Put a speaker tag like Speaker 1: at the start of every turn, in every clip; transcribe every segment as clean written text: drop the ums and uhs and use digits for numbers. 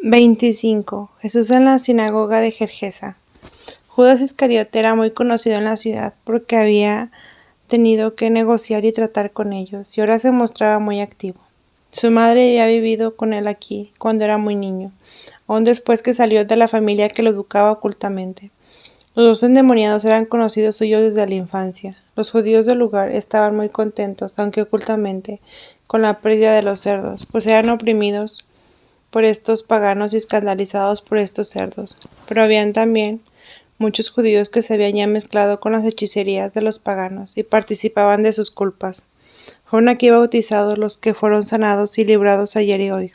Speaker 1: 25. Jesús en la sinagoga de Gergesa. Judas Iscariote era muy conocido en la ciudad porque había tenido que negociar y tratar con ellos, y ahora se mostraba muy activo. Su madre había vivido con él aquí cuando era muy niño, aún después que salió de la familia que lo educaba ocultamente. Los dos endemoniados eran conocidos suyos desde la infancia. Los judíos del lugar estaban muy contentos, aunque ocultamente, con la pérdida de los cerdos, pues eran oprimidos por estos paganos y escandalizados por estos cerdos. Pero habían también muchos judíos que se habían ya mezclado con las hechicerías de los paganos y participaban de sus culpas. Fueron aquí bautizados los que fueron sanados y librados ayer y hoy,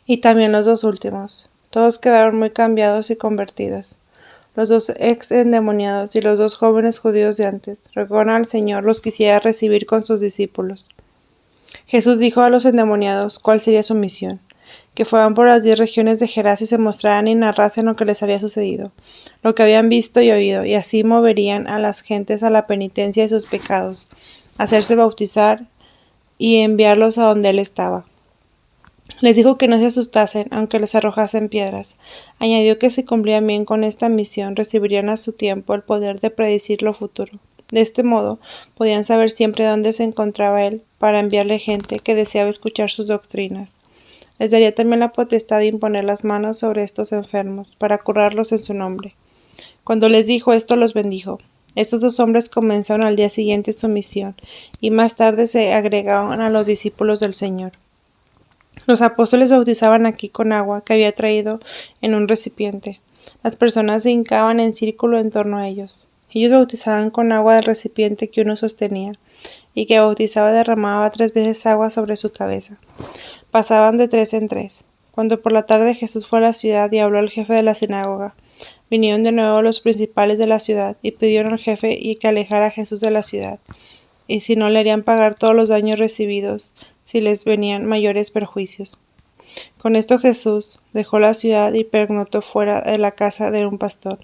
Speaker 1: y también los dos últimos. Todos quedaron muy cambiados y convertidos. Los dos ex endemoniados y los dos jóvenes judíos de antes rogaron al Señor los quisiera recibir con sus discípulos. Jesús dijo a los endemoniados cuál sería su misión: que fueran por las 10 regiones de Gerasa y se mostraran y narrasen lo que les había sucedido, lo que habían visto y oído, y así moverían a las gentes a la penitencia de sus pecados, hacerse bautizar y enviarlos a donde él estaba. Les dijo que no se asustasen, aunque les arrojasen piedras. Añadió que si cumplían bien con esta misión, recibirían a su tiempo el poder de predecir lo futuro. De este modo, podían saber siempre dónde se encontraba él, para enviarle gente que deseaba escuchar sus doctrinas. Les daría también la potestad de imponer las manos sobre estos enfermos, para curarlos en su nombre. Cuando les dijo esto, los bendijo. Estos dos hombres comenzaron al día siguiente su misión, y más tarde se agregaron a los discípulos del Señor. Los apóstoles bautizaban aquí con agua que había traído en un recipiente. Las personas se hincaban en círculo en torno a ellos. Ellos bautizaban con agua del recipiente que uno sostenía, y que bautizaba derramaba 3 veces agua sobre su cabeza. Pasaban de 3 en 3. Cuando por la tarde Jesús fue a la ciudad y habló al jefe de la sinagoga, vinieron de nuevo los principales de la ciudad y pidieron al jefe que alejara a Jesús de la ciudad, y si no le harían pagar todos los daños recibidos si les venían mayores perjuicios. Con esto Jesús dejó la ciudad y pernoctó fuera de la casa de un pastor.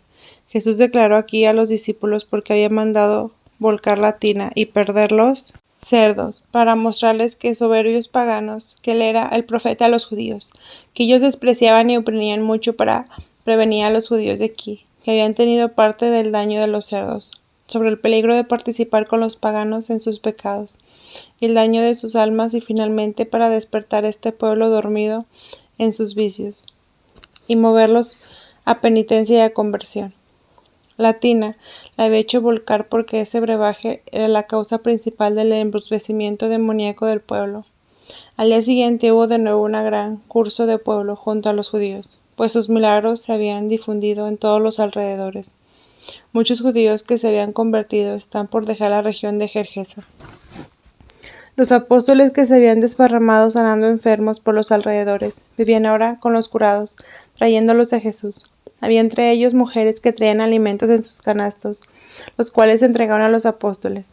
Speaker 1: Jesús declaró aquí a los discípulos porque había mandado volcar la tina y perder los cerdos, para mostrarles que soberbios paganos, que él era el profeta de los judíos, que ellos despreciaban y oprimían mucho para prevenir a los judíos de aquí, que habían tenido parte del daño de los cerdos, sobre el peligro de participar con los paganos en sus pecados, y el daño de sus almas, y finalmente para despertar este pueblo dormido en sus vicios, y moverlos a penitencia y a conversión. La tina la había hecho volcar porque ese brebaje era la causa principal del embrutecimiento demoníaco del pueblo. Al día siguiente hubo de nuevo un gran curso de pueblo junto a los judíos, pues sus milagros se habían difundido en todos los alrededores. Muchos judíos que se habían convertido están por dejar la región de Gergesa. Los apóstoles que se habían desparramado sanando enfermos por los alrededores vivían ahora con los curados, trayéndolos a Jesús. Había entre ellos mujeres que traían alimentos en sus canastos, los cuales se entregaron a los apóstoles.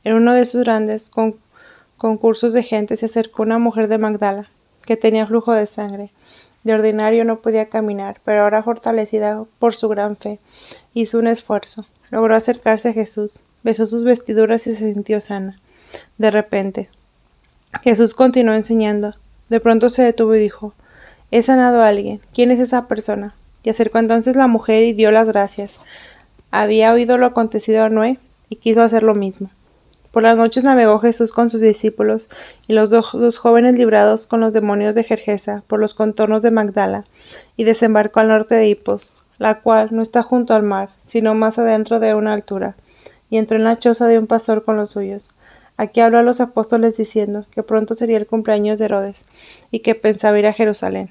Speaker 1: En uno de esos grandes concursos de gente se acercó una mujer de Magdala, que tenía flujo de sangre. De ordinario no podía caminar, pero ahora, fortalecida por su gran fe, hizo un esfuerzo. Logró acercarse a Jesús, besó sus vestiduras y se sintió sana. De repente, Jesús continuó enseñando. De pronto se detuvo y dijo: «He sanado a alguien. ¿Quién es esa persona?». Y acercó entonces la mujer y dio las gracias. Había oído lo acontecido a Noé y quiso hacer lo mismo. Por las noches navegó Jesús con sus discípulos y los dos jóvenes librados con los demonios de Gergesa por los contornos de Magdala, y desembarcó al norte de Hipos, la cual no está junto al mar, sino más adentro de una altura, y entró en la choza de un pastor con los suyos. Aquí habló a los apóstoles diciendo que pronto sería el cumpleaños de Herodes y que pensaba ir a Jerusalén.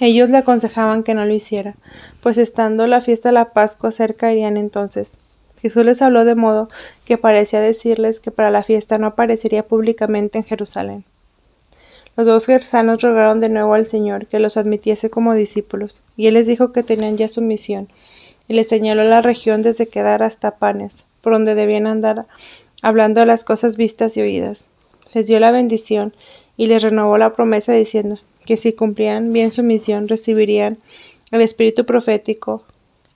Speaker 1: Ellos le aconsejaban que no lo hiciera, pues estando la fiesta de la Pascua cerca irían entonces. Jesús les habló de modo que parecía decirles que para la fiesta no aparecería públicamente en Jerusalén. Los dos gersanos rogaron de nuevo al Señor que los admitiese como discípulos, y él les dijo que tenían ya su misión, y les señaló la región desde Quedar hasta Panes, por donde debían andar hablando de las cosas vistas y oídas. Les dio la bendición y les renovó la promesa diciendo que si cumplían bien su misión recibirían el espíritu profético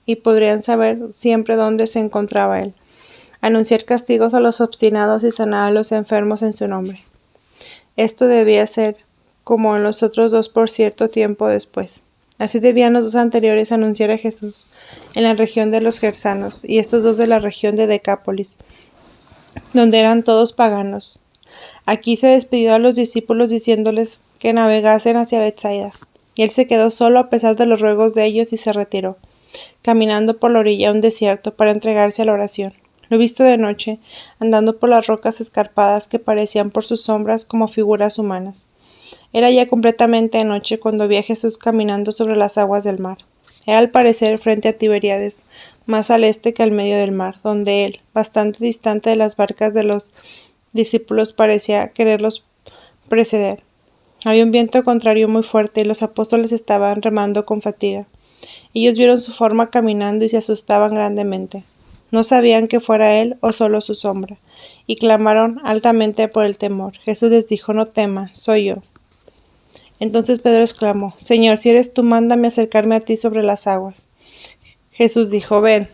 Speaker 1: y podrían saber siempre dónde se encontraba él, anunciar castigos a los obstinados y sanar a los enfermos en su nombre. Esto debía ser como en los otros dos por cierto tiempo después. Así debían los dos anteriores anunciar a Jesús en la región de los gersanos, y estos dos de la región de Decápolis, donde eran todos paganos. Aquí se despidió a los discípulos diciéndoles que navegasen hacia Betsaida, y él se quedó solo a pesar de los ruegos de ellos y se retiró, caminando por la orilla de un desierto para entregarse a la oración. Lo he visto de noche, andando por las rocas escarpadas que parecían por sus sombras como figuras humanas. Era ya completamente de noche cuando vi a Jesús caminando sobre las aguas del mar. Era al parecer frente a Tiberíades, más al este que al medio del mar, donde él, bastante distante de las barcas de los discípulos, parecía quererlos preceder. Había un viento contrario muy fuerte y los apóstoles estaban remando con fatiga. Ellos vieron su forma caminando y se asustaban grandemente. No sabían que fuera él o solo su sombra, y clamaron altamente por el temor. Jesús les dijo: no temas, soy yo. Entonces Pedro exclamó: Señor, si eres tú, mándame acercarme a ti sobre las aguas. Jesús dijo: ven.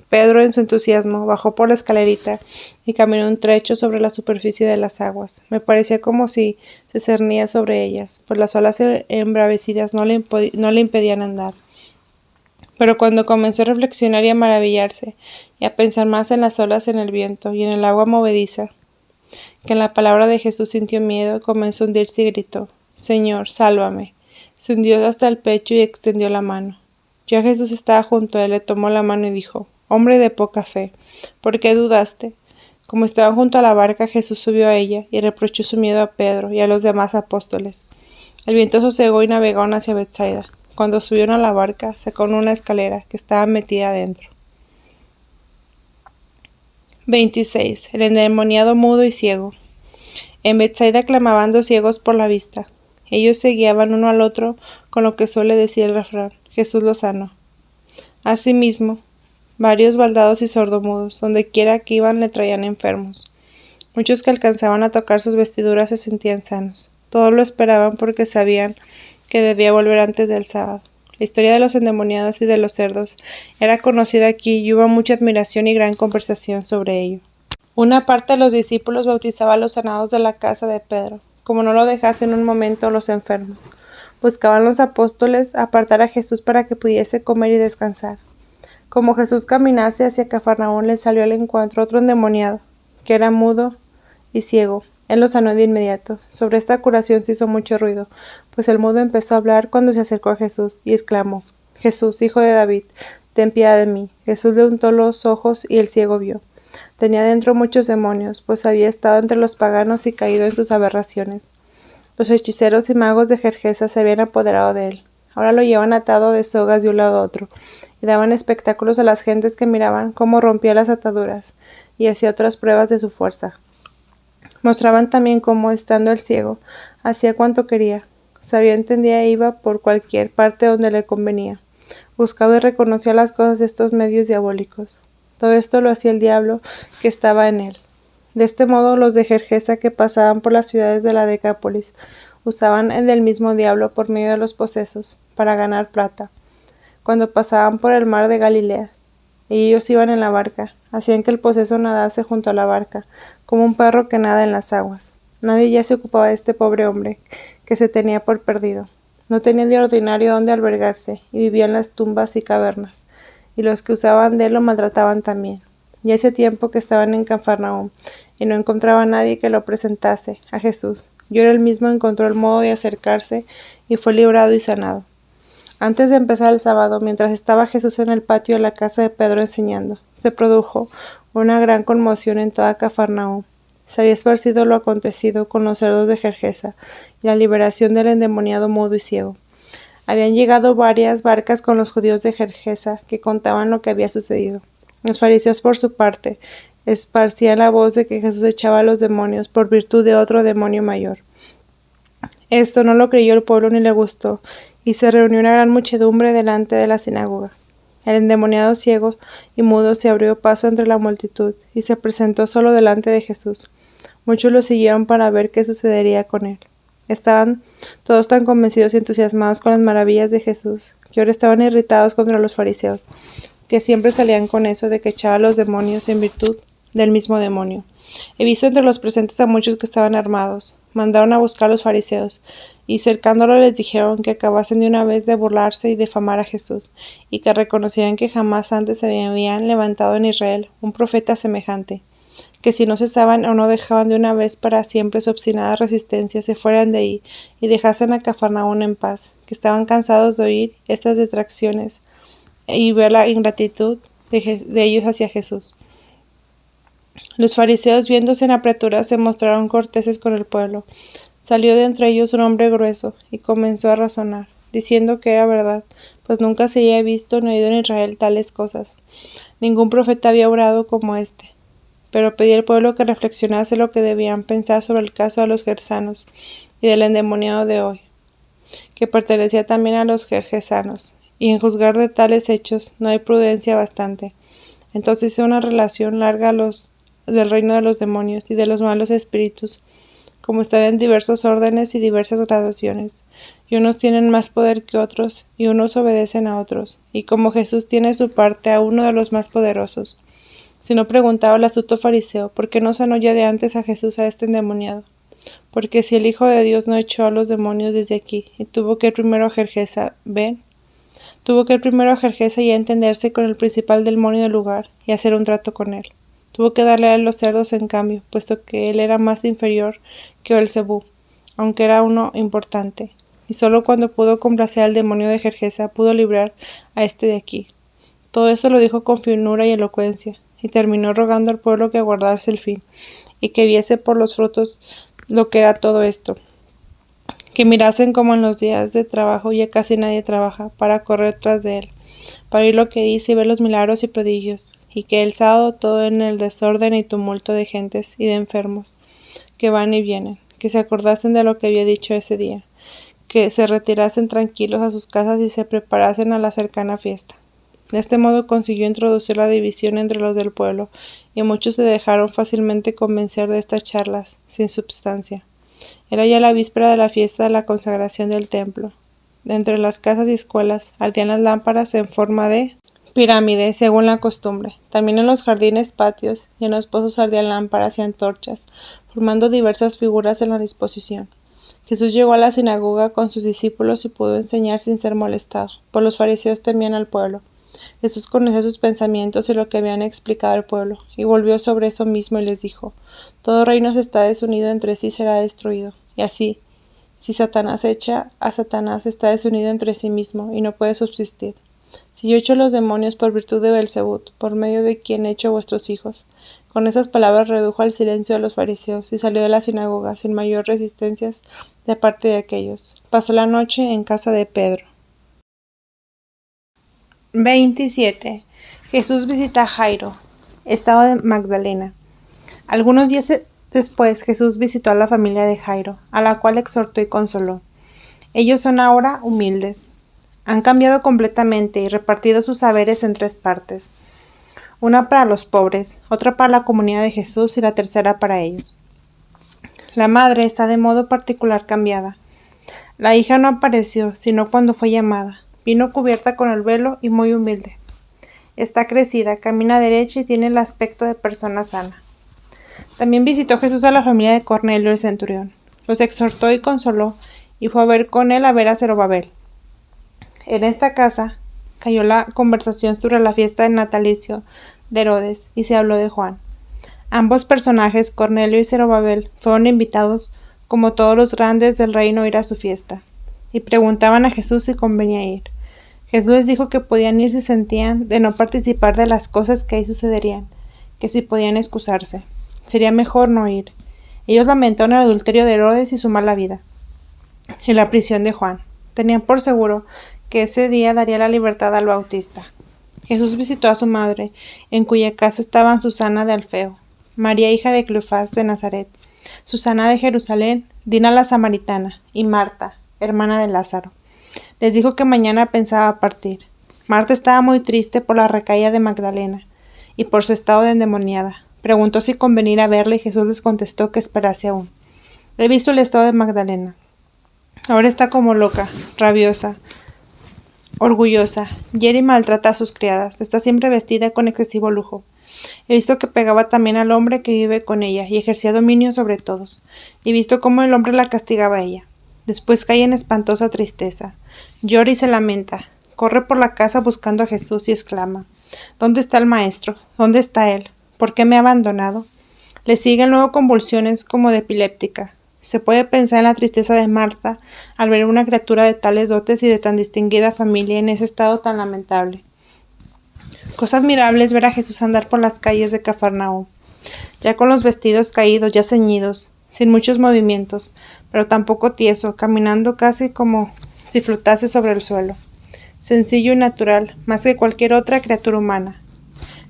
Speaker 1: Pedro, en su entusiasmo, bajó por la escalerita y caminó un trecho sobre la superficie de las aguas. Me parecía como si se cernía sobre ellas, pues las olas embravecidas no le impedían andar. Pero cuando comenzó a reflexionar y a maravillarse, y a pensar más en las olas, en el viento y en el agua movediza, que en la palabra de Jesús sintió miedo, comenzó a hundirse y gritó: Señor, sálvame. Se hundió hasta el pecho y extendió la mano. Ya Jesús estaba junto a él, le tomó la mano y dijo: Hombre de poca fe, ¿por qué dudaste? Como estaban junto a la barca, Jesús subió a ella y reprochó su miedo a Pedro y a los demás apóstoles. El viento sosegó y navegaron hacia Betsaida. Cuando subieron a la barca, sacaron una escalera que estaba metida adentro. 26. El endemoniado mudo y ciego. En Betsaida clamaban dos ciegos por la vista. Ellos se guiaban uno al otro con lo que suele decir el refrán: Jesús los sanó. Asimismo, varios baldados y sordomudos, donde quiera que iban, le traían enfermos. Muchos que alcanzaban a tocar sus vestiduras se sentían sanos. Todos lo esperaban porque sabían que debía volver antes del sábado. La historia de los endemoniados y de los cerdos era conocida aquí y hubo mucha admiración y gran conversación sobre ello. Una parte de los discípulos bautizaba a los sanados de la casa de Pedro. Como no lo dejasen un momento los enfermos, buscaban los apóstoles apartar a Jesús para que pudiese comer y descansar. Como Jesús caminase hacia Cafarnaúm, le salió al encuentro otro endemoniado, que era mudo y ciego. Él lo sanó de inmediato. Sobre esta curación se hizo mucho ruido, pues el mudo empezó a hablar cuando se acercó a Jesús y exclamó: Jesús, hijo de David, ten piedad de mí. Jesús le untó los ojos y el ciego vio. Tenía dentro muchos demonios, pues había estado entre los paganos y caído en sus aberraciones. Los hechiceros y magos de Gergesa se habían apoderado de él. Ahora lo llevaban atado de sogas de un lado a otro, y daban espectáculos a las gentes que miraban cómo rompía las ataduras y hacía otras pruebas de su fuerza. Mostraban también cómo, estando el ciego, hacía cuanto quería. Sabía, entendía e iba por cualquier parte donde le convenía. Buscaba y reconocía las cosas de estos medios diabólicos. Todo esto lo hacía el diablo que estaba en él. De este modo, los de Gergesa que pasaban por las ciudades de la Decápolis usaban del mismo diablo por medio de los posesos para ganar plata. Cuando pasaban por el mar de Galilea, y ellos iban en la barca, hacían que el poseso nadase junto a la barca, como un perro que nada en las aguas. Nadie ya se ocupaba de este pobre hombre, que se tenía por perdido. No tenía de ordinario dónde albergarse, y vivía en las tumbas y cavernas, y los que usaban de él lo maltrataban también. Ya hacía tiempo que estaban en Cafarnaúm, y no encontraba a nadie que lo presentase a Jesús. Y ahora él mismo encontró el modo de acercarse, y fue librado y sanado. Antes de empezar el sábado, mientras estaba Jesús en el patio de la casa de Pedro enseñando, se produjo una gran conmoción en toda Cafarnaúm. Se había esparcido lo acontecido con los cerdos de Gergesa y la liberación del endemoniado mudo y ciego. Habían llegado varias barcas con los judíos de Gergesa que contaban lo que había sucedido. Los fariseos, por su parte, esparcían la voz de que Jesús echaba a los demonios por virtud de otro demonio mayor. Esto no lo creyó el pueblo ni le gustó, y se reunió una gran muchedumbre delante de la sinagoga. El endemoniado ciego y mudo se abrió paso entre la multitud, y se presentó solo delante de Jesús. Muchos lo siguieron para ver qué sucedería con él. Estaban todos tan convencidos y entusiasmados con las maravillas de Jesús, que ahora estaban irritados contra los fariseos, que siempre salían con eso de que echaba a los demonios en virtud del mismo demonio. He visto entre los presentes a muchos que estaban armados, mandaron a buscar a los fariseos, y cercándolo les dijeron que acabasen de una vez de burlarse y difamar a Jesús, y que reconocieran que jamás antes se habían levantado en Israel un profeta semejante, que si no cesaban o no dejaban de una vez para siempre su obstinada resistencia, se fueran de ahí y dejasen a Cafarnaún en paz, que estaban cansados de oír estas detracciones y ver la ingratitud de ellos hacia Jesús. Los fariseos, viéndose en apretura, se mostraron corteses con el pueblo. Salió de entre ellos un hombre grueso, y comenzó a razonar, diciendo que era verdad, pues nunca se había visto ni oído en Israel tales cosas. Ningún profeta había obrado como éste. Pero pedía al pueblo que reflexionase lo que debían pensar sobre el caso de los gersanos y del endemoniado de hoy, que pertenecía también a los gergesanos, y en juzgar de tales hechos no hay prudencia bastante. Entonces hizo una relación larga del reino de los demonios y de los malos espíritus, como están en diversos órdenes y diversas graduaciones, y unos tienen más poder que otros, y unos obedecen a otros, y como Jesús tiene su parte a uno de los más poderosos. Si no, preguntaba el astuto fariseo, ¿por qué no sanó ya de antes a Jesús a este endemoniado? Porque si el Hijo de Dios no echó a los demonios desde aquí, y tuvo que ir primero a Gergesa, y a entenderse con el principal demonio del lugar, y hacer un trato con él. Tuvo que darle a él los cerdos en cambio, puesto que él era más inferior que Beelzebú, aunque era uno importante, y solo cuando pudo complacer al demonio de Gergesa pudo librar a este de aquí. Todo esto lo dijo con finura y elocuencia, y terminó rogando al pueblo que aguardase el fin, y que viese por los frutos lo que era todo esto, que mirasen como en los días de trabajo ya casi nadie trabaja, para correr tras de él, para oír lo que dice y ver los milagros y prodigios, y que el sábado todo en el desorden y tumulto de gentes y de enfermos, que van y vienen, que se acordasen de lo que había dicho ese día, que se retirasen tranquilos a sus casas y se preparasen a la cercana fiesta. De este modo consiguió introducir la división entre los del pueblo, y muchos se dejaron fácilmente convencer de estas charlas, sin substancia. Era ya la víspera de la fiesta de la consagración del templo. De entre las casas y escuelas ardían las lámparas en forma de pirámide, según la costumbre. También en los jardines, patios y en los pozos ardían lámparas y antorchas, formando diversas figuras en la disposición. Jesús llegó a la sinagoga con sus discípulos y pudo enseñar sin ser molestado, pues los fariseos temían al pueblo. Jesús conocía sus pensamientos y lo que habían explicado al pueblo, y volvió sobre eso mismo y les dijo: todo reino se está desunido entre sí será destruido, y así, si Satanás echa a Satanás, está desunido entre sí mismo y no puede subsistir. Si yo echo los demonios por virtud de Beelzebú, por medio de quien echo vuestros hijos. Con esas palabras redujo al silencio a los fariseos y salió de la sinagoga sin mayor resistencia de parte de aquellos. Pasó la noche en casa de Pedro. 27. Jesús visita a Jairo, estado de Magdalena. Algunos días después Jesús visitó a la familia de Jairo, a la cual exhortó y consoló. Ellos son ahora humildes. Han cambiado completamente y repartido sus haberes en 3 partes. Una para los pobres, otra para la comunidad de Jesús y la tercera para ellos. La madre está de modo particular cambiada. La hija no apareció, sino cuando fue llamada. Vino cubierta con el velo y muy humilde. Está crecida, camina derecha y tiene el aspecto de persona sana. También visitó Jesús a la familia de Cornelio el centurión. Los exhortó y consoló, y fue a ver con él a Zorobabel. En esta casa cayó la conversación sobre la fiesta del natalicio de Herodes, y se habló de Juan. Ambos personajes, Cornelio y Zorobabel, fueron invitados, como todos los grandes del reino, a ir a su fiesta, y preguntaban a Jesús si convenía ir. Jesús les dijo que podían ir si sentían de no participar de las cosas que ahí sucederían, que si podían excusarse. Sería mejor no ir. Ellos lamentaron el adulterio de Herodes y su mala vida, y la prisión de Juan. Tenían por seguro que ese día daría la libertad al Bautista. Jesús visitó a su madre, en cuya casa estaban Susana de Alfeo, María hija de Cleofás de Nazaret, Susana de Jerusalén, Dina la Samaritana y Marta, hermana de Lázaro. Les dijo que mañana pensaba partir. Marta estaba muy triste por la recaída de Magdalena y por su estado de endemoniada. Preguntó si convenir a verla y Jesús les contestó que esperase aún. He visto el estado de Magdalena. Ahora está como loca, rabiosa, orgullosa, hiere y maltrata a sus criadas. Está siempre vestida con excesivo lujo. He visto que pegaba también al hombre que vive con ella y ejercía dominio sobre todos. Y he visto cómo el hombre la castigaba a ella. Después cae en espantosa tristeza. Llora y se lamenta. Corre por la casa buscando a Jesús y exclama: ¿Dónde está el maestro? ¿Dónde está él? ¿Por qué me ha abandonado? Le siguen luego convulsiones como de epiléptica. Se puede pensar en la tristeza de Marta al ver una criatura de tales dotes y de tan distinguida familia en ese estado tan lamentable. Cosa admirable es ver a Jesús andar por las calles de Cafarnaúm, ya con los vestidos caídos, ya ceñidos, sin muchos movimientos, pero tampoco tieso, caminando casi como si flotase sobre el suelo, sencillo y natural, más que cualquier otra criatura humana.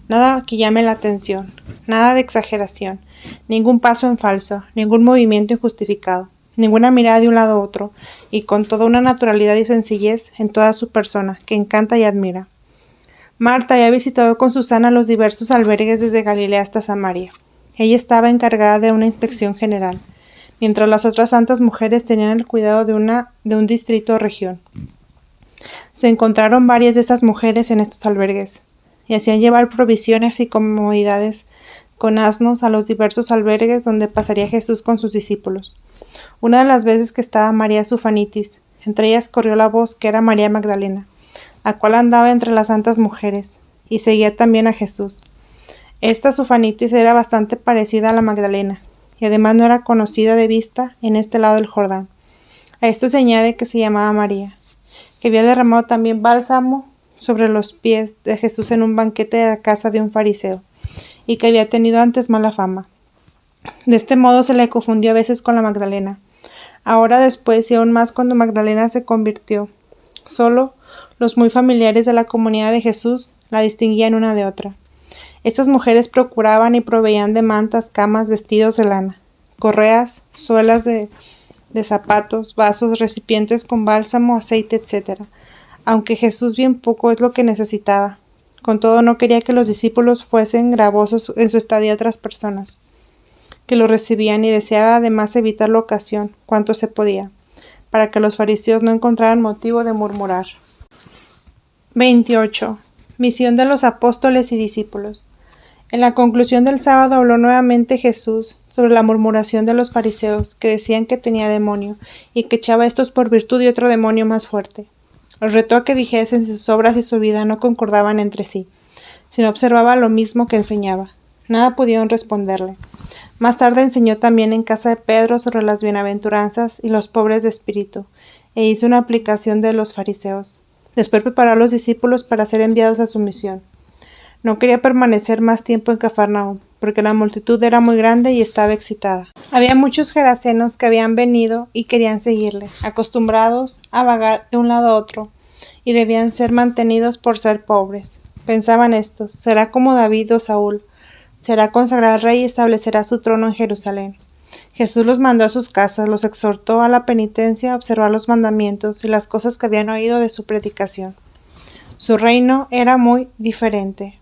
Speaker 1: Nada que llame la atención, nada de exageración, ningún paso en falso, ningún movimiento injustificado, ninguna mirada de un lado a otro, y con toda una naturalidad y sencillez en toda su persona, que encanta y admira. Marta había visitado con Susana los diversos albergues desde Galilea hasta Samaria. Ella estaba encargada de una inspección general, mientras las otras santas mujeres tenían el cuidado de un distrito o región. Se encontraron varias de estas mujeres en estos albergues, y hacían llevar provisiones y comodidades con asnos a los diversos albergues donde pasaría Jesús con sus discípulos. Una de las veces que estaba María Sufanitis, entre ellas corrió la voz que era María Magdalena, la cual andaba entre las santas mujeres, y seguía también a Jesús. Esta Sufanitis era bastante parecida a la Magdalena, y además no era conocida de vista en este lado del Jordán. A esto se añade que se llamaba María, que había derramado también bálsamo sobre los pies de Jesús en un banquete de la casa de un fariseo, y que había tenido antes mala fama. De este modo se le confundió a veces con la Magdalena. Ahora después y aún más cuando Magdalena se convirtió. Solo los muy familiares de la comunidad de Jesús la distinguían una de otra. Estas mujeres procuraban y proveían de mantas, camas, vestidos de lana, correas, suelas de zapatos, vasos, recipientes con bálsamo, aceite, etc. Aunque Jesús bien poco es lo que necesitaba. Con todo no quería que los discípulos fuesen gravosos en su estadía a otras personas que lo recibían y deseaba además evitar la ocasión, cuanto se podía, para que los fariseos no encontraran motivo de murmurar. 28. Misión de los apóstoles y discípulos. En la conclusión del sábado habló nuevamente Jesús sobre la murmuración de los fariseos, que decían que tenía demonio, y que echaba estos por virtud de otro demonio más fuerte. Los retó a que dijesen si sus obras y su vida no concordaban entre sí, sino observaba lo mismo que enseñaba. Nada pudieron responderle. Más tarde enseñó también en casa de Pedro sobre las bienaventuranzas y los pobres de espíritu, e hizo una aplicación de los fariseos. Después preparó a los discípulos para ser enviados a su misión. No quería permanecer más tiempo en Cafarnaúm, porque la multitud era muy grande y estaba excitada. Había muchos gerasenos que habían venido y querían seguirle, acostumbrados a vagar de un lado a otro, y debían ser mantenidos por ser pobres. Pensaban estos: será como David o Saúl, será consagrado rey y establecerá su trono en Jerusalén. Jesús los mandó a sus casas, los exhortó a la penitencia, a observar los mandamientos y las cosas que habían oído de su predicación. Su reino era muy diferente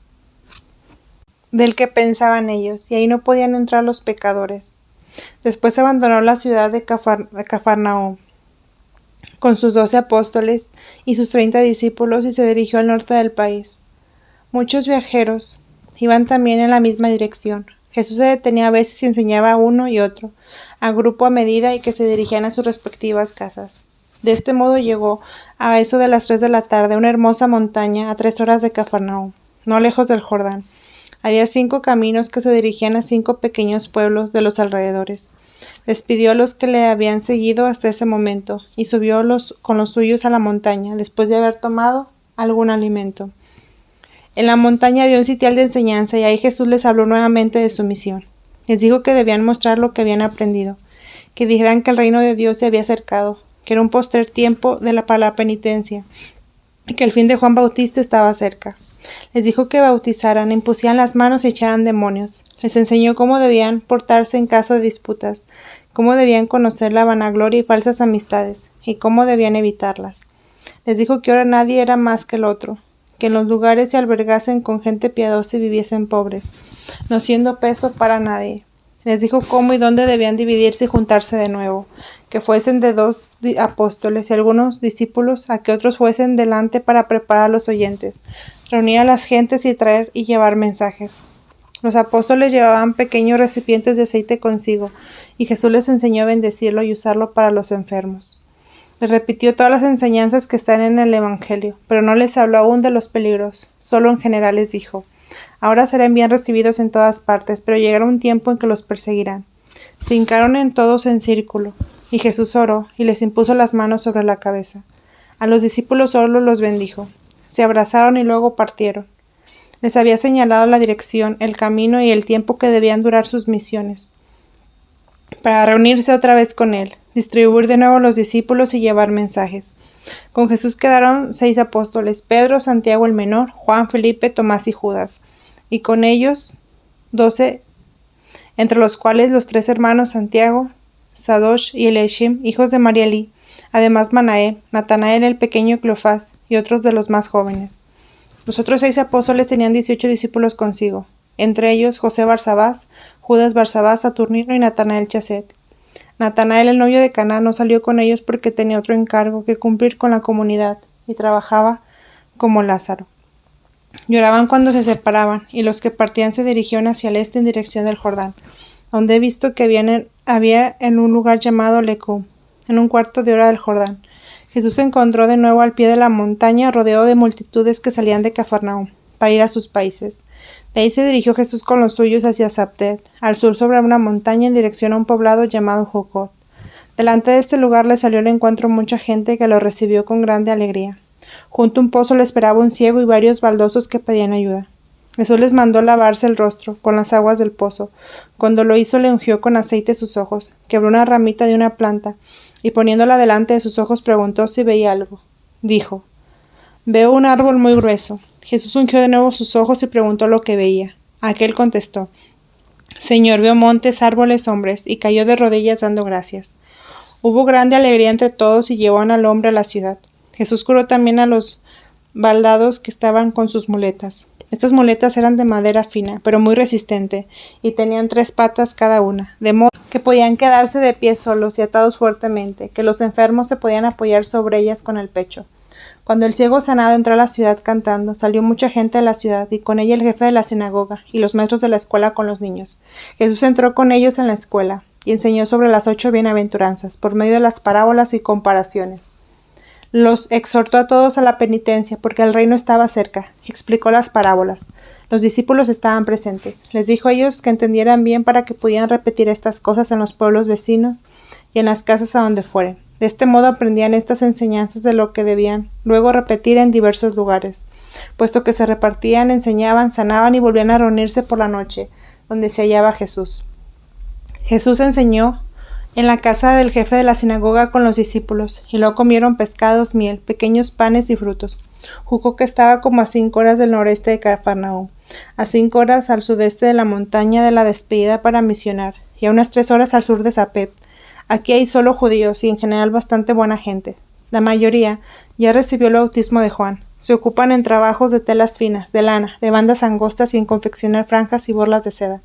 Speaker 1: del que pensaban ellos, y ahí no podían entrar los pecadores. Después abandonó la ciudad de Cafarnaúm con sus 12 apóstoles y sus 30 discípulos y se dirigió al norte del país. Muchos viajeros iban también en la misma dirección. Jesús se detenía a veces y enseñaba a uno y otro, a grupo a medida, y que se dirigían a sus respectivas casas. De este modo llegó, a eso de las 3 de la tarde, a una hermosa montaña a 3 horas de Cafarnaúm, no lejos del Jordán. Había 5 caminos que se dirigían a 5 pequeños pueblos de los alrededores. Despidió a los que le habían seguido hasta ese momento, y subió con los suyos a la montaña, después de haber tomado algún alimento. En la montaña había un sitial de enseñanza, y ahí Jesús les habló nuevamente de su misión. Les dijo que debían mostrar lo que habían aprendido, que dijeran que el reino de Dios se había acercado, que era un postrer tiempo para la penitencia, y que el fin de Juan Bautista estaba cerca. Les dijo que bautizaran, impusieran las manos y echaran demonios. Les enseñó cómo debían portarse en caso de disputas, cómo debían conocer la vanagloria y falsas amistades, y cómo debían evitarlas. Les dijo que ahora nadie era más que el otro, que en los lugares se albergasen con gente piadosa y viviesen pobres, no siendo peso para nadie. Les dijo cómo y dónde debían dividirse y juntarse de nuevo, que fuesen de 2 apóstoles y algunos discípulos, a que otros fuesen delante para preparar a los oyentes, reunir a las gentes y traer y llevar mensajes. Los apóstoles llevaban pequeños recipientes de aceite consigo, y Jesús les enseñó a bendecirlo y usarlo para los enfermos. Les repitió todas las enseñanzas que están en el Evangelio, pero no les habló aún de los peligros, solo en general les dijo: ahora serán bien recibidos en todas partes, pero llegará un tiempo en que los perseguirán. Se hincaron en todos en círculo, y Jesús oró y les impuso las manos sobre la cabeza. A los discípulos solo los bendijo. Se abrazaron y luego partieron. Les había señalado la dirección, el camino y el tiempo que debían durar sus misiones, para reunirse otra vez con él, distribuir de nuevo los discípulos y llevar mensajes. Con Jesús quedaron 6 apóstoles: Pedro, Santiago el menor, Juan, Felipe, Tomás y Judas, y con ellos 12, entre los cuales los 3 hermanos Santiago, Sadosh y Elishim, hijos de María Elí, además Manaé, Natanael el pequeño, Cleofás y otros de los más jóvenes. Los otros 6 apóstoles tenían 18 discípulos consigo, entre ellos José Barsabás, Judas Barsabás, Saturnino y Natanael Chazet. Natanael, el novio de Caná, no salió con ellos porque tenía otro encargo que cumplir con la comunidad y trabajaba como Lázaro. Lloraban cuando se separaban, y los que partían se dirigieron hacia el este en dirección del Jordán, donde he visto que había en un lugar llamado Lecum, en un cuarto de hora del Jordán. Jesús se encontró de nuevo al pie de la montaña, rodeado de multitudes que salían de Cafarnaúm para ir a sus países. De ahí se dirigió Jesús con los suyos hacia Sabtet, al sur sobre una montaña en dirección a un poblado llamado Jocot. Delante de este lugar le salió al encuentro mucha gente que lo recibió con grande alegría. Junto a un pozo le esperaba un ciego y varios baldosos que pedían ayuda. Jesús les mandó lavarse el rostro con las aguas del pozo. Cuando lo hizo, le ungió con aceite sus ojos, quebró una ramita de una planta, y poniéndola delante de sus ojos preguntó si veía algo. Dijo: veo un árbol muy grueso. Jesús ungió de nuevo sus ojos y preguntó lo que veía. Aquel contestó: Señor, veo montes, árboles, hombres, y cayó de rodillas dando gracias. Hubo grande alegría entre todos y llevaron al hombre a la ciudad. Jesús curó también a los baldados que estaban con sus muletas. Estas muletas eran de madera fina, pero muy resistente, y tenían 3 patas cada una, de modo que podían quedarse de pie solos y atados fuertemente, que los enfermos se podían apoyar sobre ellas con el pecho. Cuando el ciego sanado entró a la ciudad cantando, salió mucha gente de la ciudad, y con ella el jefe de la sinagoga, y los maestros de la escuela con los niños. Jesús entró con ellos en la escuela, y enseñó sobre las 8 bienaventuranzas, por medio de las parábolas y comparaciones. Los exhortó a todos a la penitencia, porque el reino estaba cerca. Explicó las parábolas. Los discípulos estaban presentes. Les dijo a ellos que entendieran bien para que pudieran repetir estas cosas en los pueblos vecinos y en las casas a donde fueren. De este modo aprendían estas enseñanzas de lo que debían luego repetir en diversos lugares, puesto que se repartían, enseñaban, sanaban y volvían a reunirse por la noche, donde se hallaba Jesús. Jesús enseñó en la casa del jefe de la sinagoga con los discípulos, y luego comieron pescados, miel, pequeños panes y frutos. Juzgó que estaba como a 5 horas del noreste de Cafarnaúm, a 5 horas al sudeste de la montaña de la despedida para misionar, y a unas 3 horas al sur de Sapet. Aquí hay solo judíos y en general bastante buena gente. La mayoría ya recibió el bautismo de Juan. Se ocupan en trabajos de telas finas, de lana, de bandas angostas y en confeccionar franjas y borlas de seda.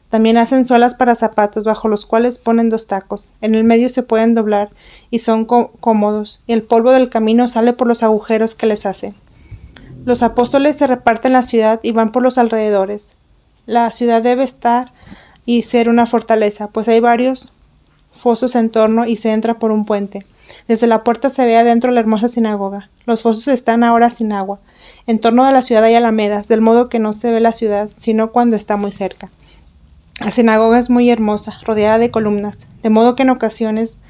Speaker 1: También hacen suelas para zapatos, bajo los cuales ponen 2 tacos. En el medio se pueden doblar y son cómodos, y el polvo del camino sale por los agujeros que les hacen. Los apóstoles se reparten la ciudad y van por los alrededores. La ciudad debe estar y ser una fortaleza, pues hay varios fosos en torno y se entra por un puente. Desde la puerta se ve adentro la hermosa sinagoga. Los fosos están ahora sin agua. En torno de la ciudad hay alamedas, del modo que no se ve la ciudad, sino cuando está muy cerca. La sinagoga es muy hermosa, rodeada de columnas, de modo que en ocasiones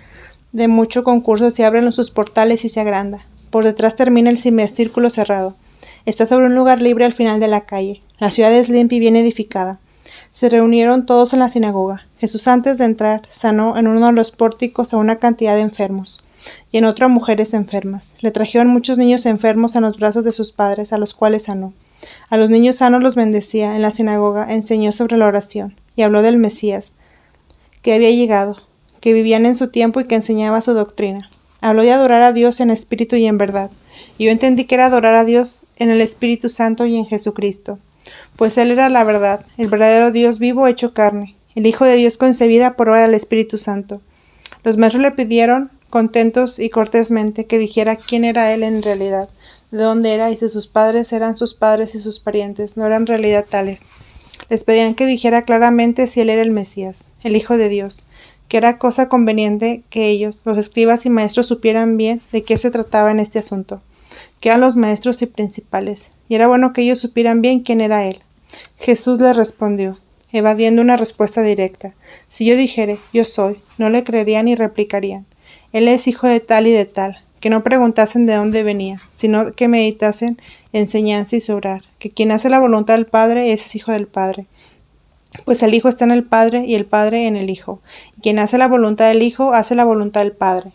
Speaker 1: de mucho concurso se abren sus portales y se agranda. Por detrás termina el semicírculo cerrado. Está sobre un lugar libre al final de la calle. La ciudad es limpia y bien edificada. Se reunieron todos en la sinagoga. Jesús, antes de entrar, sanó en uno de los pórticos a una cantidad de enfermos, y en otro a mujeres enfermas. Le trajeron muchos niños enfermos en los brazos de sus padres, a los cuales sanó. A los niños sanos los bendecía. En la sinagoga enseñó sobre la oración, y habló del Mesías, que había llegado, que vivían en su tiempo y que enseñaba su doctrina. Habló de adorar a Dios en espíritu y en verdad. Y yo entendí que era adorar a Dios en el Espíritu Santo y en Jesucristo, pues Él era la verdad, el verdadero Dios vivo hecho carne, el Hijo de Dios concebida por obra del Espíritu Santo. Los maestros le pidieron, contentos y cortésmente, que dijera quién era Él en realidad, de dónde era y si sus padres eran sus padres y sus parientes no eran en realidad tales. Les pedían que dijera claramente si él era el Mesías, el Hijo de Dios, que era cosa conveniente que ellos, los escribas y maestros, supieran bien de qué se trataba en este asunto, que eran los maestros y principales, y era bueno que ellos supieran bien quién era él. Jesús les respondió, evadiendo una respuesta directa: si yo dijere, yo soy, no le creerían y replicarían: él es hijo de tal y de tal. Que no preguntasen de dónde venía, sino que meditasen enseñanza y sobrar, que quien hace la voluntad del Padre, ese es hijo del Padre. Pues el Hijo está en el Padre y el Padre en el Hijo. Y quien hace la voluntad del Hijo, hace la voluntad del Padre.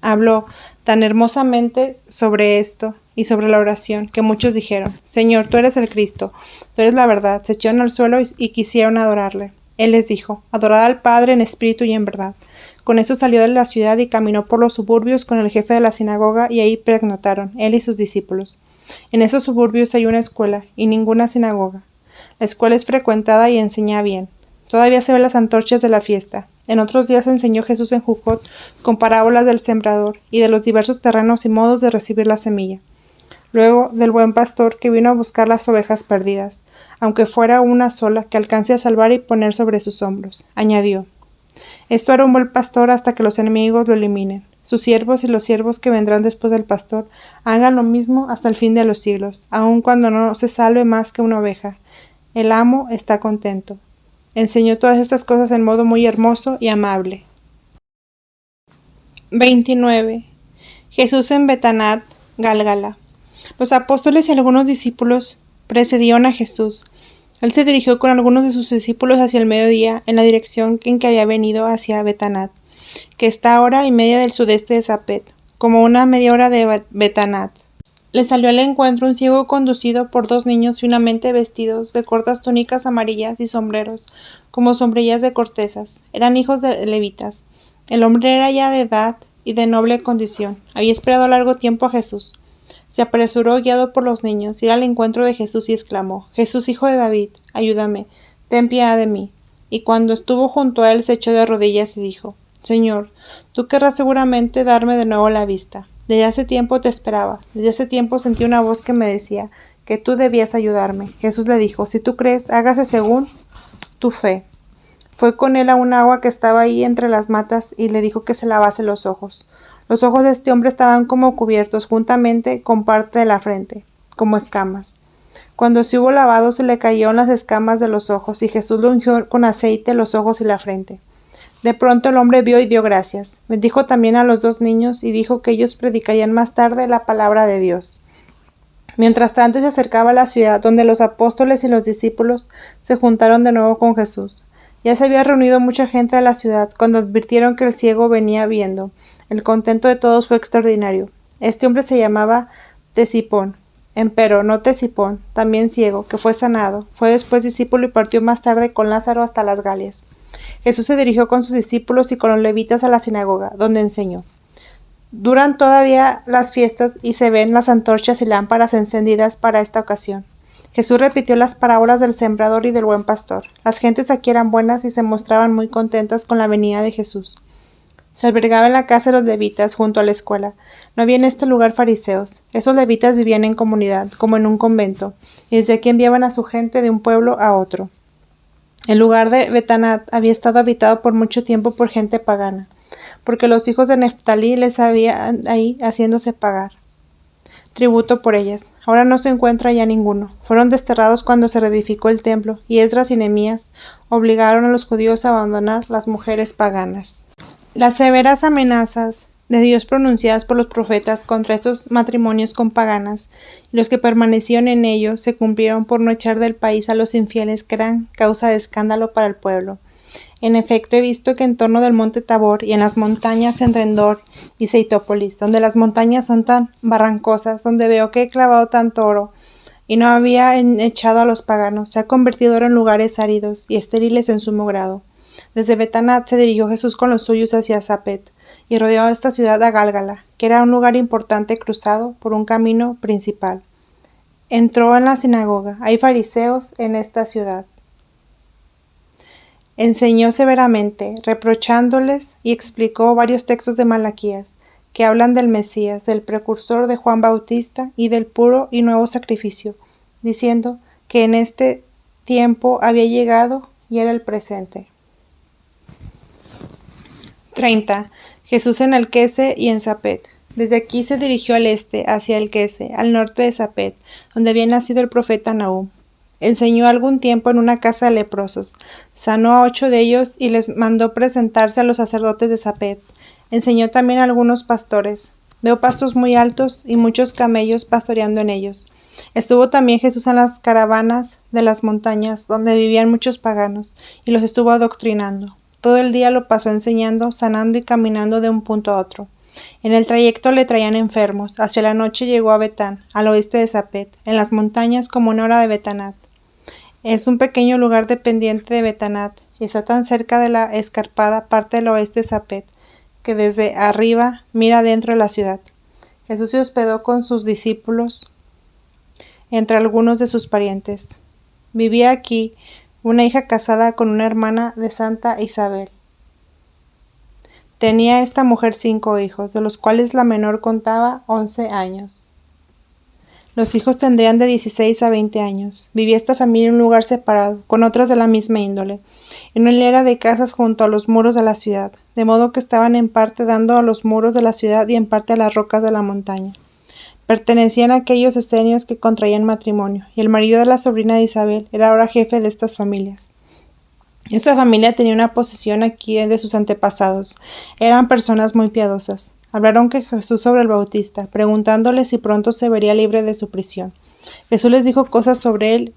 Speaker 1: Habló tan hermosamente sobre esto y sobre la oración, que muchos dijeron: Señor, tú eres el Cristo, tú eres la verdad. Se echaron al suelo y quisieron adorarle. Él les dijo: adorad al Padre en espíritu y en verdad. Con esto salió de la ciudad y caminó por los suburbios con el jefe de la sinagoga, y ahí pernoctaron, él y sus discípulos. En esos suburbios hay una escuela y ninguna sinagoga. La escuela es frecuentada y enseña bien. Todavía se ven las antorchas de la fiesta. En otros días enseñó Jesús en Jucot con parábolas del sembrador y de los diversos terrenos y modos de recibir la semilla. Luego del buen pastor que vino a buscar las ovejas perdidas, aunque fuera una sola, que alcance a salvar y poner sobre sus hombros. Añadió: esto hará un buen pastor hasta que los enemigos lo eliminen. Sus siervos y los siervos que vendrán después del pastor hagan lo mismo hasta el fin de los siglos, aun cuando no se salve más que una oveja. El amo está contento. Enseñó todas estas cosas en modo muy hermoso y amable. 29. Jesús en Betanat, Gálgala. Los apóstoles y algunos discípulos precedieron a Jesús. Él se dirigió con algunos de sus discípulos hacia el mediodía, en la dirección en que había venido hacia Betanat, que está a hora y media del sudeste de Zapet, como una media hora de Betanat. Le salió al encuentro un ciego conducido por dos niños finamente vestidos de cortas túnicas amarillas y sombreros, como sombrillas de cortezas. Eran hijos de levitas. El hombre era ya de edad y de noble condición. Había esperado largo tiempo a Jesús. Se apresuró guiado por los niños, ir al encuentro de Jesús y exclamó: Jesús, hijo de David, ayúdame, ten piedad de mí. Y cuando estuvo junto a él se echó de rodillas y dijo: Señor, tú querrás seguramente darme de nuevo la vista. Desde hace tiempo te esperaba, desde hace tiempo sentí una voz que me decía que tú debías ayudarme. Jesús le dijo: si tú crees, hágase según tu fe. Fue con él a un agua que estaba ahí entre las matas y le dijo que se lavase los ojos. Los ojos de este hombre estaban como cubiertos juntamente con parte de la frente, como escamas. Cuando se hubo lavado se le cayeron las escamas de los ojos, y Jesús le ungió con aceite los ojos y la frente. De pronto el hombre vio y dio gracias. Bendijo también a los dos niños y dijo que ellos predicarían más tarde la palabra de Dios. Mientras tanto se acercaba a la ciudad, donde los apóstoles y los discípulos se juntaron de nuevo con Jesús. Ya se había reunido mucha gente de la ciudad cuando advirtieron que el ciego venía viendo. El contento de todos fue extraordinario. Este hombre se llamaba Tesipón, empero no Tesipón, también ciego, que fue sanado. Fue después discípulo y partió más tarde con Lázaro hasta las Galias. Jesús se dirigió con sus discípulos y con los levitas a la sinagoga, donde enseñó. Duran todavía las fiestas y se ven las antorchas y lámparas encendidas para esta ocasión. Jesús repitió las parábolas del sembrador y del buen pastor. Las gentes aquí eran buenas y se mostraban muy contentas con la venida de Jesús. Se albergaba en la casa de los levitas junto a la escuela. No había en este lugar fariseos. Esos levitas vivían en comunidad, como en un convento, y desde aquí enviaban a su gente de un pueblo a otro. El lugar de Betanat había estado habitado por mucho tiempo por gente pagana, porque los hijos de Neftalí les habían ahí haciéndose pagar tributo por ellas. Ahora no se encuentra ya ninguno. Fueron desterrados cuando se reedificó el templo, y Esdras y Nehemías obligaron a los judíos a abandonar las mujeres paganas. Las severas amenazas de Dios pronunciadas por los profetas contra estos matrimonios con paganas, y los que permanecieron en ellos, se cumplieron por no echar del país a los infieles, que eran causa de escándalo para el pueblo. En efecto, he visto que en torno del monte Tabor y en las montañas entre Endor y Seitópolis, donde las montañas son tan barrancosas, donde veo que he clavado tanto oro y no había echado a los paganos, se ha convertido ahora en lugares áridos y estériles en sumo grado. Desde Betanat se dirigió Jesús con los suyos hacia Zapet y rodeó esta ciudad a Gálgala, que era un lugar importante cruzado por un camino principal. Entró en la sinagoga. Hay fariseos en esta ciudad. Enseñó severamente, reprochándoles, y explicó varios textos de Malaquías, que hablan del Mesías, del precursor de Juan Bautista y del puro y nuevo sacrificio, diciendo que en este tiempo había llegado y era el presente. 30. Jesús en Alquese y en Sapet. Desde aquí se dirigió al este, hacia Alquese, al norte de Sapet, donde había nacido el profeta Nahum. Enseñó algún tiempo en una casa de leprosos, sanó a 8 de ellos y les mandó presentarse a los sacerdotes de Sapet. Enseñó también a algunos pastores. Veo pastos muy altos y muchos camellos pastoreando en ellos. Estuvo también Jesús en las caravanas de las montañas, donde vivían muchos paganos, y los estuvo adoctrinando. Todo el día lo pasó enseñando, sanando y caminando de un punto a otro. En el trayecto le traían enfermos. Hacia la noche llegó a Betán, al oeste de Sapet, en las montañas como una hora de Betanat. Es un pequeño lugar dependiente de Betanat, y está tan cerca de la escarpada parte del oeste de Sapet, que desde arriba mira dentro de la ciudad. Jesús se hospedó con sus discípulos entre algunos de sus parientes. Vivía aquí una hija casada con una hermana de Santa Isabel. Tenía esta mujer 5 hijos, de los cuales la menor contaba 11 años. Los hijos tendrían de 16 a 20 años. Vivía esta familia en un lugar separado, con otras de la misma índole, en una hilera de casas junto a los muros de la ciudad, de modo que estaban en parte dando a los muros de la ciudad y en parte a las rocas de la montaña. Pertenecían a aquellos esenios que contraían matrimonio, y el marido de la sobrina de Isabel era ahora jefe de estas familias. Esta familia tenía una posesión aquí de sus antepasados. Eran personas muy piadosas. Hablaron con Jesús sobre el Bautista, preguntándole si pronto se vería libre de su prisión. Jesús les dijo cosas sobre él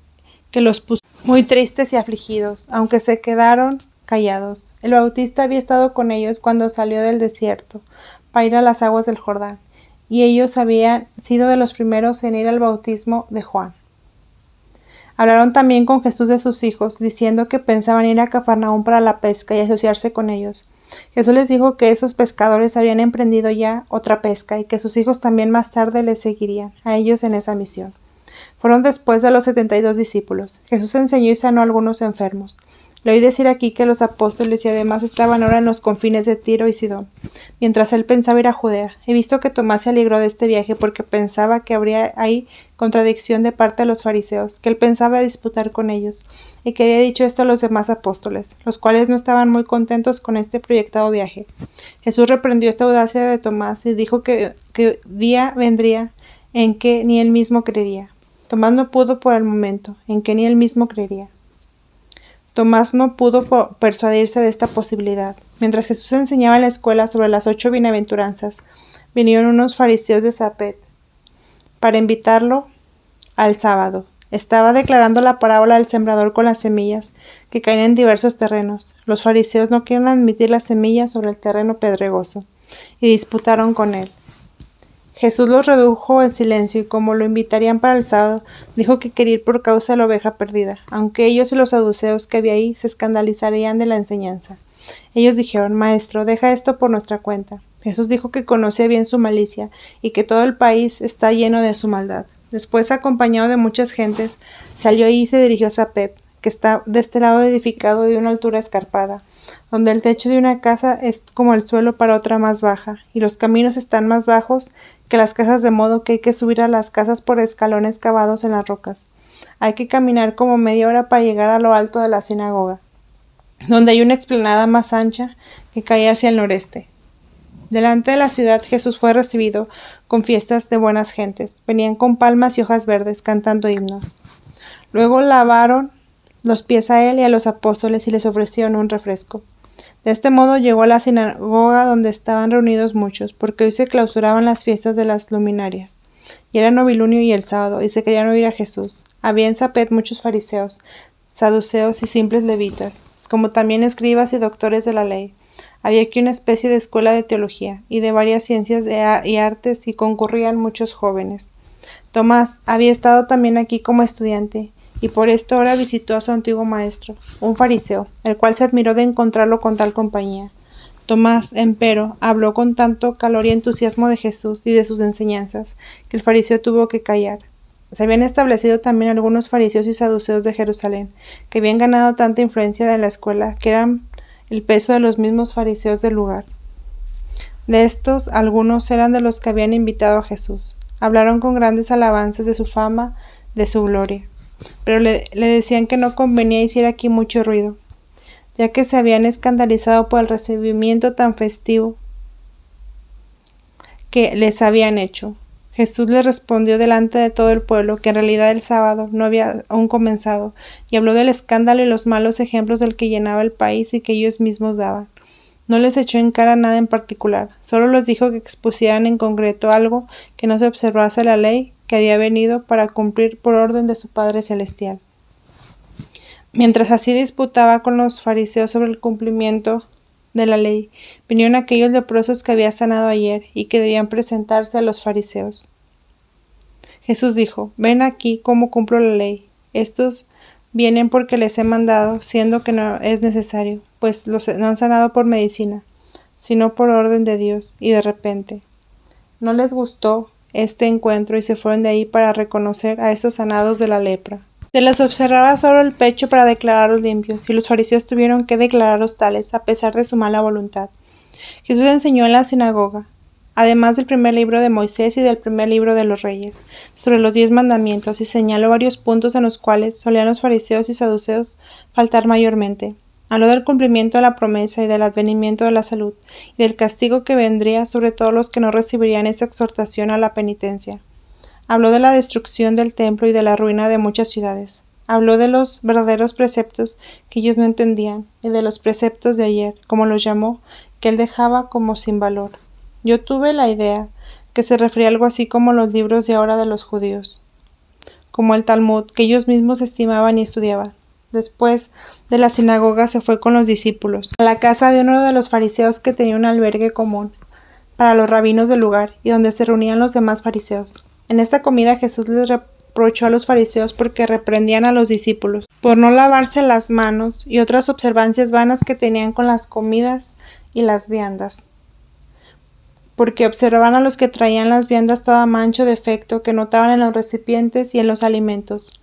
Speaker 1: que los puso muy tristes y afligidos, aunque se quedaron callados. El Bautista había estado con ellos cuando salió del desierto para ir a las aguas del Jordán, y ellos habían sido de los primeros en ir al bautismo de Juan. Hablaron también con Jesús de sus hijos, diciendo que pensaban ir a Cafarnaúm para la pesca y asociarse con ellos. Jesús les dijo que esos pescadores habían emprendido ya otra pesca y que sus hijos también más tarde les seguirían a ellos en esa misión. Fueron después de los 72 discípulos. Jesús enseñó y sanó a algunos enfermos. Le oí decir aquí que los apóstoles y además estaban ahora en los confines de Tiro y Sidón, mientras él pensaba ir a Judea. He visto que Tomás se alegró de este viaje porque pensaba que habría ahí contradicción de parte de los fariseos, que él pensaba disputar con ellos, y que había dicho esto a los demás apóstoles, los cuales no estaban muy contentos con este proyectado viaje. Jesús reprendió esta audacia de Tomás y dijo que día vendría en que ni él mismo creería. Tomás no pudo por el momento, en que ni él mismo creería. Tomás no pudo persuadirse de esta posibilidad. Mientras Jesús enseñaba en la escuela sobre las 8 bienaventuranzas, vinieron unos fariseos de Sapet para invitarlo al sábado. Estaba declarando la parábola del sembrador con las semillas que caen en diversos terrenos. Los fariseos no quieren admitir las semillas sobre el terreno pedregoso y disputaron con él. Jesús los redujo en silencio y como lo invitarían para el sábado, dijo que quería ir por causa de la oveja perdida, aunque ellos y los saduceos que había ahí se escandalizarían de la enseñanza. Ellos dijeron: Maestro, deja esto por nuestra cuenta. Jesús dijo que conocía bien su malicia y que todo el país está lleno de su maldad. Después, acompañado de muchas gentes, salió y se dirigió a Sapet, que está de este lado edificado de una altura escarpada, donde el techo de una casa es como el suelo para otra más baja, y los caminos están más bajos que las casas, de modo que hay que subir a las casas por escalones cavados en las rocas. Hay que caminar como media hora para llegar a lo alto de la sinagoga, donde hay una explanada más ancha que cae hacia el noreste. Delante de la ciudad Jesús fue recibido con fiestas de buenas gentes. Venían con palmas y hojas verdes, cantando himnos. Luego lavaron los pies a él y a los apóstoles y les ofrecieron un refresco. De este modo llegó a la sinagoga donde estaban reunidos muchos, porque hoy se clausuraban las fiestas de las luminarias, y era novilunio y el sábado, y se querían oír a Jesús. Había en Sapet muchos fariseos, saduceos y simples levitas, como también escribas y doctores de la ley. Había aquí una especie de escuela de teología y de varias ciencias y artes, y concurrían muchos jóvenes. Tomás había estado también aquí como estudiante, y por esta hora visitó a su antiguo maestro, un fariseo, el cual se admiró de encontrarlo con tal compañía. Tomás, empero, habló con tanto calor y entusiasmo de Jesús y de sus enseñanzas, que el fariseo tuvo que callar. Se habían establecido también algunos fariseos y saduceos de Jerusalén, que habían ganado tanta influencia de la escuela, que eran el peso de los mismos fariseos del lugar. De estos, algunos eran de los que habían invitado a Jesús. Hablaron con grandes alabanzas de su fama, de su gloria. pero le decían que no convenía hiciera aquí mucho ruido, ya que se habían escandalizado por el recibimiento tan festivo que les habían hecho. Jesús les respondió delante de todo el pueblo que en realidad el sábado no había aún comenzado, y habló del escándalo y los malos ejemplos del que llenaba el país y que ellos mismos daban. No les echó en cara nada en particular, solo les dijo que expusieran en concreto algo que no se observase la ley que había venido para cumplir por orden de su Padre Celestial. Mientras así disputaba con los fariseos sobre el cumplimiento de la ley, vinieron aquellos leprosos que había sanado ayer y que debían presentarse a los fariseos. Jesús dijo: «Ven aquí cómo cumplo la ley. Estos vienen porque les he mandado, siendo que no es necesario, pues no han sanado por medicina, sino por orden de Dios». Y de repente no les gustó este encuentro y se fueron de ahí para reconocer a estos sanados de la lepra. Se les observaba solo el pecho para declararlos limpios, y los fariseos tuvieron que declararlos tales a pesar de su mala voluntad. Jesús enseñó en la sinagoga, además del primer libro de Moisés y del primer libro de los Reyes, sobre los 10 mandamientos, y señaló varios puntos en los cuales solían los fariseos y saduceos faltar mayormente. Habló del cumplimiento de la promesa y del advenimiento de la salud, y del castigo que vendría sobre todos los que no recibirían esta exhortación a la penitencia. Habló de la destrucción del templo y de la ruina de muchas ciudades. Habló de los verdaderos preceptos que ellos no entendían, y de los preceptos de ayer, como los llamó, que él dejaba como sin valor. Yo tuve la idea que se refería a algo así como los libros de ahora de los judíos, como el Talmud, que ellos mismos estimaban y estudiaban. Después de la sinagoga se fue con los discípulos a la casa de uno de los fariseos que tenía un albergue común para los rabinos del lugar y donde se reunían los demás fariseos. En esta comida Jesús les reprochó a los fariseos porque reprendían a los discípulos por no lavarse las manos y otras observancias vanas que tenían con las comidas y las viandas, porque observaban a los que traían las viandas toda mancha o defecto que notaban en los recipientes y en los alimentos.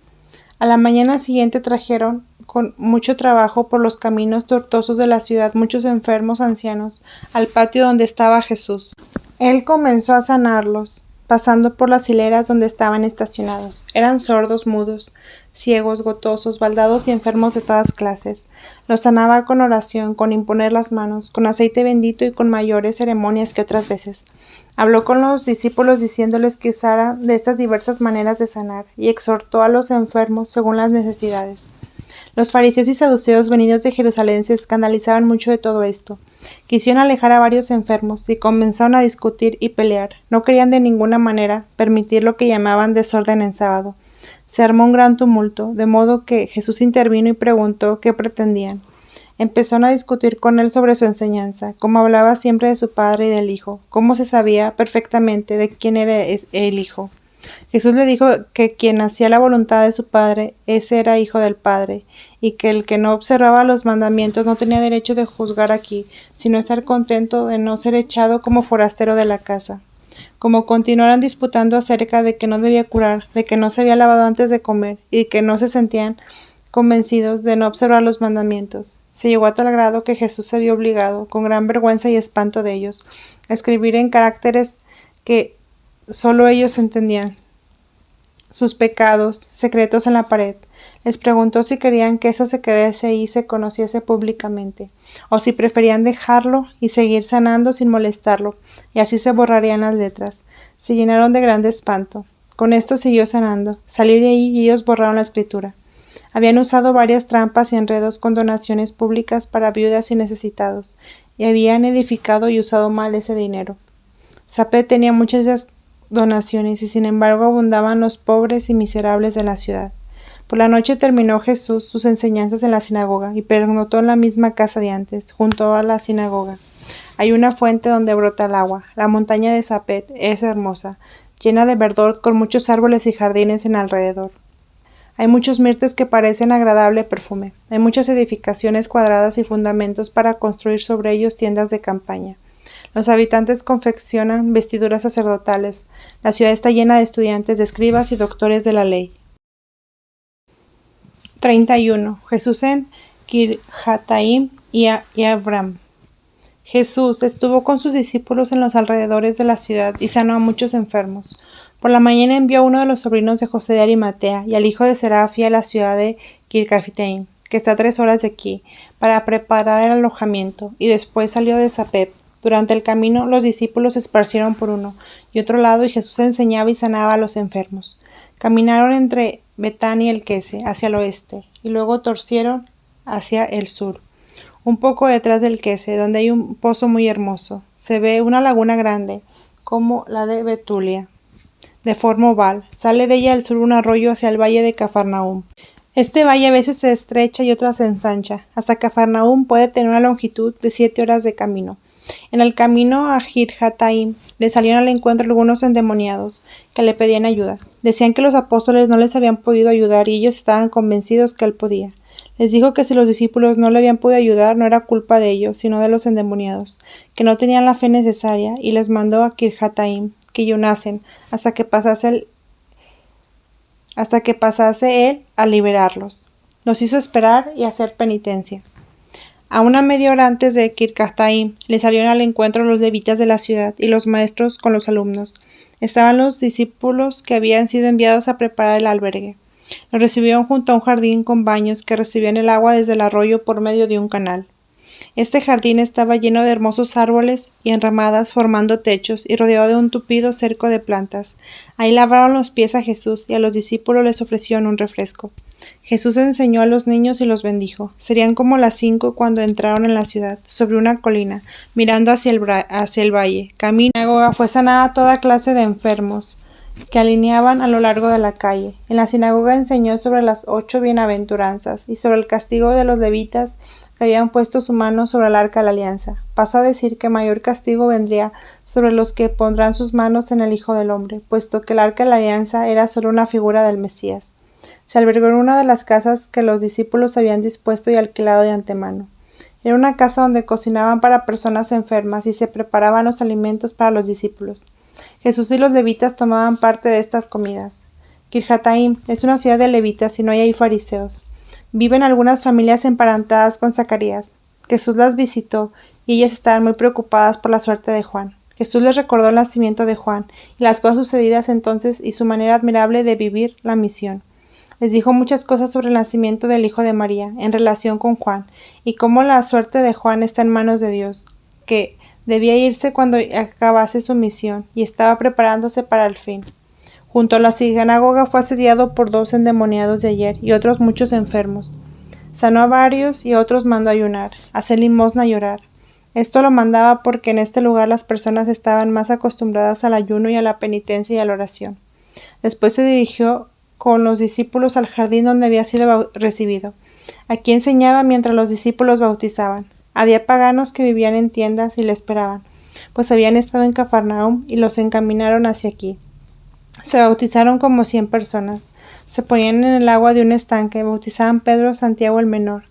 Speaker 1: A la mañana siguiente trajeron con mucho trabajo por los caminos tortuosos de la ciudad muchos enfermos ancianos al patio donde estaba Jesús. Él comenzó a sanarlos, pasando por las hileras donde estaban estacionados. Eran sordos, mudos, ciegos, gotosos, baldados y enfermos de todas clases. Los sanaba con oración, con imponer las manos, con aceite bendito y con mayores ceremonias que otras veces. Habló con los discípulos diciéndoles que usaran de estas diversas maneras de sanar, y exhortó a los enfermos según las necesidades. Los fariseos y saduceos venidos de Jerusalén se escandalizaban mucho de todo esto. Quisieron alejar a varios enfermos y comenzaron a discutir y pelear. No querían de ninguna manera permitir lo que llamaban desorden en sábado. Se armó un gran tumulto, de modo que Jesús intervino y preguntó qué pretendían. Empezaron a discutir con él sobre su enseñanza, cómo hablaba siempre de su Padre y del Hijo, cómo se sabía perfectamente de quién era el Hijo. Jesús le dijo que quien hacía la voluntad de su Padre, ese era hijo del Padre, y que el que no observaba los mandamientos no tenía derecho de juzgar aquí, sino estar contento de no ser echado como forastero de la casa. Como continuaran disputando acerca de que no debía curar, de que no se había lavado antes de comer, y que no se sentían convencidos de no observar los mandamientos, se llegó a tal grado que Jesús se vio obligado, con gran vergüenza y espanto de ellos, a escribir en caracteres que solo ellos entendían sus pecados secretos en la pared. Les preguntó si querían que eso se quedase y se conociese públicamente, o si preferían dejarlo y seguir sanando sin molestarlo, y así se borrarían las letras. Se llenaron de grande espanto. Con esto siguió sanando. Salió de ahí y ellos borraron la escritura. Habían usado varias trampas y enredos con donaciones públicas para viudas y necesitados, y habían edificado y usado mal ese dinero. Zape tenía muchas de esas donaciones y sin embargo abundaban los pobres y miserables de la ciudad. Por la noche terminó Jesús sus enseñanzas en la sinagoga y pernoctó en la misma casa de antes, junto a la sinagoga. Hay una fuente donde brota el agua. La montaña de Zapet es hermosa, llena de verdor con muchos árboles y jardines en alrededor. Hay muchos mirtes que parecen agradable perfume. Hay muchas edificaciones cuadradas y fundamentos para construir sobre ellos tiendas de campaña. Los habitantes confeccionan vestiduras sacerdotales. La ciudad está llena de estudiantes, de escribas y doctores de la ley. 31. Jesús en Kirjataim y Abraham. Jesús estuvo con sus discípulos en los alrededores de la ciudad y sanó a muchos enfermos. Por la mañana envió a uno de los sobrinos de José de Arimatea y al hijo de Serafía a la ciudad de Kircafitaim, que está a 3 horas de aquí, para preparar el alojamiento, y después salió de Sapep. Durante el camino los discípulos se esparcieron por uno y otro lado y Jesús enseñaba y sanaba a los enfermos. Caminaron entre Betania y el Quese, hacia el oeste, y luego torcieron hacia el sur. Un poco detrás del Quese, donde hay un pozo muy hermoso, se ve una laguna grande, como la de Betulia, de forma oval. Sale de ella al sur un arroyo hacia el valle de Cafarnaúm. Este valle a veces se estrecha y otras se ensancha. Hasta Cafarnaúm puede tener una longitud de 7 horas de camino. En el camino a Kirjataim le salieron al encuentro algunos endemoniados que le pedían ayuda. Decían que los apóstoles no les habían podido ayudar y ellos estaban convencidos que él podía. Les dijo que si los discípulos no le habían podido ayudar no era culpa de ellos, sino de los endemoniados, que no tenían la fe necesaria, y les mandó a Kirjataim que ayunasen hasta que pasase él a liberarlos. Los hizo esperar y hacer penitencia. A una media hora antes de Kirjataim le salieron al encuentro los levitas de la ciudad y los maestros con los alumnos. Estaban los discípulos que habían sido enviados a preparar el albergue. Los recibieron junto a un jardín con baños que recibían el agua desde el arroyo por medio de un canal. Este jardín estaba lleno de hermosos árboles y enramadas formando techos y rodeado de un tupido cerco de plantas. Ahí lavaron los pies a Jesús y a los discípulos les ofrecieron un refresco. Jesús enseñó a los niños y los bendijo. Serían como las 5 cuando entraron en la ciudad, sobre una colina, mirando hacia el valle. Camino a la sinagoga fue sanada toda clase de enfermos que alineaban a lo largo de la calle. En la sinagoga enseñó sobre las 8 bienaventuranzas y sobre el castigo de los levitas que habían puesto su mano sobre el arca de la alianza. Pasó a decir que mayor castigo vendría sobre los que pondrán sus manos en el Hijo del Hombre, puesto que el arca de la alianza era solo una figura del Mesías. Se albergó en una de las casas que los discípulos habían dispuesto y alquilado de antemano. Era una casa donde cocinaban para personas enfermas y se preparaban los alimentos para los discípulos. Jesús y los levitas tomaban parte de estas comidas. Kirjataim es una ciudad de levitas y no hay ahí fariseos. Viven algunas familias emparentadas con Zacarías. Jesús las visitó y ellas estaban muy preocupadas por la suerte de Juan. Jesús les recordó el nacimiento de Juan y las cosas sucedidas entonces y su manera admirable de vivir la misión. Les dijo muchas cosas sobre el nacimiento del hijo de María en relación con Juan y cómo la suerte de Juan está en manos de Dios, que debía irse cuando acabase su misión y estaba preparándose para el fin. Junto a la sinagoga fue asediado por 2 endemoniados de ayer y otros muchos enfermos. Sanó a varios y a otros mandó ayunar, hacer limosna y orar. Esto lo mandaba porque en este lugar las personas estaban más acostumbradas al ayuno y a la penitencia y a la oración. Después se dirigió con los discípulos al jardín donde había sido recibido. Aquí enseñaba mientras los discípulos bautizaban. Había paganos que vivían en tiendas y le esperaban, pues habían estado en Cafarnaúm y los encaminaron hacia aquí. Se bautizaron como 100 personas. Se ponían en el agua de un estanque, bautizaban Pedro, Santiago el menor,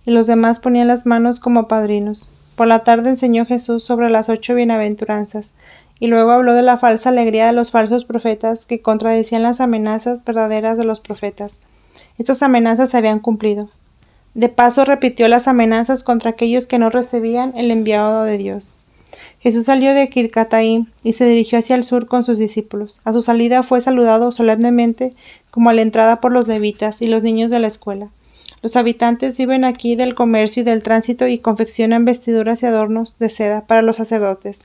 Speaker 1: y los demás ponían las manos como padrinos. Por la tarde enseñó Jesús sobre las 8 bienaventuranzas, y luego habló de la falsa alegría de los falsos profetas que contradecían las amenazas verdaderas de los profetas. Estas amenazas se habían cumplido. De paso repitió las amenazas contra aquellos que no recibían el enviado de Dios. Jesús salió de Kirjataim y se dirigió hacia el sur con sus discípulos. A su salida fue saludado solemnemente como a la entrada por los levitas y los niños de la escuela. Los habitantes viven aquí del comercio y del tránsito y confeccionan vestiduras y adornos de seda para los sacerdotes.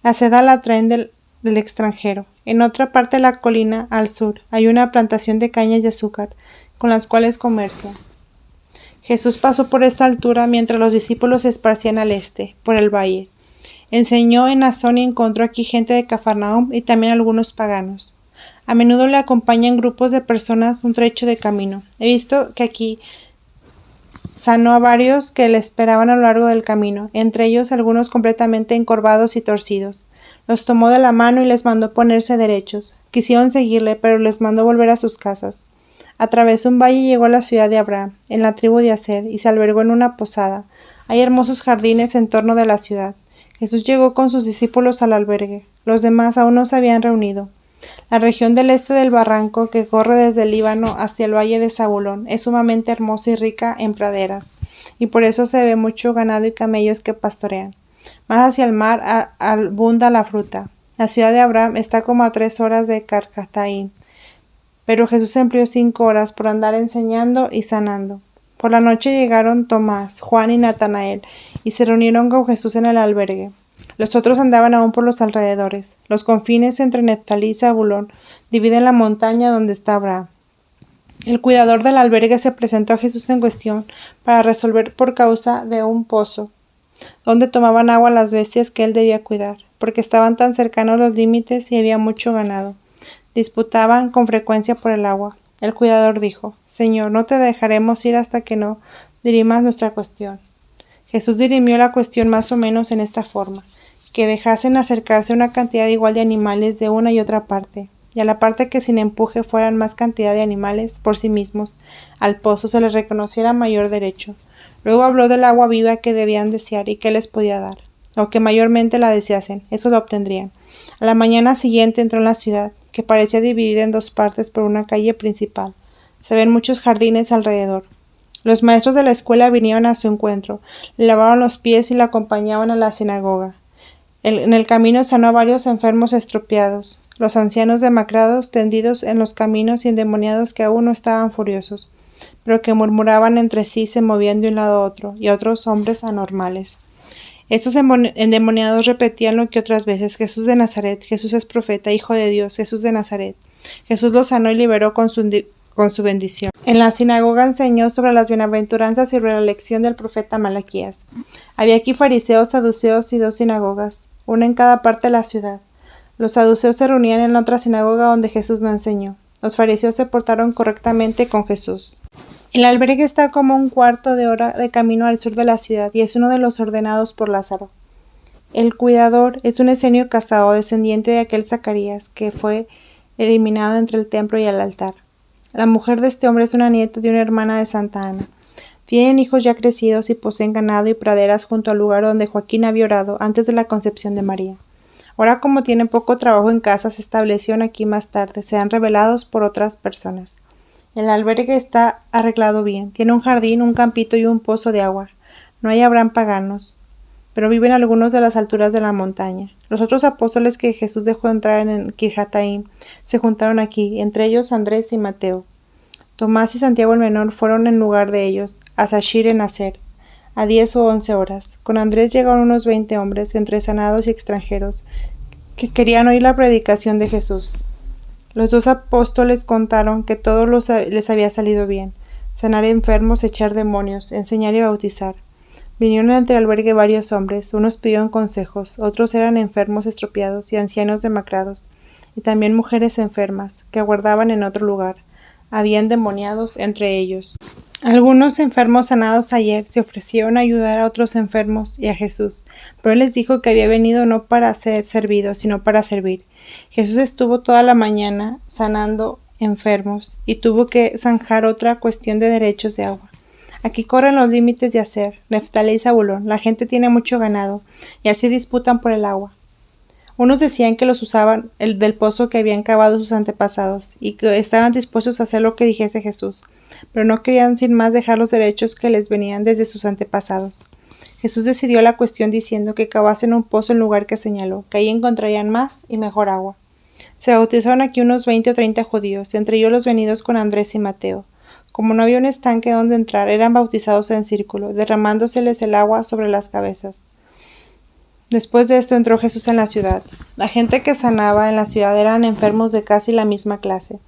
Speaker 1: La seda la traen del extranjero. En otra parte de la colina, al sur, hay una plantación de cañas de azúcar, con las cuales comercian. Jesús pasó por esta altura mientras los discípulos se esparcían al este, por el valle. Enseñó en Asón y encontró aquí gente de Cafarnaúm y también algunos paganos. A menudo le acompañan grupos de personas un trecho de camino. He visto que aquí sanó a varios que le esperaban a lo largo del camino, entre ellos algunos completamente encorvados y torcidos. Los tomó de la mano y les mandó ponerse derechos. Quisieron seguirle, pero les mandó volver a sus casas. Atravesó un valle y llegó a la ciudad de Abraham, en la tribu de Aser, y se albergó en una posada. Hay hermosos jardines en torno de la ciudad. Jesús llegó con sus discípulos al albergue. Los demás aún no se habían reunido. La región del este del barranco, que corre desde el Líbano hacia el valle de Zabulón, es sumamente hermosa y rica en praderas, y por eso se ve mucho ganado y camellos que pastorean. Más hacia el mar abunda la fruta. La ciudad de Abraham está como a 3 horas de Carcataín. Pero Jesús empleó 5 horas por andar enseñando y sanando. Por la noche llegaron Tomás, Juan y Natanael, y se reunieron con Jesús en el albergue. Los otros andaban aún por los alrededores. Los confines entre Neftalí y Zabulón dividen la montaña donde está Abraham. El cuidador del albergue se presentó a Jesús en cuestión para resolver por causa de un pozo, donde tomaban agua las bestias que él debía cuidar, porque estaban tan cercanos los límites y había mucho ganado. Disputaban con frecuencia por el agua. El cuidador dijo: Señor, no te dejaremos ir hasta que no dirimas nuestra cuestión. Jesús dirimió la cuestión más o menos en esta forma: que dejasen acercarse una cantidad igual de animales de una y otra parte, y a la parte que sin empuje fueran más cantidad de animales por sí mismos, al pozo se les reconociera mayor derecho. Luego habló del agua viva que debían desear y que les podía dar, o que mayormente la deseasen, eso lo obtendrían. A la mañana siguiente entró en la ciudad, que parecía dividida en 2 partes por una calle principal. Se ven muchos jardines alrededor. Los maestros de la escuela vinieron a su encuentro, le lavaron los pies y la acompañaban a la sinagoga. En el camino sanó a varios enfermos estropeados, los ancianos demacrados tendidos en los caminos y endemoniados que aún no estaban furiosos, pero que murmuraban entre sí, se movían de un lado a otro, y otros hombres anormales. Estos endemoniados repetían lo que otras veces: Jesús de Nazaret, Jesús es profeta, Hijo de Dios, Jesús de Nazaret. Jesús los sanó y liberó con su bendición. En la sinagoga enseñó sobre las bienaventuranzas y sobre la lección del profeta Malaquías. Había aquí fariseos, saduceos y 2 sinagogas, una en cada parte de la ciudad. Los saduceos se reunían en la otra sinagoga donde Jesús no enseñó. Los fariseos se portaron correctamente con Jesús. El albergue está como 1/4 de hora de camino al sur de la ciudad y es uno de los ordenados por Lázaro. El cuidador es un escenio casado, descendiente de aquel Zacarías que fue eliminado entre el templo y el altar. La mujer de este hombre es una nieta de una hermana de Santa Ana. Tienen hijos ya crecidos y poseen ganado y praderas junto al lugar donde Joaquín había orado antes de la concepción de María. Ahora, como tienen poco trabajo en casa, se establecieron aquí más tarde, sean revelados por otras personas. El albergue está arreglado bien, tiene un jardín, un campito y un pozo de agua. No hay habrán paganos, pero viven algunos de las alturas de la montaña. Los otros apóstoles que Jesús dejó entrar en Kirjataim se juntaron aquí, entre ellos Andrés y Mateo. Tomás y Santiago el menor fueron en lugar de ellos, a Sashir en Aser, a 10 o 11 horas. Con Andrés llegaron unos 20 hombres, entre sanados y extranjeros, que querían oír la predicación de Jesús. Los 2 apóstoles contaron que todo les había salido bien: sanar enfermos, echar demonios, enseñar y bautizar. Vinieron entre el albergue varios hombres, unos pidieron consejos, otros eran enfermos estropeados y ancianos demacrados, y también mujeres enfermas, que aguardaban en otro lugar. Había endemoniados entre ellos. Algunos enfermos sanados ayer se ofrecieron a ayudar a otros enfermos y a Jesús, pero él les dijo que había venido no para ser servido, sino para servir. Jesús estuvo toda la mañana sanando enfermos y tuvo que zanjar otra cuestión de derechos de agua. Aquí corren los límites de Aser, Neftalí y Zabulón. La gente tiene mucho ganado y así disputan por el agua. Unos decían que los usaban del pozo que habían cavado sus antepasados y que estaban dispuestos a hacer lo que dijese Jesús, pero no querían sin más dejar los derechos que les venían desde sus antepasados. Jesús decidió la cuestión diciendo que cavasen un pozo en lugar que señaló, que ahí encontrarían más y mejor agua. Se bautizaron aquí unos 20 o 30 judíos, entre ellos los venidos con Andrés y Mateo. Como no había un estanque donde entrar, eran bautizados en círculo, derramándoseles el agua sobre las cabezas. Después de esto entró Jesús en la ciudad. La gente que sanaba en la ciudad eran enfermos de casi la misma clase.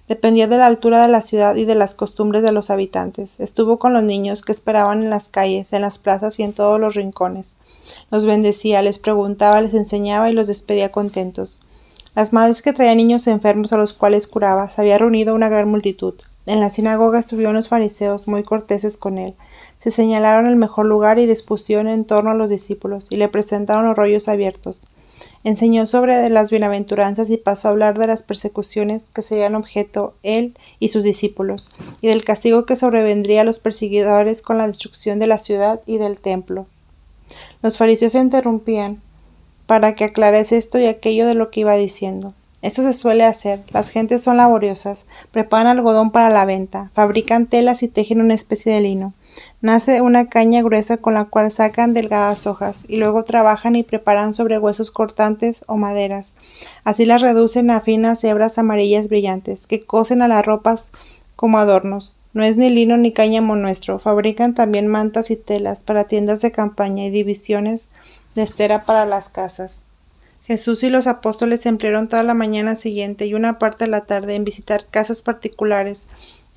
Speaker 1: Dependía de la altura de la ciudad y de las costumbres de los habitantes. Estuvo con los niños que esperaban en las calles, en las plazas y en todos los rincones. Los bendecía, les preguntaba, les enseñaba y los despedía contentos. Las madres que traían niños enfermos a los cuales curaba, se había reunido una gran multitud. En la sinagoga estuvieron los fariseos muy corteses con él. Se señalaron el mejor lugar y dispusieron en torno a los discípulos, y le presentaron los rollos abiertos. Enseñó sobre las bienaventuranzas y pasó a hablar de las persecuciones que serían objeto él y sus discípulos, y del castigo que sobrevendría a los perseguidores con la destrucción de la ciudad y del templo. Los fariseos se interrumpían para que aclarase esto y aquello de lo que iba diciendo. Esto se suele hacer. Las gentes son laboriosas, preparan algodón para la venta, fabrican telas y tejen una especie de lino. Nace una caña gruesa con la cual sacan delgadas hojas, y luego trabajan y preparan sobre huesos cortantes o maderas. Así las reducen a finas hebras amarillas brillantes, que cosen a las ropas como adornos. No es ni lino ni cáñamo nuestro. Fabrican también mantas y telas para tiendas de campaña y divisiones de estera para las casas. Jesús y los apóstoles emplearon toda la mañana siguiente y una parte de la tarde en visitar casas particulares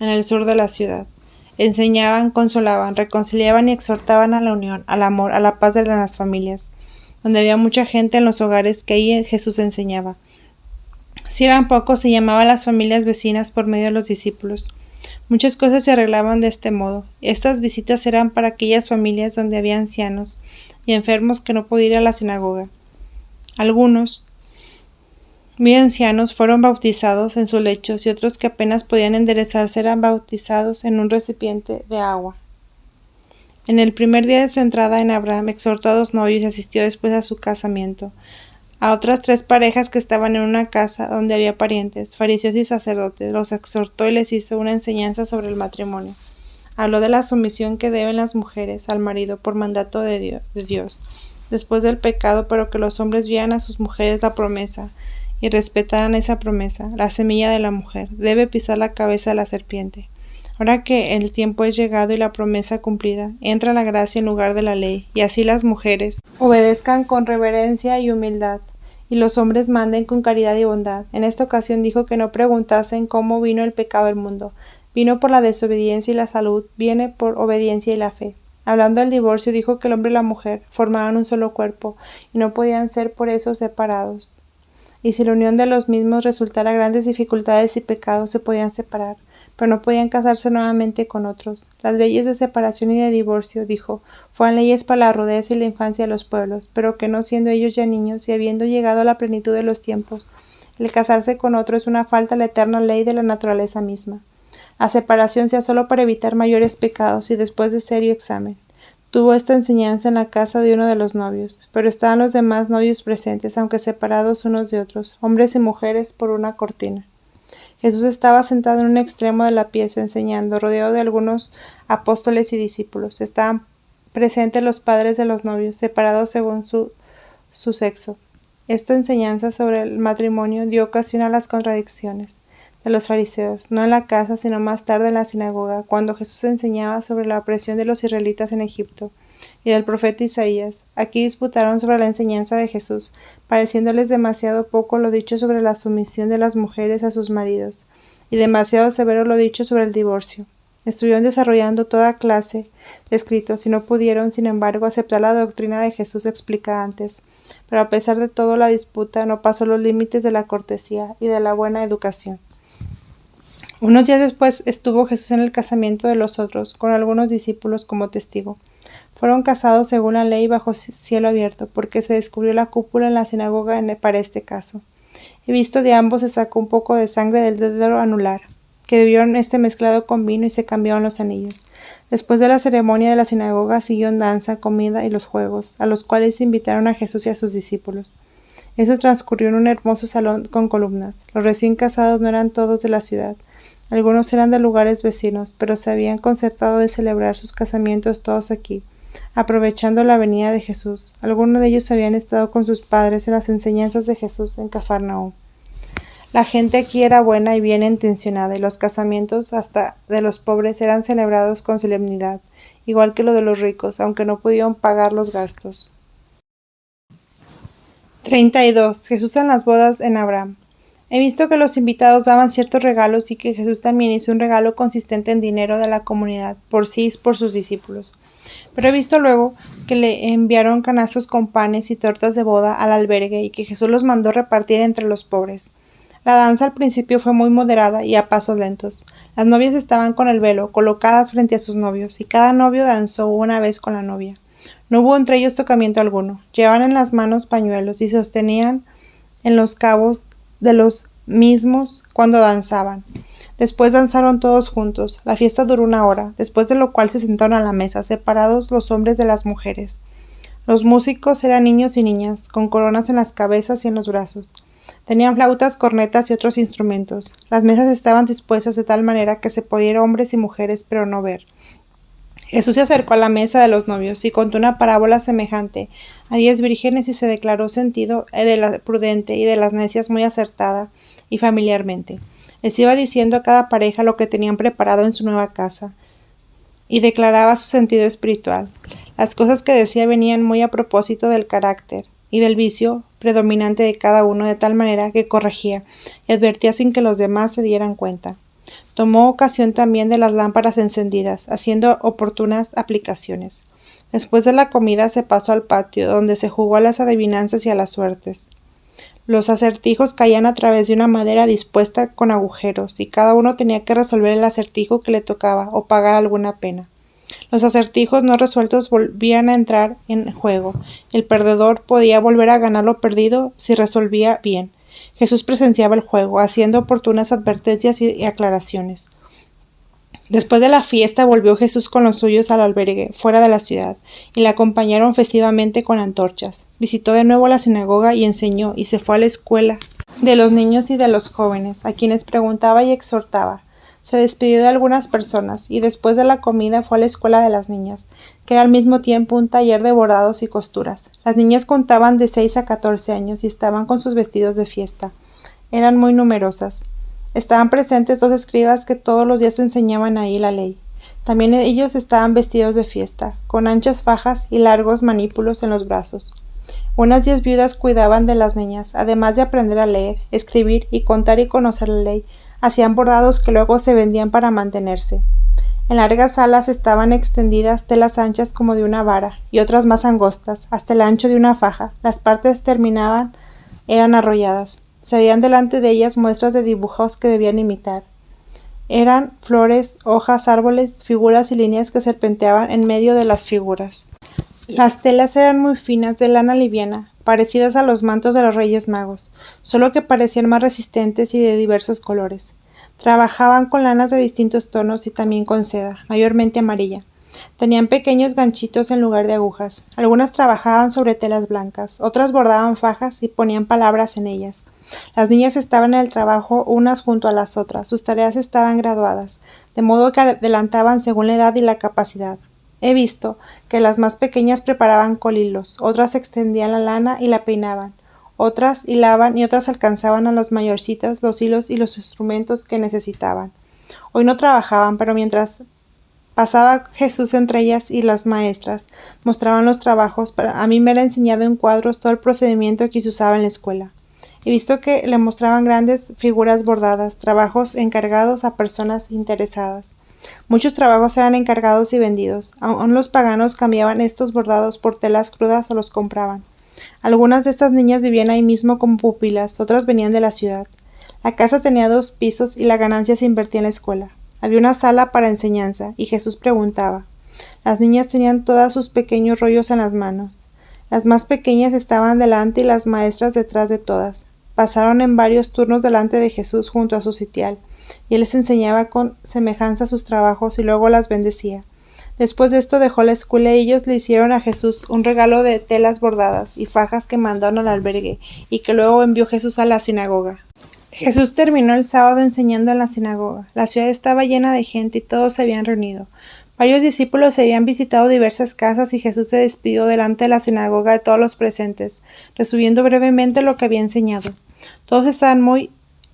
Speaker 1: en el sur de la ciudad. Enseñaban, consolaban, reconciliaban y exhortaban a la unión, al amor, a la paz de las familias. Donde había mucha gente en los hogares que ahí Jesús enseñaba. Si eran pocos, se llamaba a las familias vecinas por medio de los discípulos. Muchas cosas se arreglaban de este modo. Estas visitas eran para aquellas familias donde había ancianos y enfermos que no podían ir a la sinagoga. Algunos, muy ancianos, fueron bautizados en sus lechos y otros que apenas podían enderezarse eran bautizados en un recipiente de agua. En el primer día de su entrada en Abraham exhortó a 2 novios y asistió después a su casamiento. A otras 3 parejas que estaban en una casa donde había parientes, fariseos y sacerdotes, los exhortó y les hizo una enseñanza sobre el matrimonio. Habló de la sumisión que deben las mujeres al marido por mandato de Dios, después del pecado, pero que los hombres vieran a sus mujeres la promesa y respetaran esa promesa. La semilla de la mujer debe pisar la cabeza de la serpiente. Ahora que el tiempo es llegado y la promesa cumplida, entra la gracia en lugar de la ley, y así las mujeres obedezcan con reverencia y humildad, y los hombres manden con caridad y bondad. En esta ocasión dijo que no preguntasen cómo vino el pecado al mundo. Vino por la desobediencia y la salud viene por obediencia y la fe. Hablando del divorcio, dijo que el hombre y la mujer formaban un solo cuerpo y no podían ser por eso separados. Y si la unión de los mismos resultara grandes dificultades y pecados, se podían separar, pero no podían casarse nuevamente con otros. Las leyes de separación y de divorcio, dijo, fueron leyes para la rudeza y la infancia de los pueblos, pero que no siendo ellos ya niños y habiendo llegado a la plenitud de los tiempos, el casarse con otro es una falta a la eterna ley de la naturaleza misma. La separación sea solo para evitar mayores pecados y después de serio examen. Tuvo esta enseñanza en la casa de uno de los novios, pero estaban los demás novios presentes, aunque separados unos de otros, hombres y mujeres por una cortina. Jesús estaba sentado en un extremo de la pieza enseñando, rodeado de algunos apóstoles y discípulos. Estaban presentes los padres de los novios, separados según su sexo. Esta enseñanza sobre el matrimonio dio ocasión a las contradicciones de los fariseos, no en la casa, sino más tarde en la sinagoga, cuando Jesús enseñaba sobre la opresión de los israelitas en Egipto y del profeta Isaías. Aquí disputaron sobre la enseñanza de Jesús, pareciéndoles demasiado poco lo dicho sobre la sumisión de las mujeres a sus maridos, y demasiado severo lo dicho sobre el divorcio. Estuvieron desarrollando toda clase de escritos y no pudieron, sin embargo, aceptar la doctrina de Jesús explicada antes. Pero a pesar de todo, la disputa no pasó los límites de la cortesía y de la buena educación. Unos días después estuvo Jesús en el casamiento de los otros, con algunos discípulos como testigo. Fueron casados según la ley bajo cielo abierto, porque se descubrió la cúpula en la sinagoga para este caso. He visto de ambos se sacó un poco de sangre del dedo anular, que bebieron mezclado con vino y se cambiaron los anillos. Después de la ceremonia de la sinagoga siguió danza, comida y los juegos, a los cuales invitaron a Jesús y a sus discípulos. Eso transcurrió en un hermoso salón con columnas. Los recién casados no eran todos de la ciudad. Algunos eran de lugares vecinos, pero se habían concertado de celebrar sus casamientos todos aquí, aprovechando la venida de Jesús. Algunos de ellos habían estado con sus padres en las enseñanzas de Jesús en Cafarnaúm. La gente aquí era buena y bien intencionada, y los casamientos hasta de los pobres eran celebrados con solemnidad, igual que lo de los ricos, aunque no pudieron pagar los gastos. 32. Jesús en las bodas en Abraham. He visto que los invitados daban ciertos regalos y que Jesús también hizo un regalo consistente en dinero de la comunidad, por sí y por sus discípulos. Pero he visto luego que le enviaron canastos con panes y tortas de boda al albergue y que Jesús los mandó repartir entre los pobres. La danza al principio fue muy moderada y a pasos lentos. Las novias estaban con el velo, colocadas frente a sus novios, y cada novio danzó una vez con la novia. No hubo entre ellos tocamiento alguno. Llevaban en las manos pañuelos y sostenían en los cabos de los mismos cuando danzaban. Después danzaron todos juntos. La fiesta duró 1 hora, después de lo cual se sentaron a la mesa, separados los hombres de las mujeres. Los músicos eran niños y niñas, con coronas en las cabezas y en los brazos. Tenían flautas, cornetas y otros instrumentos. Las mesas estaban dispuestas de tal manera que se podía ir hombres y mujeres, pero no ver. Jesús se acercó a la mesa de los novios y contó una parábola semejante a 10 vírgenes y se declaró sentido de la prudente y de las necias muy acertada y familiarmente. Les iba diciendo a cada pareja lo que tenían preparado en su nueva casa y declaraba su sentido espiritual. Las cosas que decía venían muy a propósito del carácter y del vicio predominante de cada uno, de tal manera que corregía y advertía sin que los demás se dieran cuenta. Tomó ocasión también de las lámparas encendidas, haciendo oportunas aplicaciones. Después de la comida se pasó al patio, donde se jugó a las adivinanzas y a las suertes. Los acertijos caían a través de una madera dispuesta con agujeros, y cada uno tenía que resolver el acertijo que le tocaba o pagar alguna pena. Los acertijos no resueltos volvían a entrar en juego. El perdedor podía volver a ganar lo perdido si resolvía bien. Jesús presenciaba el juego, haciendo oportunas advertencias y aclaraciones. Después de la fiesta volvió Jesús con los suyos al albergue, fuera de la ciudad, y le acompañaron festivamente con antorchas. Visitó de nuevo la sinagoga y enseñó, y se fue a la escuela de los niños y de los jóvenes, a quienes preguntaba y exhortaba. Se despidió de algunas personas, y después de la comida fue a la escuela de las niñas, que era al mismo tiempo un taller de bordados y costuras. Las niñas contaban de 6 a 14 años y estaban con sus vestidos de fiesta. Eran muy numerosas. Estaban presentes 2 escribas que todos los días enseñaban ahí la ley. También ellos estaban vestidos de fiesta, con anchas fajas y largos manípulos en los brazos. Unas 10 viudas cuidaban de las niñas, además de aprender a leer, escribir y contar y conocer la ley. Hacían bordados que luego se vendían para mantenerse. En largas salas estaban extendidas telas anchas como de una vara, y otras más angostas, hasta el ancho de una faja. Las partes eran arrolladas. Se veían delante de ellas muestras de dibujos que debían imitar. Eran flores, hojas, árboles, figuras y líneas que serpenteaban en medio de las figuras. Las telas eran muy finas, de lana liviana, parecidas a los mantos de los Reyes Magos, solo que parecían más resistentes y de diversos colores. Trabajaban con lanas de distintos tonos y también con seda, mayormente amarilla. Tenían pequeños ganchitos en lugar de agujas. Algunas trabajaban sobre telas blancas, otras bordaban fajas y ponían palabras en ellas. Las niñas estaban en el trabajo unas junto a las otras. Sus tareas estaban graduadas, de modo que adelantaban según la edad y la capacidad. He visto que las más pequeñas preparaban colilos, otras extendían la lana y la peinaban, otras hilaban y otras alcanzaban a las mayorcitas los hilos y los instrumentos que necesitaban. Hoy no trabajaban, pero mientras pasaba Jesús entre ellas y las maestras mostraban los trabajos. A mí me era enseñado en cuadros todo el procedimiento que se usaba en la escuela. He visto que le mostraban grandes figuras bordadas, trabajos encargados a personas interesadas. Muchos trabajos eran encargados y vendidos. Aún los paganos cambiaban estos bordados por telas crudas o los compraban. Algunas de estas niñas vivían ahí mismo como pupilas, otras venían de la ciudad. La casa tenía 2 pisos y la ganancia se invertía en la escuela. Había una sala para enseñanza, y Jesús preguntaba. Las niñas tenían todos sus pequeños rollos en las manos. Las más pequeñas estaban delante y las maestras detrás de todas. Pasaron en varios turnos delante de Jesús junto a su sitial, y él les enseñaba con semejanza sus trabajos y luego las bendecía. Después de esto dejó la escuela y ellos le hicieron a Jesús un regalo de telas bordadas y fajas que mandaron al albergue y que luego envió Jesús a la sinagoga. Jesús terminó el sábado enseñando en la sinagoga. La ciudad estaba llena de gente y todos se habían reunido. Varios discípulos habían visitado diversas casas y Jesús se despidió delante de la sinagoga de todos los presentes, resumiendo brevemente lo que había enseñado. Todos estaban muy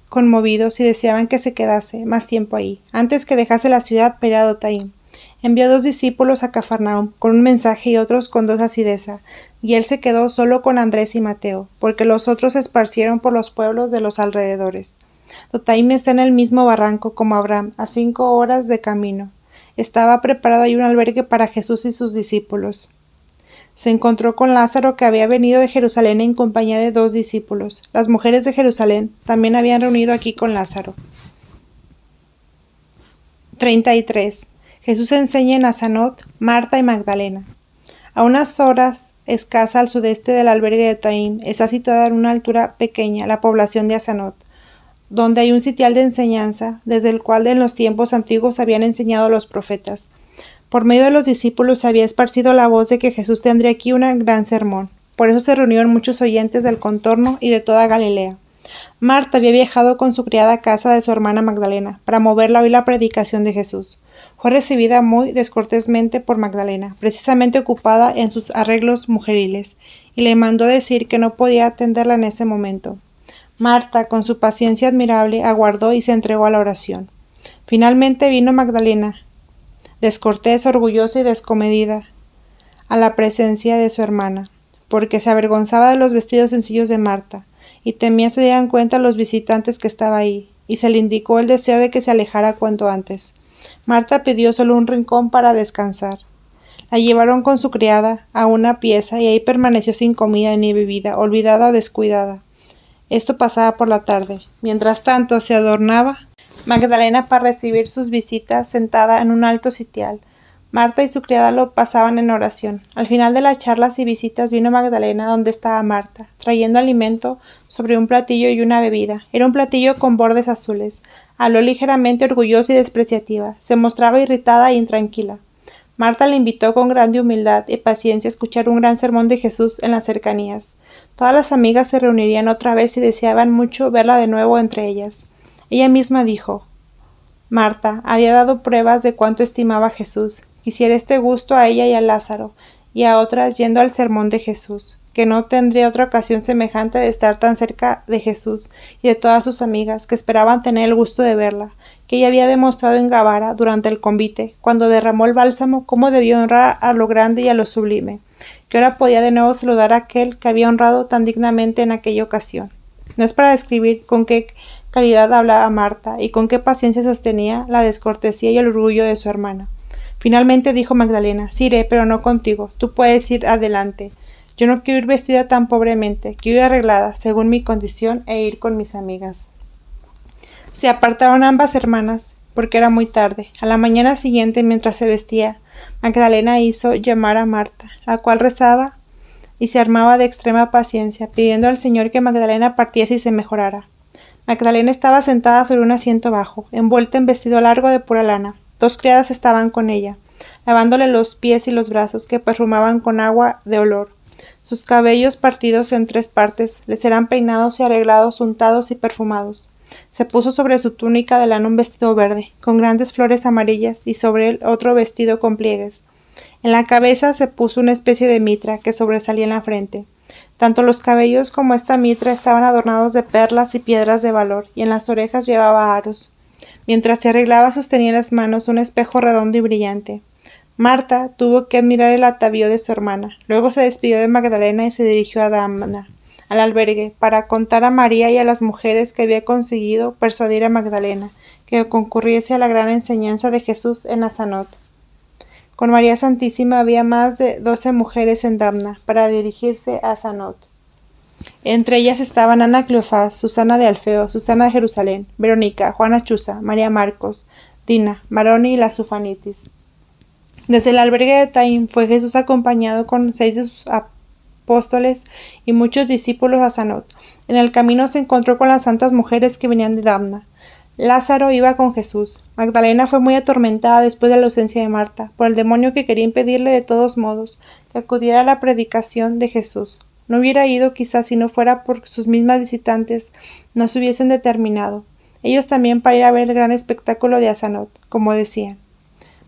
Speaker 1: conmovidos y deseaban que se quedase más tiempo ahí, antes que dejase la ciudad para ir a Dotaim. Envió 2 discípulos a Cafarnaúm con un mensaje y otros con 2 a Sidesa, y él se quedó solo con Andrés y Mateo, porque los otros se esparcieron por los pueblos de los alrededores. Dotaim está en el mismo barranco como Abraham, a 5 horas de camino. Estaba preparado ahí un albergue para Jesús y sus discípulos. Se encontró con Lázaro, que había venido de Jerusalén en compañía de 2 discípulos. Las mujeres de Jerusalén también habían reunido aquí con Lázaro. 33. Jesús enseña en Asanot, Marta y Magdalena. A unas horas escasa al sudeste del albergue de Dotaim está situada en una altura pequeña la población de Asanot, donde hay un sitial de enseñanza, desde el cual en los tiempos antiguos habían enseñado los profetas. Por medio de los discípulos se había esparcido la voz de que Jesús tendría aquí un gran sermón. Por eso se reunieron muchos oyentes del contorno y de toda Galilea. Marta había viajado con su criada a casa de su hermana Magdalena para moverla a oír la predicación de Jesús. Fue recibida muy descortésmente por Magdalena, precisamente ocupada en sus arreglos mujeriles, y le mandó decir que no podía atenderla en ese momento. Marta, con su paciencia admirable, aguardó y se entregó a la oración. Finalmente vino Magdalena, descortés, orgullosa y descomedida, a la presencia de su hermana, porque se avergonzaba de los vestidos sencillos de Marta, y temía se dieran cuenta los visitantes que estaba ahí, y se le indicó el deseo de que se alejara cuanto antes. Marta pidió solo un rincón para descansar. La llevaron con su criada a una pieza y ahí permaneció sin comida ni bebida, olvidada o descuidada. Esto pasaba por la tarde. Mientras tanto se adornaba Magdalena para recibir sus visitas sentada en un alto sitial. Marta y su criada lo pasaban en oración. Al final de las charlas y visitas vino Magdalena donde estaba Marta, trayendo alimento sobre un platillo y una bebida. Era un platillo con bordes azules. Habló ligeramente orgullosa y despreciativa. Se mostraba irritada e intranquila. Marta le invitó con grande humildad y paciencia a escuchar un gran sermón de Jesús en las cercanías. Todas las amigas se reunirían otra vez y deseaban mucho verla de nuevo entre ellas. Ella misma dijo: Marta había dado pruebas de cuánto estimaba a Jesús. Quisiera este gusto a ella y a Lázaro, y a otras yendo al sermón de Jesús, que no tendría otra ocasión semejante de estar tan cerca de Jesús y de todas sus amigas, que esperaban tener el gusto de verla, que ella había demostrado en Gabara durante el convite, cuando derramó el bálsamo, cómo debió honrar a lo grande y a lo sublime, que ahora podía de nuevo saludar a aquel que había honrado tan dignamente en aquella ocasión. No es para describir con qué caridad hablaba Marta y con qué paciencia sostenía la descortesía y el orgullo de su hermana. Finalmente dijo Magdalena: sí iré, pero no contigo. Tú puedes ir adelante. Yo no quiero ir vestida tan pobremente. Quiero ir arreglada, según mi condición, e ir con mis amigas. Se apartaron ambas hermanas, porque era muy tarde. A la mañana siguiente, mientras se vestía, Magdalena hizo llamar a Marta, la cual rezaba y se armaba de extrema paciencia, pidiendo al Señor que Magdalena partiese y se mejorara. Magdalena estaba sentada sobre un asiento bajo, envuelta en vestido largo de pura lana. 2 criadas estaban con ella, lavándole los pies y los brazos, que perfumaban con agua de olor. Sus cabellos, partidos en 3 partes, les eran peinados y arreglados, untados y perfumados. Se puso sobre su túnica de lana un vestido verde, con grandes flores amarillas, y sobre él otro vestido con pliegues. En la cabeza se puso una especie de mitra que sobresalía en la frente. Tanto los cabellos como esta mitra estaban adornados de perlas y piedras de valor, y en las orejas llevaba aros. Mientras se arreglaba sostenía en las manos un espejo redondo y brillante. Marta tuvo que admirar el atavío de su hermana. Luego se despidió de Magdalena y se dirigió a Damna, al albergue, para contar a María y a las mujeres que había conseguido persuadir a Magdalena que concurriese a la gran enseñanza de Jesús en Asanot. Con María Santísima había más de 12 mujeres en Damna para dirigirse a Asanot. Entre ellas estaban Ana Cleofás, Susana de Alfeo, Susana de Jerusalén, Verónica, Juana Chuza, María Marcos, Dina, Maroni y la Sufanitis. Desde el albergue de Taim fue Jesús acompañado con 6 de sus apóstoles y muchos discípulos a Asanot. En el camino se encontró con las santas mujeres que venían de Damna. Lázaro iba con Jesús. Magdalena fue muy atormentada después de la ausencia de Marta, por el demonio que quería impedirle de todos modos que acudiera a la predicación de Jesús. No hubiera ido quizás si no fuera porque sus mismas visitantes no se hubiesen determinado, ellos también para ir a ver el gran espectáculo de Asanot, como decían.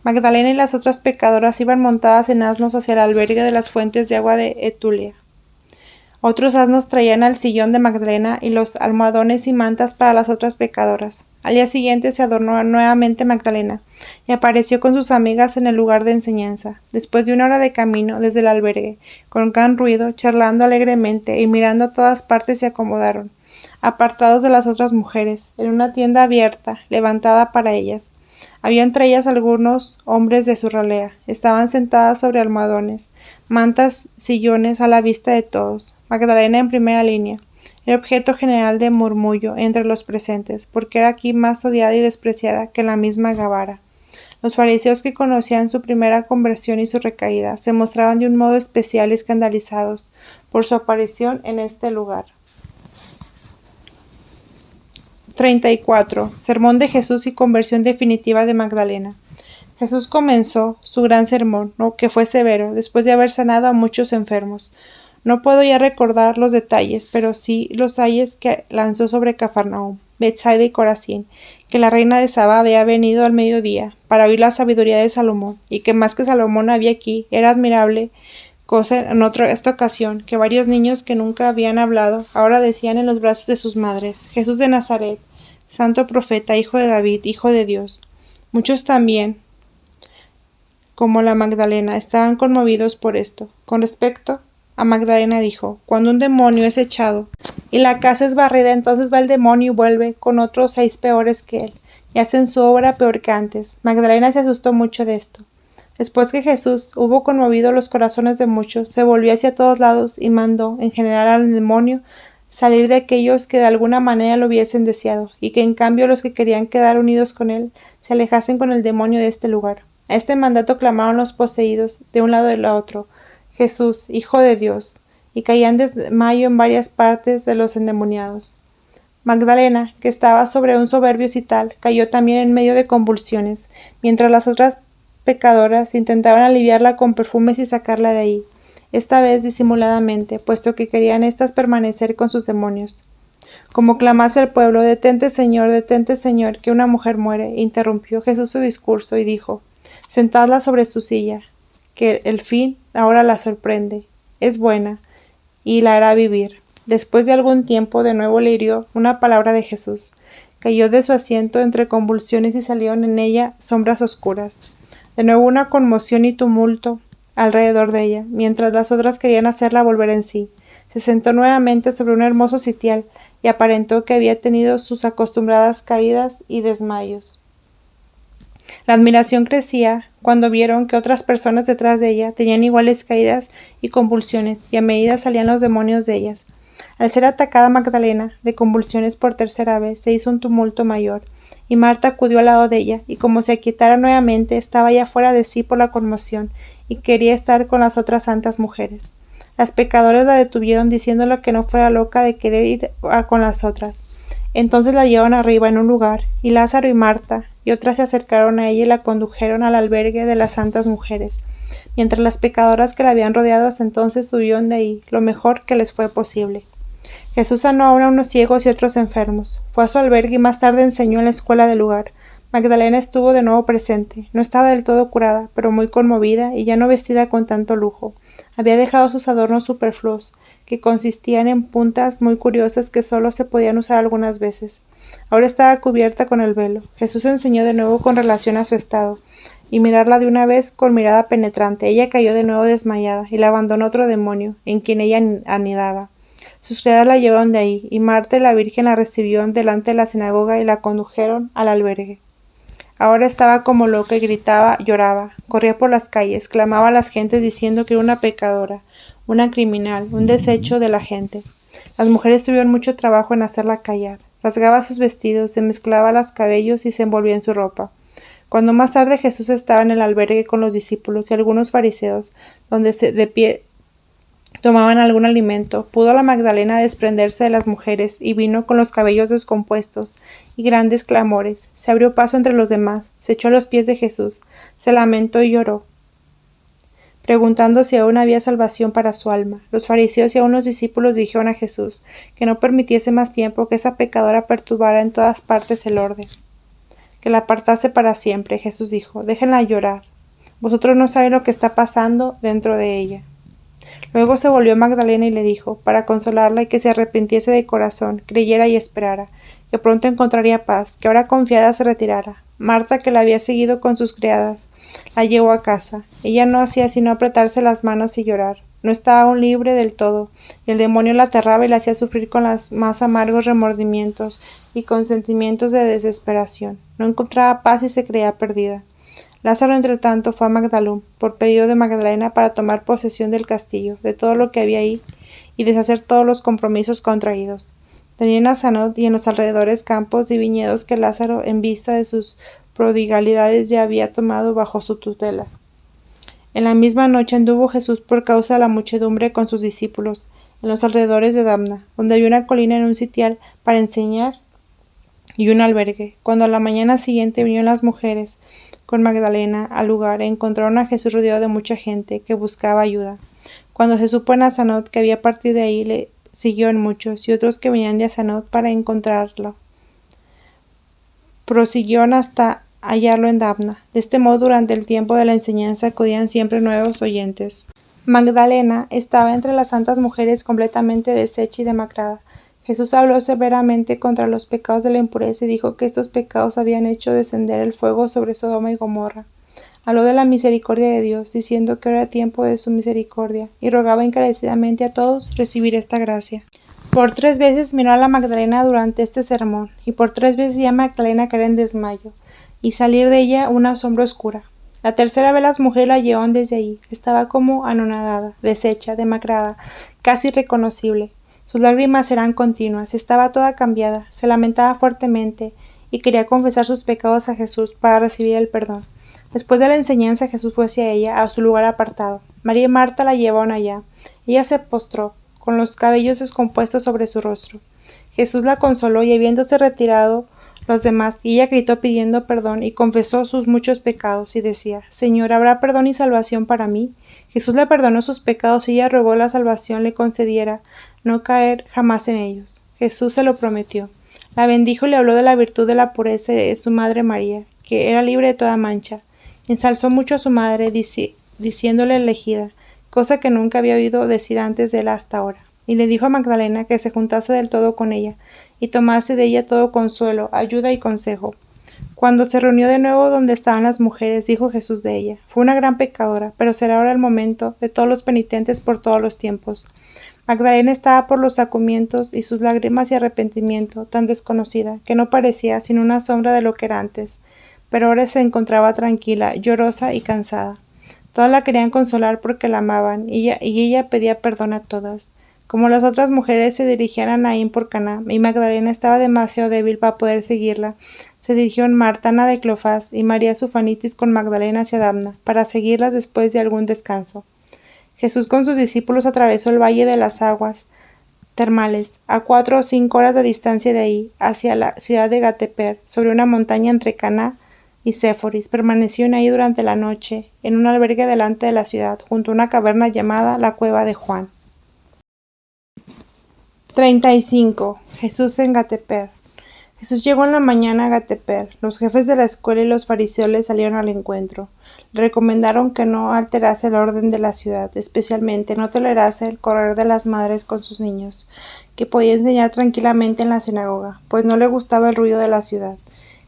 Speaker 1: Magdalena y las otras pecadoras iban montadas en asnos hacia el albergue de las fuentes de agua de Etulia. Otros asnos traían al sillón de Magdalena y los almohadones y mantas para las otras pecadoras. Al día siguiente se adornó nuevamente Magdalena y apareció con sus amigas en el lugar de enseñanza. Después de 1 hora de camino desde el albergue, con gran ruido, charlando alegremente y mirando a todas partes, se acomodaron, apartados de las otras mujeres, en una tienda abierta, levantada para ellas. Había entre ellas algunos hombres de su ralea. Estaban sentadas sobre almohadones, mantas, sillones a la vista de todos. Magdalena en primera línea. Era objeto general de murmullo entre los presentes, porque era aquí más odiada y despreciada que la misma Gabara. Los fariseos, que conocían su primera conversión y su recaída, se mostraban de un modo especial escandalizados por su aparición en este lugar. 34. Sermón de Jesús y conversión definitiva de Magdalena. Jesús comenzó su gran sermón, que fue severo, después de haber sanado a muchos enfermos. No puedo ya recordar los detalles, pero sí los ayes que lanzó sobre Cafarnaúm, Betsaida y Corazín, que la reina de Saba había venido al mediodía para oír la sabiduría de Salomón, y que más que Salomón había aquí, era admirable cosa en esta ocasión, que varios niños que nunca habían hablado, ahora decían en los brazos de sus madres: Jesús de Nazaret, santo profeta, hijo de David, hijo de Dios. Muchos también, como la Magdalena, estaban conmovidos por esto. Con respecto a Magdalena dijo: cuando un demonio es echado y la casa es barrida, entonces va el demonio y vuelve con otros 6 peores que él, y hacen su obra peor que antes. Magdalena se asustó mucho de esto. Después que Jesús hubo conmovido los corazones de muchos, se volvió hacia todos lados y mandó, en general, al demonio salir de aquellos que de alguna manera lo hubiesen deseado, y que en cambio los que querían quedar unidos con él se alejasen con el demonio de este lugar. A este mandato clamaron los poseídos de un lado y del otro: Jesús, Hijo de Dios, y caían desmayo en varias partes de los endemoniados. Magdalena, que estaba sobre un soberbio cital, cayó también en medio de convulsiones, mientras las otras pecadoras intentaban aliviarla con perfumes y sacarla de ahí, esta vez disimuladamente, puesto que querían éstas permanecer con sus demonios. Como clamase el pueblo: detente, Señor, que una mujer muere, interrumpió Jesús su discurso y dijo: sentadla sobre su silla, que el fin ahora la sorprende, es buena, y la hará vivir. Después de algún tiempo de nuevo le hirió una palabra de Jesús. Cayó de su asiento entre convulsiones y salieron en ella sombras oscuras. De nuevo una conmoción y tumulto alrededor de ella, mientras las otras querían hacerla volver en sí. Se sentó nuevamente sobre un hermoso sitial y aparentó que había tenido sus acostumbradas caídas y desmayos. La admiración crecía cuando vieron que otras personas detrás de ella tenían iguales caídas y convulsiones, y a medida salían los demonios de ellas. Al ser atacada Magdalena de convulsiones por tercera vez, se hizo un tumulto mayor, y Marta acudió al lado de ella, y como se aquietara nuevamente, estaba ya fuera de sí por la conmoción, y quería estar con las otras santas mujeres. Las pecadoras la detuvieron diciéndole que no fuera loca de querer ir con las otras. Entonces la llevaron arriba en un lugar, y Lázaro y Marta y otras se acercaron a ella y la condujeron al albergue de las santas mujeres, mientras las pecadoras que la habían rodeado hasta entonces huyeron de ahí lo mejor que les fue posible. Jesús sanó ahora a unos ciegos y otros enfermos. Fue a su albergue y más tarde enseñó en la escuela del lugar. Magdalena estuvo de nuevo presente. No estaba del todo curada, pero muy conmovida y ya no vestida con tanto lujo. Había dejado sus adornos superfluos, que consistían en puntas muy curiosas que solo se podían usar algunas veces. Ahora estaba cubierta con el velo. Jesús enseñó de nuevo con relación a su estado, y mirarla de una vez con mirada penetrante. Ella cayó de nuevo desmayada, y la abandonó otro demonio, en quien ella anidaba. Sus criadas la llevaron de ahí, y Marta y la Virgen la recibieron delante de la sinagoga y la condujeron al albergue. Ahora estaba como loca y gritaba, lloraba, corría por las calles, clamaba a las gentes diciendo que era una pecadora, una criminal, un desecho de la gente. Las mujeres tuvieron mucho trabajo en hacerla callar. Rasgaba sus vestidos, se mezclaba los cabellos y se envolvía en su ropa. Cuando más tarde Jesús estaba en el albergue con los discípulos y algunos fariseos, donde de pie tomaban algún alimento, pudo la Magdalena desprenderse de las mujeres y vino con los cabellos descompuestos y grandes clamores. Se abrió paso entre los demás, se echó a los pies de Jesús, se lamentó y lloró, preguntando si aún había salvación para su alma. Los fariseos y aún los discípulos dijeron a Jesús que no permitiese más tiempo que esa pecadora perturbara en todas partes el orden, que la apartase para siempre. Jesús dijo: déjenla llorar. Vosotros no sabéis lo que está pasando dentro de ella. Luego se volvió a Magdalena y le dijo, para consolarla y que se arrepintiese de corazón, creyera y esperara, que pronto encontraría paz, que ahora confiada se retirara. Marta, que la había seguido con sus criadas, la llevó a casa. Ella no hacía sino apretarse las manos y llorar. No estaba aún libre del todo, y el demonio la aterraba y la hacía sufrir con los más amargos remordimientos y con sentimientos de desesperación. No encontraba paz y se creía perdida. Lázaro, entre tanto, fue a Magdalum, por pedido de Magdalena, para tomar posesión del castillo, de todo lo que había ahí, y deshacer todos los compromisos contraídos. Tenía en Asanot y en los alrededores campos y viñedos que Lázaro, en vista de sus prodigalidades, ya había tomado bajo su tutela. En la misma noche anduvo Jesús por causa de la muchedumbre con sus discípulos, en los alrededores de Damna, donde había una colina en un sitial para enseñar y un albergue. Cuando a la mañana siguiente vinieron las mujeres con Magdalena al lugar, encontraron a Jesús rodeado de mucha gente que buscaba ayuda. Cuando se supo en Asanot que había partido de ahí, le siguió en muchos, y otros que venían de Asanot para encontrarlo prosiguieron hasta hallarlo en Dabna. De este modo, durante el tiempo de la enseñanza acudían siempre nuevos oyentes. Magdalena estaba entre las santas mujeres completamente deshecha y demacrada. Jesús habló severamente contra los pecados de la impureza y dijo que estos pecados habían hecho descender el fuego sobre Sodoma y Gomorra. Habló de la misericordia de Dios, diciendo que era tiempo de su misericordia, y rogaba encarecidamente a todos recibir esta gracia. Por 3 veces miró a la Magdalena durante este sermón, y por 3 veces ya Magdalena caer en desmayo, y salir de ella una sombra oscura. La tercera vez las mujeres la llevaron desde allí. Estaba como anonadada, deshecha, demacrada, casi irreconocible. Sus lágrimas eran continuas, estaba toda cambiada, se lamentaba fuertemente, y quería confesar sus pecados a Jesús para recibir el perdón. Después de la enseñanza, Jesús fue hacia ella, a su lugar apartado. María y Marta la llevaron allá. Ella se postró, con los cabellos descompuestos sobre su rostro. Jesús la consoló y habiéndose retirado los demás, y ella gritó pidiendo perdón y confesó sus muchos pecados y decía: Señor, ¿habrá perdón y salvación para mí? Jesús le perdonó sus pecados y ella rogó la salvación le concediera, no caer jamás en ellos. Jesús se lo prometió. La bendijo y le habló de la virtud de la pureza de su madre María, que era libre de toda mancha. Ensalzó mucho a su madre, diciéndole elegida, cosa que nunca había oído decir antes de él hasta ahora. Y le dijo a Magdalena que se juntase del todo con ella, y tomase de ella todo consuelo, ayuda y consejo. Cuando se reunió de nuevo donde estaban las mujeres, dijo Jesús de ella: Fue una gran pecadora, pero será ahora el momento de todos los penitentes por todos los tiempos. Magdalena estaba por los sacramentos y sus lágrimas y arrepentimiento, tan desconocida, que no parecía sino una sombra de lo que era antes, pero ahora se encontraba tranquila, llorosa y cansada. Todas la querían consolar porque la amaban, y ella pedía perdón a todas. Como las otras mujeres se dirigían a Naín por Caná, y Magdalena estaba demasiado débil para poder seguirla, se dirigió Marta, Ana de Cleofás, y María Sufanitis con Magdalena hacia Dabna, para seguirlas después de algún descanso. Jesús con sus discípulos atravesó el valle de las aguas termales, a 4 o 5 horas de distancia de ahí, hacia la ciudad de Gateper, sobre una montaña entre Caná y Séforis. Permaneció ahí durante la noche, en un albergue delante de la ciudad, junto a una caverna llamada la Cueva de Juan. 35. Jesús en Gateper. Jesús llegó en la mañana a Gateper. Los jefes de la escuela y los fariseos le salieron al encuentro. Le recomendaron que no alterase el orden de la ciudad, especialmente no tolerase el correr de las madres con sus niños, que podía enseñar tranquilamente en la sinagoga, pues no le gustaba el ruido de la ciudad.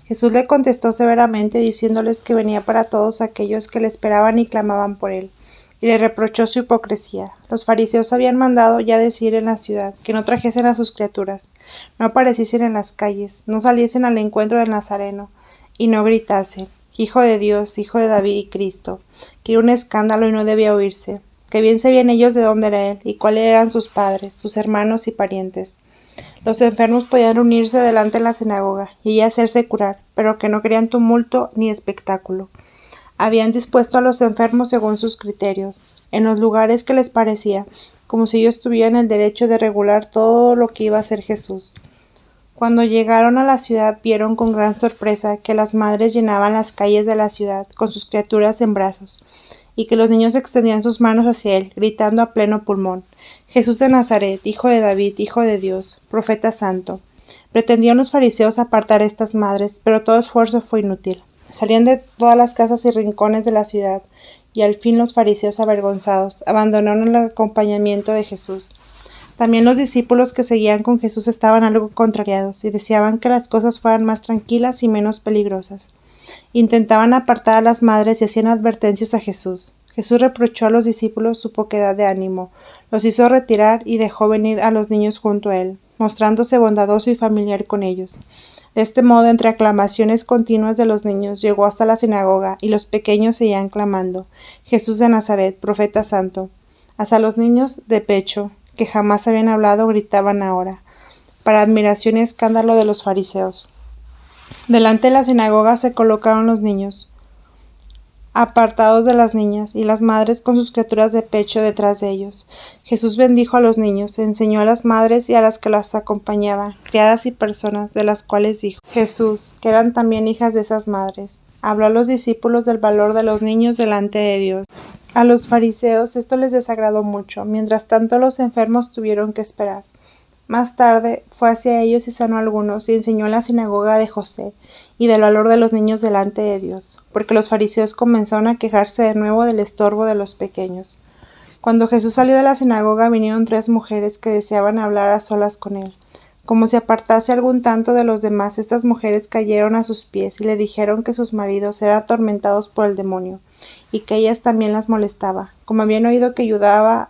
Speaker 1: Jesús le contestó severamente, diciéndoles que venía para todos aquellos que le esperaban y clamaban por él, y le reprochó su hipocresía. Los fariseos habían mandado ya decir en la ciudad que no trajesen a sus criaturas, no apareciesen en las calles, no saliesen al encuentro del Nazareno, y no gritasen: Hijo de Dios, Hijo de David y Cristo, que era un escándalo y no debía oírse, que bien sabían ellos de dónde era él, y cuáles eran sus padres, sus hermanos y parientes. Los enfermos podían unirse delante de la sinagoga y hacerse curar, pero que no querían tumulto ni espectáculo. Habían dispuesto a los enfermos según sus criterios, en los lugares que les parecía, como si ellos tuvieran el derecho de regular todo lo que iba a hacer Jesús. Cuando llegaron a la ciudad, vieron con gran sorpresa que las madres llenaban las calles de la ciudad con sus criaturas en brazos, y que los niños extendían sus manos hacia él, gritando a pleno pulmón: Jesús de Nazaret, Hijo de David, Hijo de Dios, Profeta Santo. Pretendían los fariseos apartar a estas madres, pero todo esfuerzo fue inútil. Salían de todas las casas y rincones de la ciudad, y al fin los fariseos, avergonzados, abandonaron el acompañamiento de Jesús. También los discípulos que seguían con Jesús estaban algo contrariados, y deseaban que las cosas fueran más tranquilas y menos peligrosas. Intentaban apartar a las madres y hacían advertencias a Jesús. Jesús reprochó a los discípulos su poquedad de ánimo, los hizo retirar y dejó venir a los niños junto a él, mostrándose bondadoso y familiar con ellos. De este modo, entre aclamaciones continuas de los niños, llegó hasta la sinagoga, y los pequeños seguían clamando: Jesús de Nazaret, Profeta Santo. Hasta los niños de pecho, que jamás habían hablado, gritaban ahora, para admiración y escándalo de los fariseos. Delante de la sinagoga se colocaron los niños, apartados de las niñas, y las madres con sus criaturas de pecho detrás de ellos. Jesús bendijo a los niños, enseñó a las madres y a las que las acompañaban, criadas y personas, de las cuales dijo: Jesús, que eran también hijas de esas madres. Habló a los discípulos del valor de los niños delante de Dios. A los fariseos esto les desagradó mucho. Mientras tanto, los enfermos tuvieron que esperar. Más tarde fue hacia ellos y sanó a algunos, y enseñó en la sinagoga de José, y del valor de los niños delante de Dios, porque los fariseos comenzaron a quejarse de nuevo del estorbo de los pequeños. Cuando Jesús salió de la sinagoga, vinieron 3 mujeres que deseaban hablar a solas con él. Como se apartase algún tanto de los demás, estas mujeres cayeron a sus pies y le dijeron que sus maridos eran atormentados por el demonio, y que ellas también las molestaba. Como habían oído que ayudaba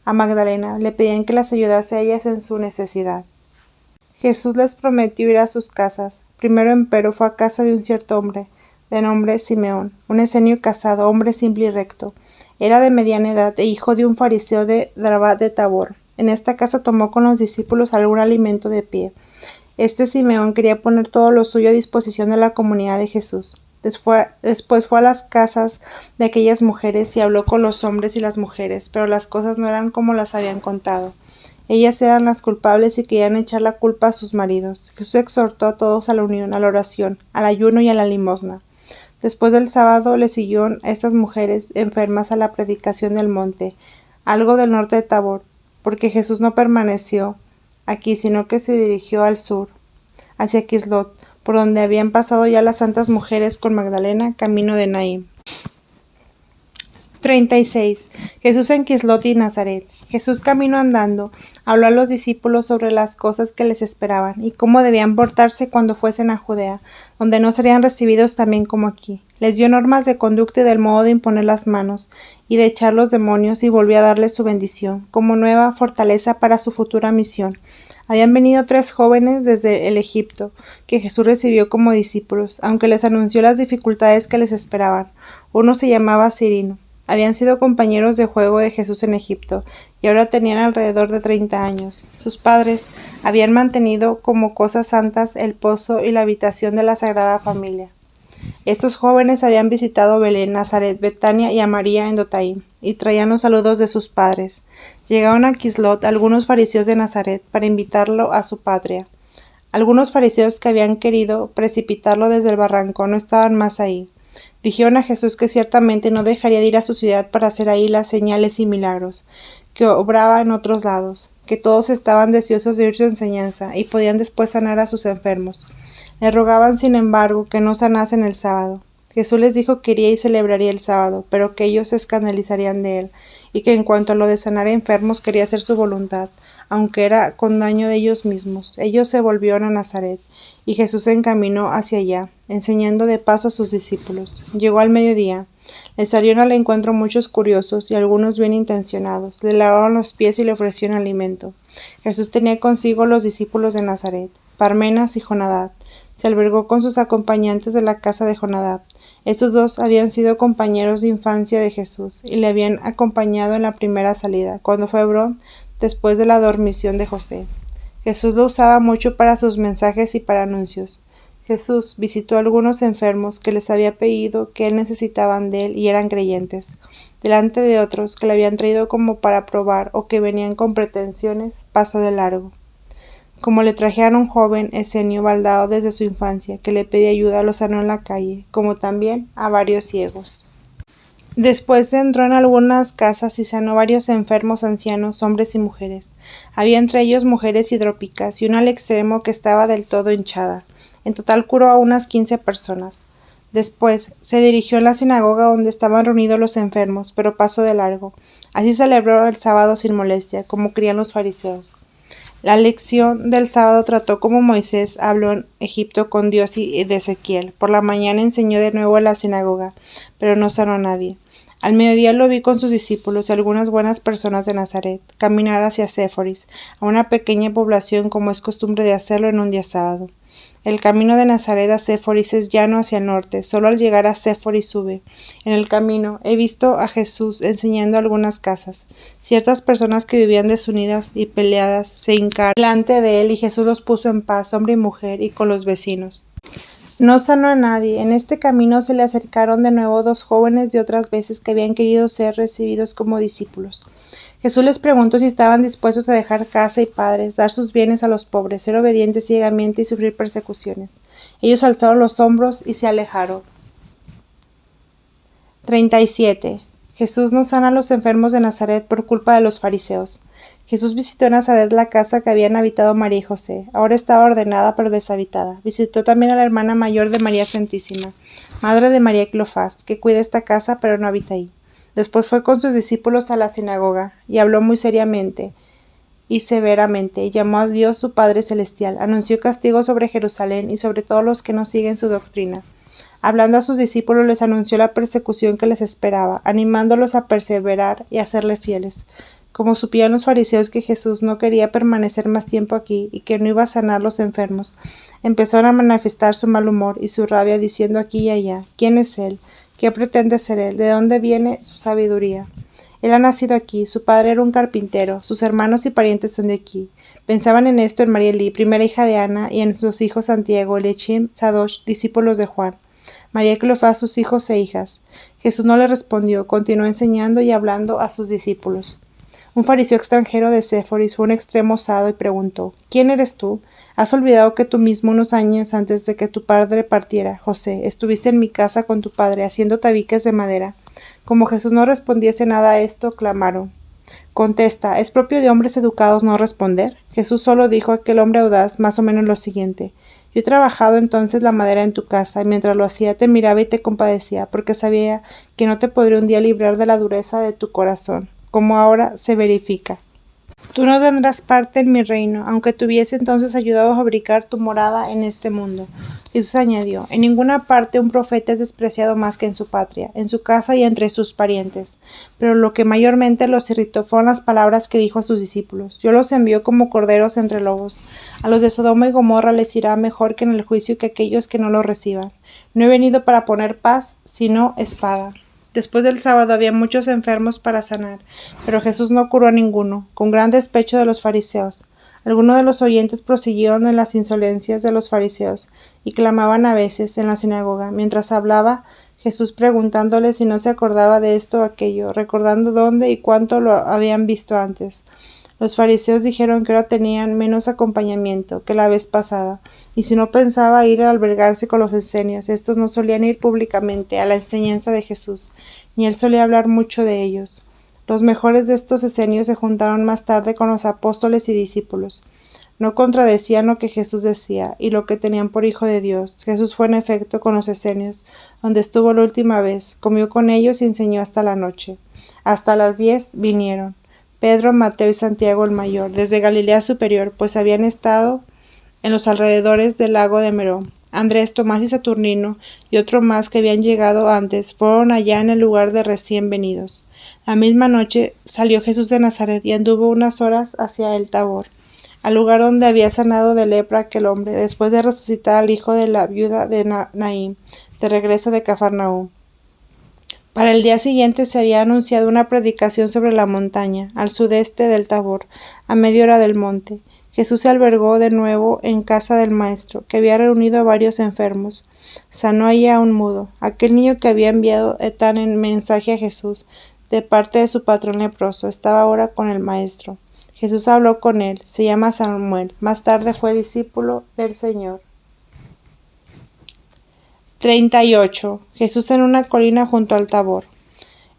Speaker 1: a Magdalena, le pedían que las ayudase a ellas en su necesidad. Jesús les prometió ir a sus casas. Primero, empero, fue a casa de un cierto hombre, de nombre Simeón, un escenio casado, hombre simple y recto. Era de mediana edad e hijo de un fariseo de Rabat de Tabor. En esta casa tomó con los discípulos algún alimento de pie. Este Simeón quería poner todo lo suyo a disposición de la comunidad de Jesús. Después fue a las casas de aquellas mujeres y habló con los hombres y las mujeres, pero las cosas no eran como las habían contado. Ellas eran las culpables y querían echar la culpa a sus maridos. Jesús exhortó a todos a la unión, a la oración, al ayuno y a la limosna. Después del sábado le siguieron a estas mujeres enfermas a la predicación del monte, algo del norte de Tabor, porque Jesús no permaneció aquí, sino que se dirigió al sur, hacia Quislot, por donde habían pasado ya las santas mujeres con Magdalena, camino de Naín. 36. Jesús en Quislot y Nazaret. Jesús, camino andando, habló a los discípulos sobre las cosas que les esperaban y cómo debían portarse cuando fuesen a Judea, donde no serían recibidos también como aquí. Les dio normas de conducta y del modo de imponer las manos y de echar los demonios, y volvió a darles su bendición, como nueva fortaleza para su futura misión. Habían venido 3 jóvenes desde el Egipto, que Jesús recibió como discípulos, aunque les anunció las dificultades que les esperaban. Uno se llamaba Cirino. Habían sido compañeros de juego de Jesús en Egipto, y ahora tenían alrededor de 30 años. Sus padres habían mantenido como cosas santas el pozo y la habitación de la Sagrada Familia. Estos jóvenes habían visitado Belén, Nazaret, Betania y a María en Dotaim, y traían los saludos de sus padres. Llegaron a Quislot algunos fariseos de Nazaret para invitarlo a su patria. Algunos fariseos que habían querido precipitarlo desde el barranco no estaban más ahí. Dijeron a Jesús que ciertamente no dejaría de ir a su ciudad para hacer ahí las señales y milagros que obraba en otros lados, que todos estaban deseosos de oír su enseñanza y podían después sanar a sus enfermos. Le rogaban, sin embargo, que no sanasen el sábado. Jesús les dijo que iría y celebraría el sábado, pero que ellos se escandalizarían de él, y que en cuanto a lo de sanar enfermos quería hacer su voluntad, aunque era con daño de ellos mismos. Ellos se volvieron a Nazaret, y Jesús se encaminó hacia allá, enseñando de paso a sus discípulos. Llegó al mediodía. Le salieron al encuentro muchos curiosos y algunos bien intencionados. Le lavaron los pies y le ofrecieron alimento. Jesús tenía consigo los discípulos de Nazaret, Parmenas y Jonadab. Se albergó con sus acompañantes de la casa de Jonadab. Estos 2 habían sido compañeros de infancia de Jesús y le habían acompañado en la primera salida, cuando fue a Hebrón, después de la dormición de José. Jesús lo usaba mucho para sus mensajes y para anuncios. Jesús visitó a algunos enfermos que les había pedido que él necesitaban de él y eran creyentes, delante de otros que le habían traído como para probar o que venían con pretensiones, pasó de largo. Como le trajeron a un joven escenio baldado desde su infancia, que le pedía ayuda, lo sanó en la calle, como también a varios ciegos. Después entró en algunas casas y sanó varios enfermos ancianos, hombres y mujeres. Había entre ellos mujeres hidrópicas y una al extremo que estaba del todo hinchada. En total curó a unas 15 personas. Después se dirigió a la sinagoga donde estaban reunidos los enfermos, pero pasó de largo. Así celebró el sábado sin molestia, como querían los fariseos. La lección del sábado trató como Moisés habló en Egipto con Dios y de Ezequiel. Por la mañana enseñó de nuevo en la sinagoga, pero no sanó a nadie. Al mediodía lo vi con sus discípulos y algunas buenas personas de Nazaret, caminar hacia Séforis, a una pequeña población como es costumbre de hacerlo en un día sábado. El camino de Nazaret a Séforis es llano hacia el norte, solo al llegar a Séforis sube. En el camino he visto a Jesús enseñando algunas casas. Ciertas personas que vivían desunidas y peleadas se hincaron delante de él y Jesús los puso en paz, hombre y mujer, y con los vecinos. No sanó a nadie. En este camino se le acercaron de nuevo 2 jóvenes de otras veces que habían querido ser recibidos como discípulos. Jesús les preguntó si estaban dispuestos a dejar casa y padres, dar sus bienes a los pobres, ser obedientes ciegamente y sufrir persecuciones. Ellos alzaron los hombros y se alejaron. 37. Jesús no sana a los enfermos de Nazaret por culpa de los fariseos. Jesús visitó en Nazaret la casa que habían habitado María y José. Ahora estaba ordenada pero deshabitada. Visitó también a la hermana mayor de María Santísima, madre de María Cleofás, que cuida esta casa pero no habita ahí. Después fue con sus discípulos a la sinagoga y habló muy seriamente y severamente, y llamó a Dios su Padre Celestial. Anunció castigo sobre Jerusalén y sobre todos los que no siguen su doctrina. Hablando a sus discípulos les anunció la persecución que les esperaba, animándolos a perseverar y a serle fieles. Como supieron los fariseos que Jesús no quería permanecer más tiempo aquí y que no iba a sanar los enfermos, empezaron a manifestar su mal humor y su rabia diciendo aquí y allá: ¿Quién es él? ¿Qué pretende ser él? ¿De dónde viene su sabiduría? Él ha nacido aquí, su padre era un carpintero, sus hermanos y parientes son de aquí. Pensaban en esto en María Elí, primera hija de Ana, y en sus hijos Santiago, Eliachim, Sadosh, discípulos de Juan. María Cleofás, sus hijos e hijas. Jesús no le respondió, continuó enseñando y hablando a sus discípulos. Un fariseo extranjero de Séforis fue un extremo osado y preguntó: ¿Quién eres tú? ¿Has olvidado que tú mismo unos años antes de que tu padre partiera, José, estuviste en mi casa con tu padre haciendo tabiques de madera? Como Jesús no respondiese nada a esto, clamaron: Contesta, ¿es propio de hombres educados no responder? Jesús solo dijo a aquel hombre audaz más o menos lo siguiente: Yo he trabajado entonces la madera en tu casa, y mientras lo hacía te miraba y te compadecía, porque sabía que no te podría un día librar de la dureza de tu corazón, como ahora se verifica. Tú no tendrás parte en mi reino, aunque te hubiese entonces ayudado a fabricar tu morada en este mundo. Jesús añadió: En ninguna parte un profeta es despreciado más que en su patria, en su casa y entre sus parientes. Pero lo que mayormente los irritó fueron las palabras que dijo a sus discípulos: Yo los envío como corderos entre lobos. A los de Sodoma y Gomorra les irá mejor que en el juicio que aquellos que no lo reciban. No he venido para poner paz, sino espada. Después del sábado había muchos enfermos para sanar, pero Jesús no curó a ninguno, con gran despecho de los fariseos. Algunos de los oyentes prosiguieron en las insolencias de los fariseos y clamaban a veces en la sinagoga, mientras hablaba Jesús preguntándole si no se acordaba de esto o aquello, recordando dónde y cuánto lo habían visto antes. Los fariseos dijeron que ahora tenían menos acompañamiento que la vez pasada, y si no pensaba ir a albergarse con los esenios, estos no solían ir públicamente a la enseñanza de Jesús, ni él solía hablar mucho de ellos. Los mejores de estos esenios se juntaron más tarde con los apóstoles y discípulos. No contradecían lo que Jesús decía y lo que tenían por hijo de Dios. Jesús fue en efecto con los esenios, donde estuvo la última vez, comió con ellos y enseñó hasta la noche. Hasta las 10 vinieron Pedro, Mateo y Santiago el mayor, desde Galilea superior, pues habían estado en los alrededores del lago de Merón. Andrés, Tomás y Saturnino y otro más que habían llegado antes fueron allá en el lugar de recién venidos. La misma noche salió Jesús de Nazaret y anduvo unas horas hacia el Tabor, al lugar donde había sanado de lepra aquel hombre, después de resucitar al hijo de la viuda de Naín, de regreso de Cafarnaúm. Para el día siguiente se había anunciado una predicación sobre la montaña, al sudeste del Tabor, a media hora del monte. Jesús se albergó de nuevo en casa del maestro, que había reunido a varios enfermos. Sanó allí a un mudo, aquel niño que había enviado Etán en mensaje a Jesús, de parte de su patrón leproso, estaba ahora con el maestro. Jesús habló con él, se llama Samuel, más tarde fue discípulo del Señor. 38. Jesús en una colina junto al Tabor.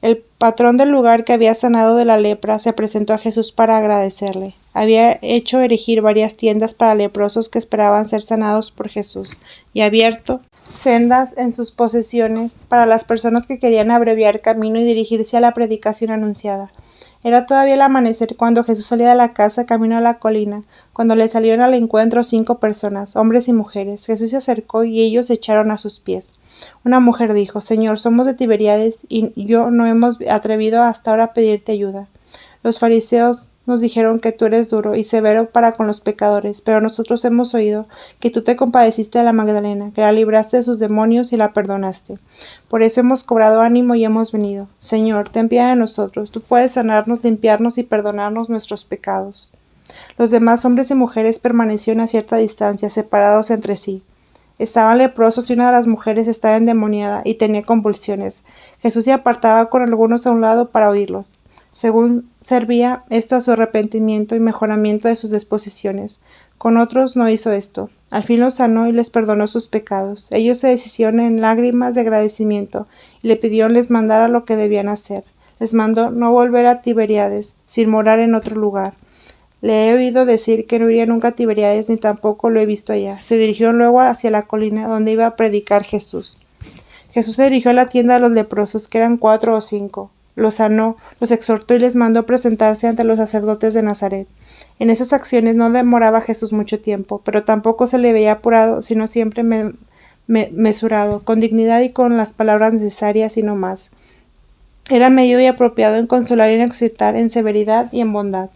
Speaker 1: El patrón del lugar que había sanado de la lepra se presentó a Jesús para agradecerle. Había hecho erigir varias tiendas para leprosos que esperaban ser sanados por Jesús y abierto sendas en sus posesiones para las personas que querían abreviar camino y dirigirse a la predicación anunciada. Era todavía el amanecer cuando Jesús salía de la casa camino a la colina, cuando le salieron al encuentro 5 personas, hombres y mujeres. Jesús se acercó y ellos se echaron a sus pies. Una mujer dijo: Señor, somos de Tiberíades y yo no hemos atrevido hasta ahora a pedirte ayuda. Los fariseos nos dijeron que tú eres duro y severo para con los pecadores, pero nosotros hemos oído que tú te compadeciste de la Magdalena, que la libraste de sus demonios y la perdonaste. Por eso hemos cobrado ánimo y hemos venido. Señor, ten piedad de nosotros. Tú puedes sanarnos, limpiarnos y perdonarnos nuestros pecados. Los demás hombres y mujeres permanecieron a cierta distancia, separados entre sí. Estaban leprosos y una de las mujeres estaba endemoniada y tenía convulsiones. Jesús se apartaba con algunos a un lado para oírlos. Según servía esto a su arrepentimiento y mejoramiento de sus disposiciones. Con otros no hizo esto. Al fin los sanó y les perdonó sus pecados. Ellos se deshicieron en lágrimas de agradecimiento y le pidieron les mandara lo que debían hacer. Les mandó no volver a Tiberíades, sin morar en otro lugar. Le he oído decir que no iría nunca a Tiberíades, ni tampoco lo he visto allá. Se dirigió luego hacia la colina donde iba a predicar Jesús. Jesús se dirigió a la tienda de los leprosos, que eran 4 o 5. Los sanó, los exhortó y les mandó presentarse ante los sacerdotes de Nazaret. En esas acciones no demoraba Jesús mucho tiempo, pero tampoco se le veía apurado, sino siempre mesurado, con dignidad y con las palabras necesarias y no más. Era medio y apropiado en consolar y en exhortar, en severidad y en bondad.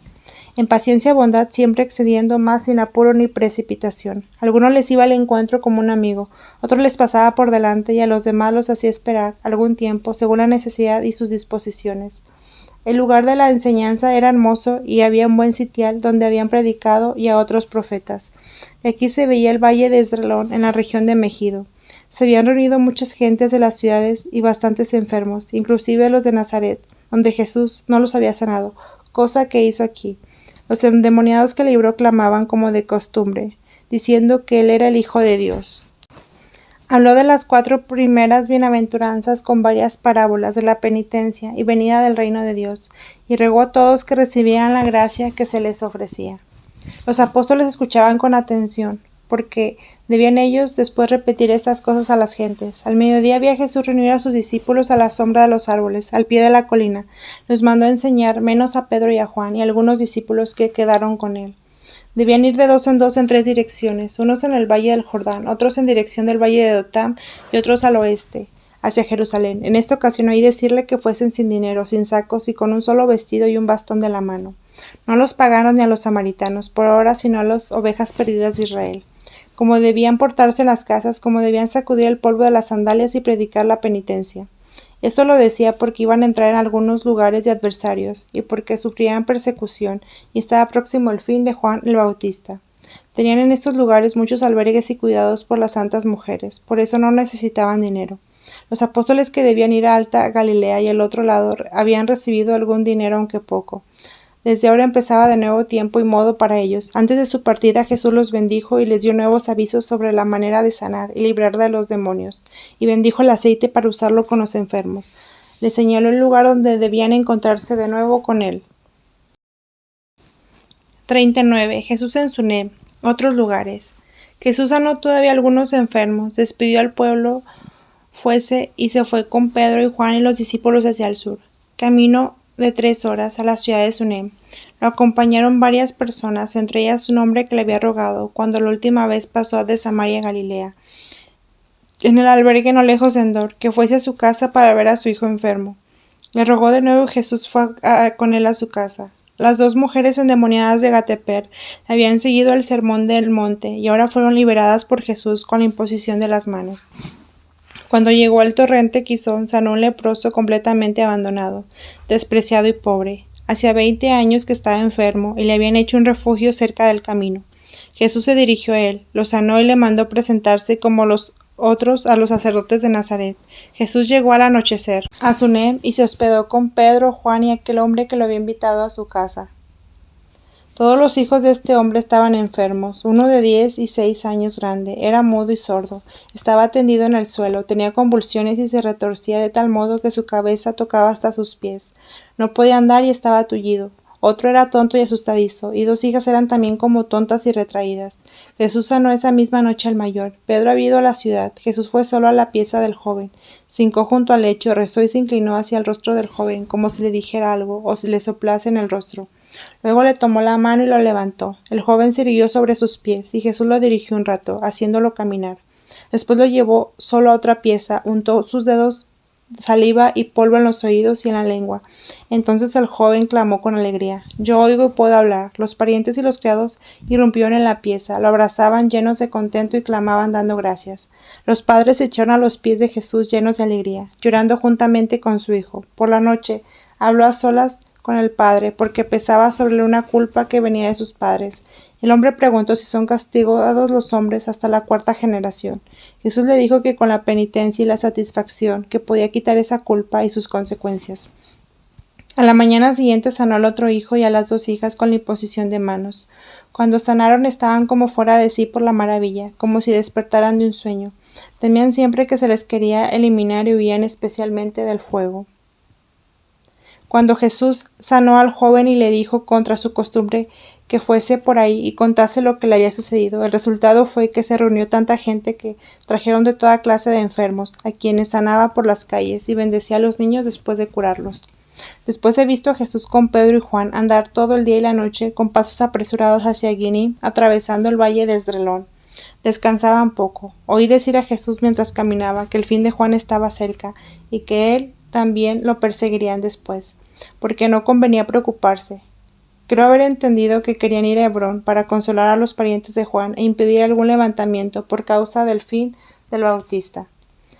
Speaker 1: En paciencia y bondad, siempre excediendo más sin apuro ni precipitación. A algunos les iba al encuentro como un amigo, otros les pasaba por delante y a los demás los hacía esperar algún tiempo, según la necesidad y sus disposiciones. El lugar de la enseñanza era hermoso y había un buen sitial donde habían predicado y a otros profetas. De aquí se veía el valle de Esdraelón en la región de Megido. Se habían reunido muchas gentes de las ciudades y bastantes enfermos, inclusive los de Nazaret, donde Jesús no los había sanado, cosa que hizo aquí. Los endemoniados que libró clamaban como de costumbre, diciendo que él era el Hijo de Dios. Habló de las 4 primeras bienaventuranzas con varias parábolas de la penitencia y venida del reino de Dios, y rogó a todos que recibieran la gracia que se les ofrecía. Los apóstoles escuchaban con atención, porque debían ellos después repetir estas cosas a las gentes. Al mediodía había Jesús reunido a sus discípulos a la sombra de los árboles, al pie de la colina. Los mandó a enseñar, menos a Pedro y a Juan, y a algunos discípulos que quedaron con él. Debían ir de 2 en 2 en 3 direcciones, unos en el valle del Jordán, otros en dirección del valle de Dotam y otros al oeste, hacia Jerusalén. En esta ocasión oí decirle que fuesen sin dinero, sin sacos y con un solo vestido y un bastón de la mano. No a los paganos ni a los samaritanos, por ahora, sino a las ovejas perdidas de Israel. Cómo debían portarse en las casas, cómo debían sacudir el polvo de las sandalias y predicar la penitencia. Esto lo decía porque iban a entrar en algunos lugares de adversarios, y porque sufrían persecución, y estaba próximo el fin de Juan el Bautista. Tenían en estos lugares muchos albergues y cuidados por las santas mujeres, por eso no necesitaban dinero. Los apóstoles que debían ir a Alta Galilea y al otro lado habían recibido algún dinero, aunque poco. Desde ahora empezaba de nuevo tiempo y modo para ellos. Antes de su partida Jesús los bendijo y les dio nuevos avisos sobre la manera de sanar y librar de los demonios, y bendijo el aceite para usarlo con los enfermos. Les señaló el lugar donde debían encontrarse de nuevo con él. 39. Jesús en Sunem. Otros lugares. Jesús sanó todavía algunos enfermos, despidió al pueblo, fuese y se fue con Pedro y Juan y los discípulos hacia el sur. Camino de 3 horas a la ciudad de Sunem. Lo acompañaron varias personas, entre ellas un hombre que le había rogado, cuando la última vez pasó de Samaria a Galilea, en el albergue no lejos de Endor, que fuese a su casa para ver a su hijo enfermo. Le rogó de nuevo y Jesús fue con él a su casa. Las 2 mujeres endemoniadas de Gateper le habían seguido el sermón del monte y ahora fueron liberadas por Jesús con la imposición de las manos. Cuando llegó al torrente Quizón, sanó un leproso completamente abandonado, despreciado y pobre. Hacía 20 años que estaba enfermo y le habían hecho un refugio cerca del camino. Jesús se dirigió a él, lo sanó y le mandó presentarse como los otros a los sacerdotes de Nazaret. Jesús llegó al anochecer a Sunem y se hospedó con Pedro, Juan y aquel hombre que lo había invitado a su casa. Todos los hijos de este hombre estaban enfermos, uno de 10 y 6 años grande, era mudo y sordo, estaba tendido en el suelo, tenía convulsiones y se retorcía de tal modo que su cabeza tocaba hasta sus pies. No podía andar y estaba tullido. Otro era tonto y asustadizo, y 2 hijas eran también como tontas y retraídas. Jesús sanó esa misma noche al mayor. Pedro había ido a la ciudad. Jesús fue solo a la pieza del joven. Se hincó junto al lecho, rezó y se inclinó hacia el rostro del joven, como si le dijera algo, o si le soplase en el rostro. Luego le tomó la mano y lo levantó. El joven se irguió sobre sus pies, y Jesús lo dirigió un rato, haciéndolo caminar. Después lo llevó solo a otra pieza, untó sus dedos saliva y polvo en los oídos y en la lengua. Entonces el joven clamó con alegría: «Yo oigo y puedo hablar». Los parientes y los criados irrumpieron en la pieza, lo abrazaban llenos de contento y clamaban dando gracias. Los padres se echaron a los pies de Jesús llenos de alegría, llorando juntamente con su hijo. Por la noche habló a solas con el padre, porque pesaba sobre él una culpa que venía de sus padres. El hombre preguntó si son castigados los hombres hasta la 4ª generación. Jesús le dijo que con la penitencia y la satisfacción, que podía quitar esa culpa y sus consecuencias. A la mañana siguiente sanó al otro hijo y a las 2 hijas con la imposición de manos. Cuando sanaron estaban como fuera de sí por la maravilla, como si despertaran de un sueño. Temían siempre que se les quería eliminar y huían especialmente del fuego. Cuando Jesús sanó al joven y le dijo contra su costumbre que fuese por ahí y contase lo que le había sucedido, el resultado fue que se reunió tanta gente que trajeron de toda clase de enfermos, a quienes sanaba por las calles y bendecía a los niños después de curarlos. Después he visto a Jesús con Pedro y Juan andar todo el día y la noche con pasos apresurados hacia Guiní, atravesando el valle de Esdrelón. Descansaban poco. Oí decir a Jesús mientras caminaba que el fin de Juan estaba cerca y que él también lo perseguirían después, porque no convenía preocuparse. Creo haber entendido que querían ir a Hebrón para consolar a los parientes de Juan e impedir algún levantamiento por causa del fin del Bautista.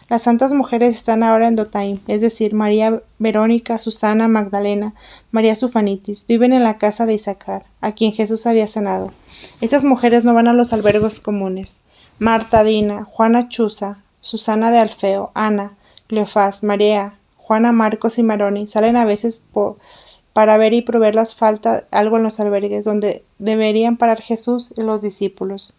Speaker 1: Las santas mujeres están ahora en Dotaim, es decir, María Verónica, Susana, Magdalena, María Sufanitis, viven en la casa de Isaacar, a quien Jesús había sanado. Estas mujeres no van a los albergos comunes. Marta, Dina, Juana Chuza, Susana de Alfeo, Ana, Cleofás, María, Juana, Marcos y Maroni salen a veces para ver y proveer las falta algo en los albergues donde deberían parar Jesús y los discípulos.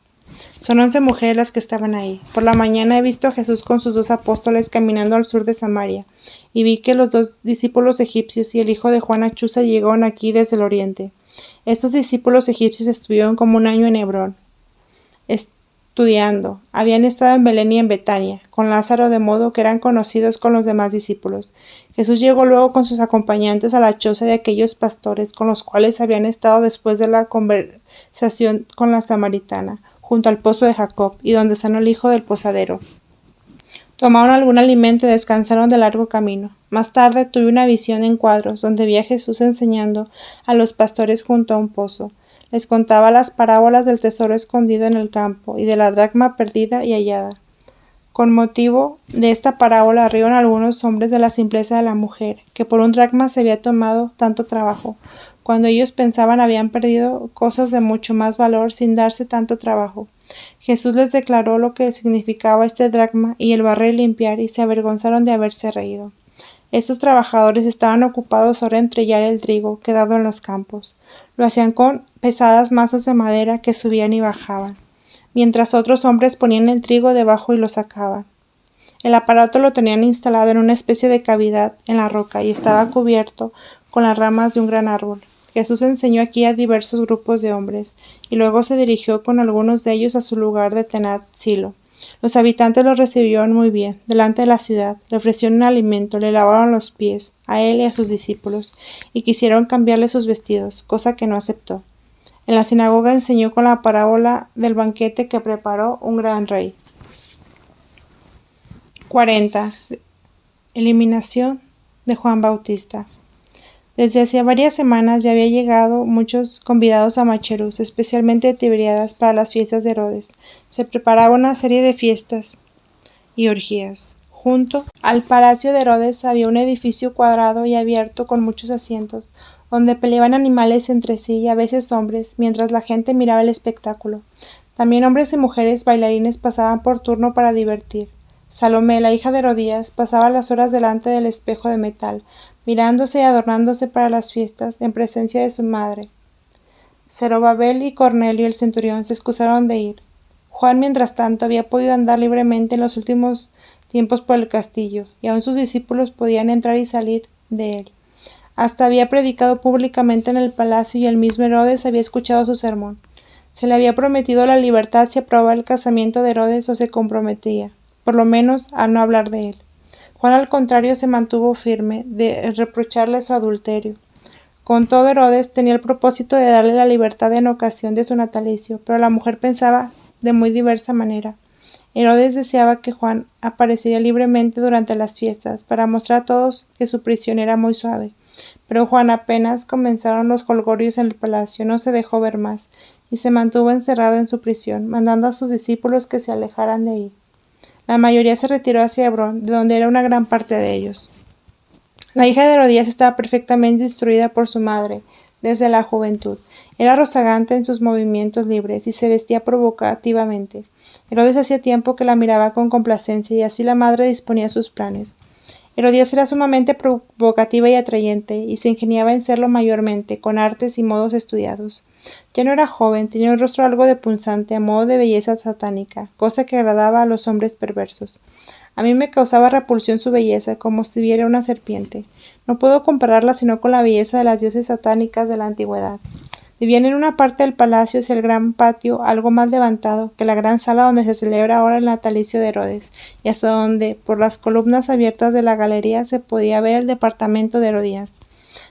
Speaker 1: Son 11 mujeres las que estaban ahí. Por la mañana he visto a Jesús con sus 2 apóstoles caminando al sur de Samaria, y vi que los 2 discípulos egipcios y el hijo de Juana Chuza llegaron aquí desde el oriente. Estos discípulos egipcios estuvieron como 1 año en Hebrón, estudiando. Habían estado en Belén y en Betania, con Lázaro, de modo que eran conocidos con los demás discípulos. Jesús llegó luego con sus acompañantes a la choza de aquellos pastores con los cuales habían estado después de la conversación con la samaritana, junto al pozo de Jacob, y donde sanó el hijo del posadero. Tomaron algún alimento y descansaron de largo camino. Más tarde tuve una visión en cuadros, donde vi a Jesús enseñando a los pastores junto a un pozo. Les contaba las parábolas del tesoro escondido en el campo y de la dracma perdida y hallada. Con motivo de esta parábola rieron algunos hombres de la simpleza de la mujer, que por un dracma se había tomado tanto trabajo, cuando ellos pensaban habían perdido cosas de mucho más valor sin darse tanto trabajo. Jesús les declaró lo que significaba este dracma y el barrer y limpiar, y se avergonzaron de haberse reído. Estos trabajadores estaban ocupados ahora en trillar el trigo quedado en los campos. Lo hacían con pesadas masas de madera que subían y bajaban, mientras otros hombres ponían el trigo debajo y lo sacaban. El aparato lo tenían instalado en una especie de cavidad en la roca y estaba cubierto con las ramas de un gran árbol. Jesús enseñó aquí a diversos grupos de hombres, y luego se dirigió con algunos de ellos a su lugar de Tenat Silo. Los habitantes lo recibieron muy bien, delante de la ciudad, le ofrecieron alimento, le lavaron los pies, a él y a sus discípulos, y quisieron cambiarle sus vestidos, cosa que no aceptó. En la sinagoga enseñó con la parábola del banquete que preparó un gran rey. 40. Eliminación de Juan Bautista. Desde hacía varias semanas ya había llegado muchos convidados a Macherus, especialmente de Tiberíadas, para las fiestas de Herodes. Se preparaba una serie de fiestas y orgías. Junto al palacio de Herodes había un edificio cuadrado y abierto con muchos asientos, donde peleaban animales entre sí y a veces hombres, mientras la gente miraba el espectáculo. También hombres y mujeres bailarines pasaban por turno para divertir. Salomé, la hija de Herodías, pasaba las horas delante del espejo de metal, mirándose y adornándose para las fiestas, en presencia de su madre. Zorobabel y Cornelio el centurión se excusaron de ir. Juan, mientras tanto, había podido andar libremente en los últimos tiempos por el castillo, y aun sus discípulos podían entrar y salir de él. Hasta había predicado públicamente en el palacio y el mismo Herodes había escuchado su sermón. Se le había prometido la libertad si aprobaba el casamiento de Herodes o se comprometía, por lo menos, a no hablar de él. Juan, al contrario, se mantuvo firme de reprocharle su adulterio. Con todo, Herodes tenía el propósito de darle la libertad en ocasión de su natalicio, pero la mujer pensaba de muy diversa manera. Herodes deseaba que Juan apareciera libremente durante las fiestas, para mostrar a todos que su prisión era muy suave. Pero Juan, apenas comenzaron los jolgorios en el palacio, no se dejó ver más, y se mantuvo encerrado en su prisión, mandando a sus discípulos que se alejaran de ahí. La mayoría se retiró hacia Hebrón, de donde era una gran parte de ellos. La hija de Herodías estaba perfectamente instruida por su madre, desde la juventud. Era rozagante en sus movimientos libres y se vestía provocativamente. Herodes hacía tiempo que la miraba con complacencia y así la madre disponía sus planes. Herodías era sumamente provocativa y atrayente, y se ingeniaba en serlo mayormente, con artes y modos estudiados. Ya no era joven, tenía un rostro algo de punzante, a modo de belleza satánica, cosa que agradaba a los hombres perversos. A mí me causaba repulsión su belleza, como si viera una serpiente. No puedo compararla sino con la belleza de las diosas satánicas de la antigüedad. Vivían en una parte del palacio hacia el gran patio, algo más levantado que la gran sala donde se celebra ahora el natalicio de Herodes, y hasta donde, por las columnas abiertas de la galería, se podía ver el departamento de Herodías.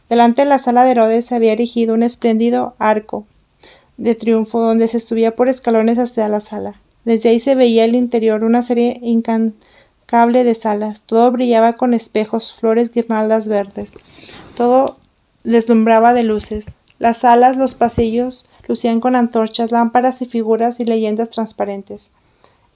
Speaker 1: Delante de la sala de Herodes se había erigido un espléndido arco de triunfo donde se subía por escalones hasta la sala. Desde ahí se veía el interior, una serie incalculable de salas. Todo brillaba con espejos, flores, guirnaldas verdes. Todo deslumbraba de luces. Las salas, los pasillos, lucían con antorchas, lámparas y figuras y leyendas transparentes.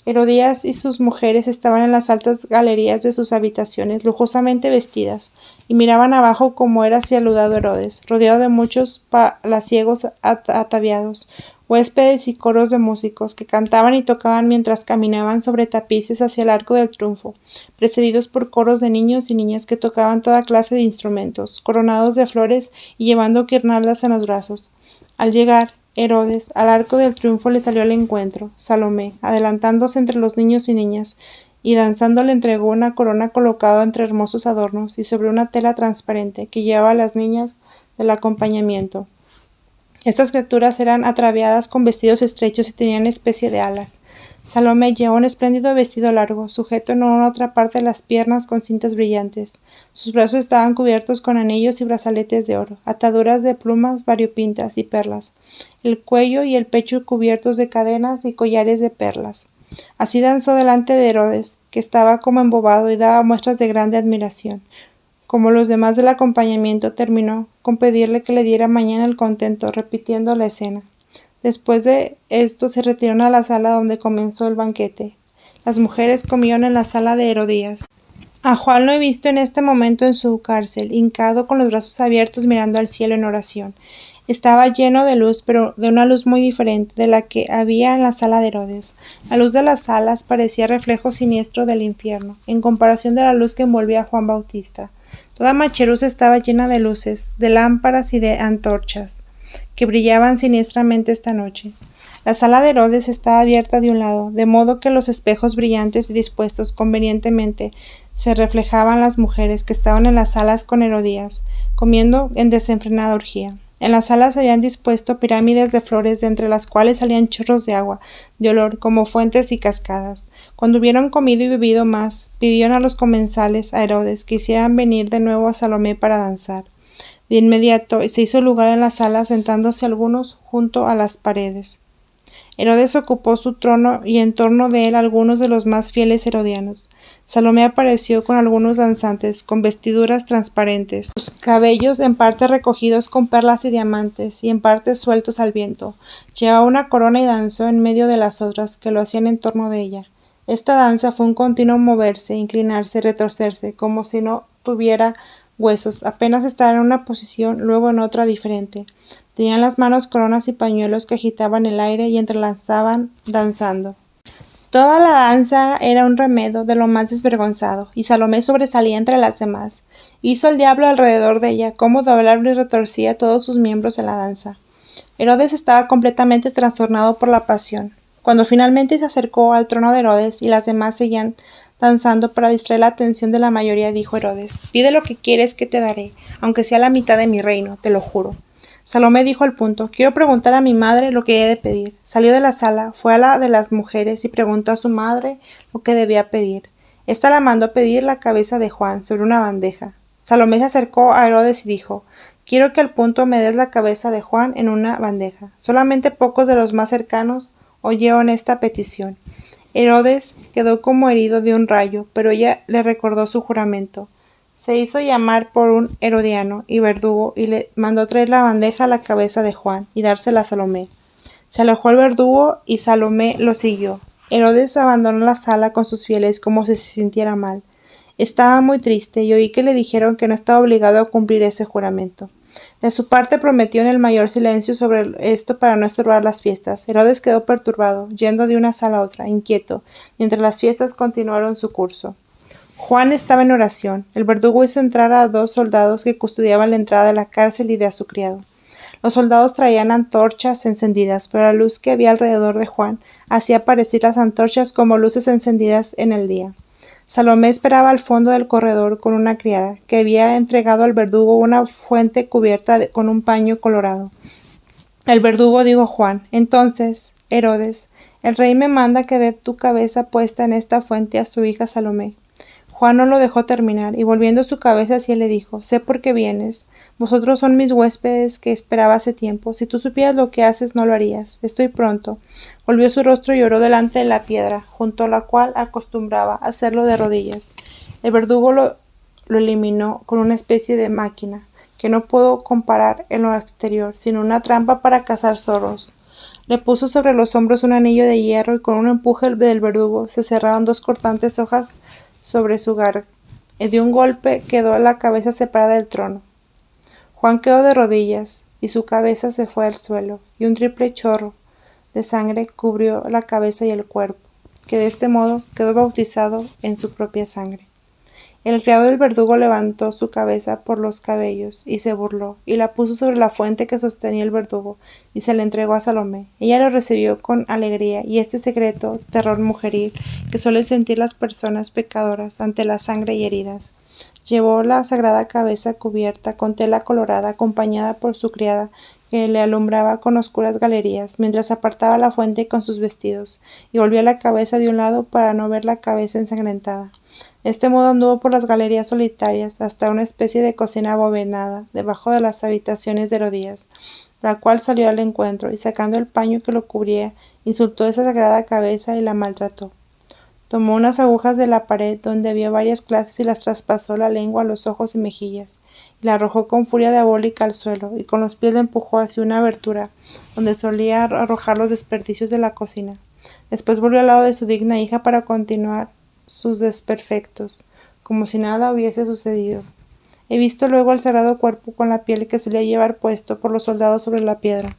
Speaker 1: Herodías y sus mujeres estaban en las altas galerías de sus habitaciones, lujosamente vestidas, y miraban abajo como era saludado Herodes, rodeado de muchos palaciegos ataviados, huéspedes y coros de músicos que cantaban y tocaban mientras caminaban sobre tapices hacia el Arco del Triunfo, precedidos por coros de niños y niñas que tocaban toda clase de instrumentos, coronados de flores y llevando guirnaldas en los brazos. Al llegar Herodes al Arco del Triunfo le salió al encuentro. Salomé, adelantándose entre los niños y niñas, y danzando le entregó una corona colocada entre hermosos adornos y sobre una tela transparente que llevaba a las niñas del acompañamiento. Estas criaturas eran ataviadas con vestidos estrechos y tenían especie de alas. Salomé llevaba un espléndido vestido largo, sujeto en una otra parte de las piernas con cintas brillantes. Sus brazos estaban cubiertos con anillos y brazaletes de oro, ataduras de plumas variopintas y perlas, el cuello y el pecho cubiertos de cadenas y collares de perlas. Así danzó delante de Herodes, que estaba como embobado y daba muestras de grande admiración. Como los demás del acompañamiento, terminó con pedirle que le diera mañana el contento, repitiendo la escena. Después de esto se retiraron a la sala donde comenzó el banquete. Las mujeres comieron en la sala de Herodías. A Juan lo he visto en este momento en su cárcel, hincado con los brazos abiertos mirando al cielo en oración. Estaba lleno de luz, pero de una luz muy diferente de la que había en la sala de Herodes. La luz de las salas parecía reflejo siniestro del infierno, en comparación de la luz que envolvía a Juan Bautista. Toda Macherus estaba llena de luces, de lámparas y de antorchas, que brillaban siniestramente esta noche. La sala de Herodes estaba abierta de un lado, de modo que los espejos brillantes y dispuestos convenientemente se reflejaban las mujeres que estaban en las salas con Herodías, comiendo en desenfrenada orgía. En las salas se habían dispuesto pirámides de flores, de entre las cuales salían chorros de agua, de olor, como fuentes y cascadas. Cuando hubieron comido y bebido más, pidieron a los comensales, a Herodes, que hicieran venir de nuevo a Salomé para danzar. De inmediato se hizo lugar en la sala, sentándose algunos junto a las paredes. Herodes ocupó su trono y en torno de él algunos de los más fieles herodianos. Salomé apareció con algunos danzantes, con vestiduras transparentes, sus cabellos en parte recogidos con perlas y diamantes, y en parte sueltos al viento. Llevaba una corona y danzó en medio de las otras que lo hacían en torno de ella. Esta danza fue un continuo moverse, inclinarse, retorcerse, como si no tuviera huesos, apenas estaba en una posición, luego en otra diferente. Tenían las manos coronas y pañuelos que agitaban el aire y entrelazaban danzando. Toda la danza era un remedo de lo más desvergonzado, y Salomé sobresalía entre las demás. Hizo el diablo alrededor de ella, cómo doblaba y retorcía todos sus miembros en la danza. Herodes estaba completamente trastornado por la pasión. Cuando finalmente se acercó al trono de Herodes y las demás seguían danzando para distraer la atención de la mayoría, dijo Herodes: «Pide lo que quieres que te daré, aunque sea la mitad de mi reino, te lo juro». Salomé dijo al punto: «Quiero preguntar a mi madre lo que he de pedir». Salió de la sala, fue a la de las mujeres y preguntó a su madre lo que debía pedir. Esta la mandó pedir la cabeza de Juan sobre una bandeja. Salomé se acercó a Herodes y dijo: «Quiero que al punto me des la cabeza de Juan en una bandeja». Solamente pocos de los más cercanos oyeron esta petición. Herodes quedó como herido de un rayo, pero ella le recordó su juramento. Se hizo llamar por un herodiano y verdugo y le mandó traer la bandeja a la cabeza de Juan y dársela a Salomé. Se alejó el verdugo y Salomé lo siguió. Herodes abandonó la sala con sus fieles como si se sintiera mal. Estaba muy triste y oí que le dijeron que no estaba obligado a cumplir ese juramento. De su parte prometió en el mayor silencio sobre esto para no estorbar las fiestas. Herodes quedó perturbado, yendo de una sala a otra, inquieto, mientras las fiestas continuaron su curso. Juan estaba en oración. El verdugo hizo entrar a 2 soldados que custodiaban la entrada de la cárcel y de a su criado. Los soldados traían antorchas encendidas, pero la luz que había alrededor de Juan hacía parecer las antorchas como luces encendidas en el día. Salomé esperaba al fondo del corredor con una criada, que había entregado al verdugo una fuente cubierta con un paño colorado. El verdugo dijo a Juan: «Entonces, Herodes, el rey me manda que dé tu cabeza puesta en esta fuente a su hija Salomé». Juan no lo dejó terminar, y volviendo su cabeza hacia él le dijo: «Sé por qué vienes. Vosotros son mis huéspedes que esperaba hace tiempo. Si tú supieras lo que haces, no lo harías. Estoy pronto». Volvió su rostro y lloró delante de la piedra, junto a la cual acostumbraba hacerlo de rodillas. El verdugo lo eliminó con una especie de máquina, que no puedo comparar en lo exterior, sino una trampa para cazar zorros. Le puso sobre los hombros un anillo de hierro y con un empuje del verdugo se cerraron dos cortantes hojas sobre su garra, y de un golpe quedó la cabeza separada del trono. Juan quedó de rodillas, y su cabeza se fue al suelo, y un triple chorro de sangre cubrió la cabeza y el cuerpo, que de este modo quedó bautizado en su propia sangre. El criado del verdugo levantó su cabeza por los cabellos y se burló, y la puso sobre la fuente que sostenía el verdugo, y se la entregó a Salomé. Ella lo recibió con alegría, y este secreto terror mujeril que suelen sentir las personas pecadoras ante la sangre y heridas. Llevó la sagrada cabeza cubierta con tela colorada, acompañada por su criada, que le alumbraba con oscuras galerías, mientras apartaba la fuente con sus vestidos, y volvía la cabeza de un lado para no ver la cabeza ensangrentada. De este modo anduvo por las galerías solitarias hasta una especie de cocina abovedada debajo de las habitaciones de Herodías, la cual salió al encuentro, y sacando el paño que lo cubría, insultó esa sagrada cabeza y la maltrató. Tomó unas agujas de la pared donde había varias clases y las traspasó la lengua, los ojos y mejillas, y la arrojó con furia diabólica al suelo, y con los pies la empujó hacia una abertura donde solía arrojar los desperdicios de la cocina. Después volvió al lado de su digna hija para continuar sus desperfectos, como si nada hubiese sucedido. He visto luego el sagrado cuerpo con la piel que solía llevar puesto por los soldados sobre la piedra.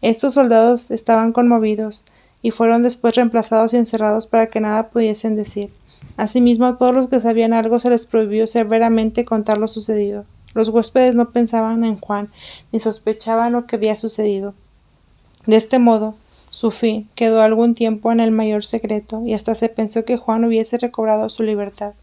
Speaker 1: Estos soldados estaban conmovidos, y fueron después reemplazados y encerrados para que nada pudiesen decir. Asimismo, a todos los que sabían algo se les prohibió severamente contar lo sucedido. Los huéspedes no pensaban en Juan, ni sospechaban lo que había sucedido. De este modo, su fin quedó algún tiempo en el mayor secreto, y hasta se pensó que Juan hubiese recobrado su libertad.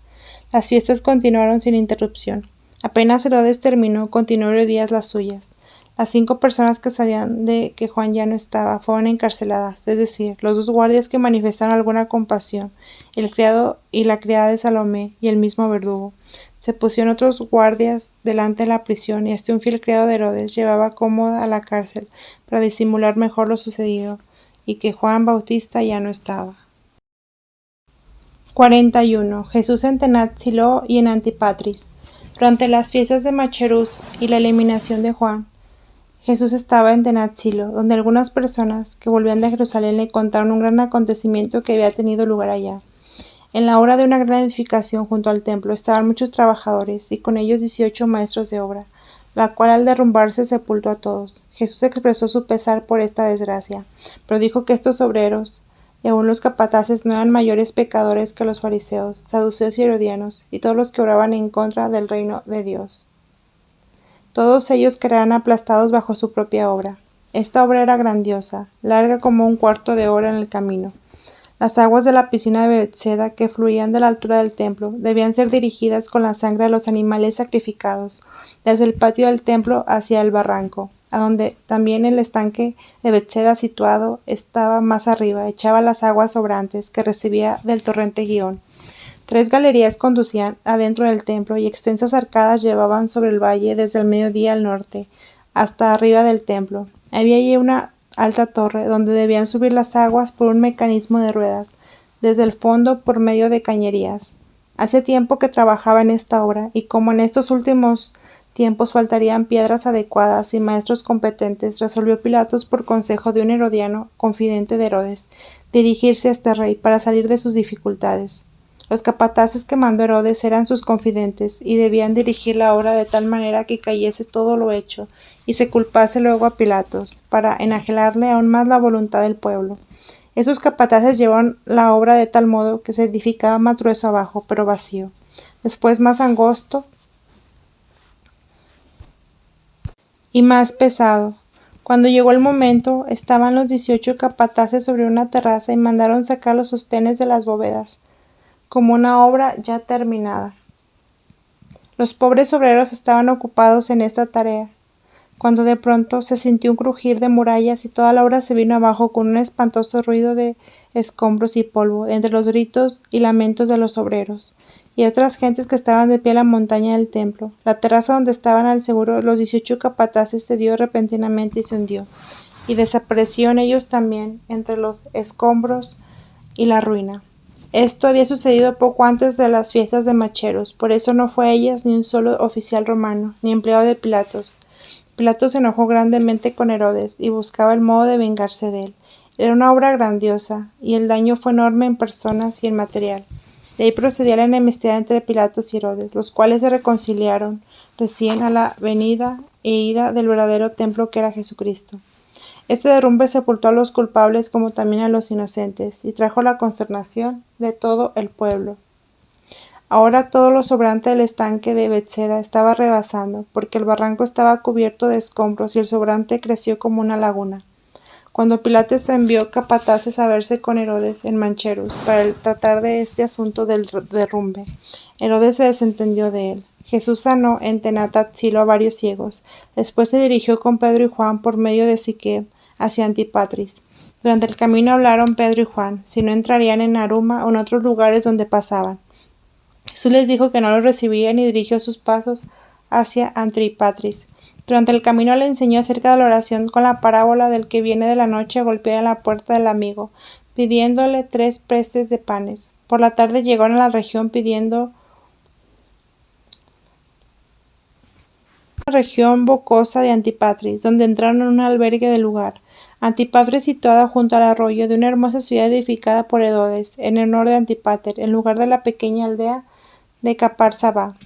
Speaker 1: Las fiestas continuaron sin interrupción. Apenas Herodes terminó, continuó Herodías las suyas. Las 5 personas que sabían de que Juan ya no estaba fueron encarceladas, es decir, los 2 guardias que manifestaron alguna compasión, el criado y la criada de Salomé, y el mismo verdugo. Se pusieron otros guardias delante de la prisión, y hasta un fiel criado de Herodes llevaba cómoda a la cárcel para disimular mejor lo sucedido, y que Juan Bautista ya no estaba. 41. Jesús en Tenat-Silo y en Antipatris. Durante las fiestas de Macherus y la eliminación de Juan, Jesús estaba en Tenat-Silo, donde algunas personas que volvían de Jerusalén le contaron un gran acontecimiento que había tenido lugar allá. En la hora de una gran edificación junto al templo estaban muchos trabajadores, y con ellos 18 maestros de obra, la cual al derrumbarse sepultó a todos. Jesús expresó su pesar por esta desgracia, pero dijo que estos obreros y aun los capataces no eran mayores pecadores que los fariseos, saduceos y herodianos, y todos los que oraban en contra del reino de Dios. Todos ellos quedarán aplastados bajo su propia obra. Esta obra era grandiosa, larga como un cuarto de hora en el camino. Las aguas de la piscina de Betseda, que fluían de la altura del templo, debían ser dirigidas con la sangre de los animales sacrificados, desde el patio del templo hacia el barranco, a donde también el estanque de Betseda situado estaba más arriba, echaba las aguas sobrantes que recibía del torrente Gihón. 3 galerías conducían adentro del templo, y extensas arcadas llevaban sobre el valle desde el mediodía al norte hasta arriba del templo. Había allí una alta torre donde debían subir las aguas por un mecanismo de ruedas desde el fondo por medio de cañerías. Hace tiempo que trabajaba en esta obra, y como en estos últimos tiempos faltarían piedras adecuadas y maestros competentes, resolvió Pilatos, por consejo de un herodiano confidente de Herodes, dirigirse a este rey para salir de sus dificultades. Los capataces que mandó Herodes eran sus confidentes, y debían dirigir la obra de tal manera que cayese todo lo hecho, y se culpase luego a Pilatos, para enajenarle aún más la voluntad del pueblo. Esos capataces llevaron la obra de tal modo que se edificaba más grueso abajo, pero vacío, después más angosto y más pesado, Cuando llegó el momento, estaban los 18 capataces sobre una terraza y mandaron sacar los sostenes de las bóvedas, como una obra ya terminada. Los pobres obreros estaban ocupados en esta tarea, cuando de pronto se sintió un crujir de murallas y toda la obra se vino abajo con un espantoso ruido de escombros y polvo, entre los gritos y lamentos de los obreros y otras gentes que estaban de pie en la montaña del templo. La terraza donde estaban al seguro los 18 capataces cedió repentinamente y se hundió, y desaparecieron ellos también entre los escombros y la ruina. Esto había sucedido poco antes de las fiestas de Macheros, por eso no fue a ellas ni un solo oficial romano, ni empleado de Pilatos. Pilato se enojó grandemente con Herodes y buscaba el modo de vengarse de él. Era una obra grandiosa, y el daño fue enorme en personas y en material. De ahí procedía la enemistad entre Pilatos y Herodes, los cuales se reconciliaron recién a la venida e ida del verdadero templo que era Jesucristo. Este derrumbe sepultó a los culpables como también a los inocentes, y trajo la consternación de todo el pueblo. Ahora todo lo sobrante del estanque de Bethesda estaba rebasando, porque el barranco estaba cubierto de escombros y el sobrante creció como una laguna. Cuando Pilatos envió capataces a verse con Herodes en Mancherus para tratar de este asunto del derrumbe, Herodes se desentendió de él. Jesús sanó en Tenat-Silo a varios ciegos. Después se dirigió con Pedro y Juan por medio de Siquem hacia Antipatris. Durante el camino hablaron Pedro y Juan, si no entrarían en Aruma o en otros lugares donde pasaban. Jesús les dijo que no los recibiría y dirigió sus pasos hacia Antipatris. Durante el camino le enseñó acerca de la oración con la parábola del que viene de la noche a golpear en la puerta del amigo, pidiéndole 3 prestes de panes. Por la tarde llegaron a la región bocosa de Antipatris, donde entraron en un albergue del lugar. Antipatris, situada junto al arroyo de una hermosa ciudad edificada por Herodes, en honor de Antípater, en lugar de la pequeña aldea de Capar-Sabá.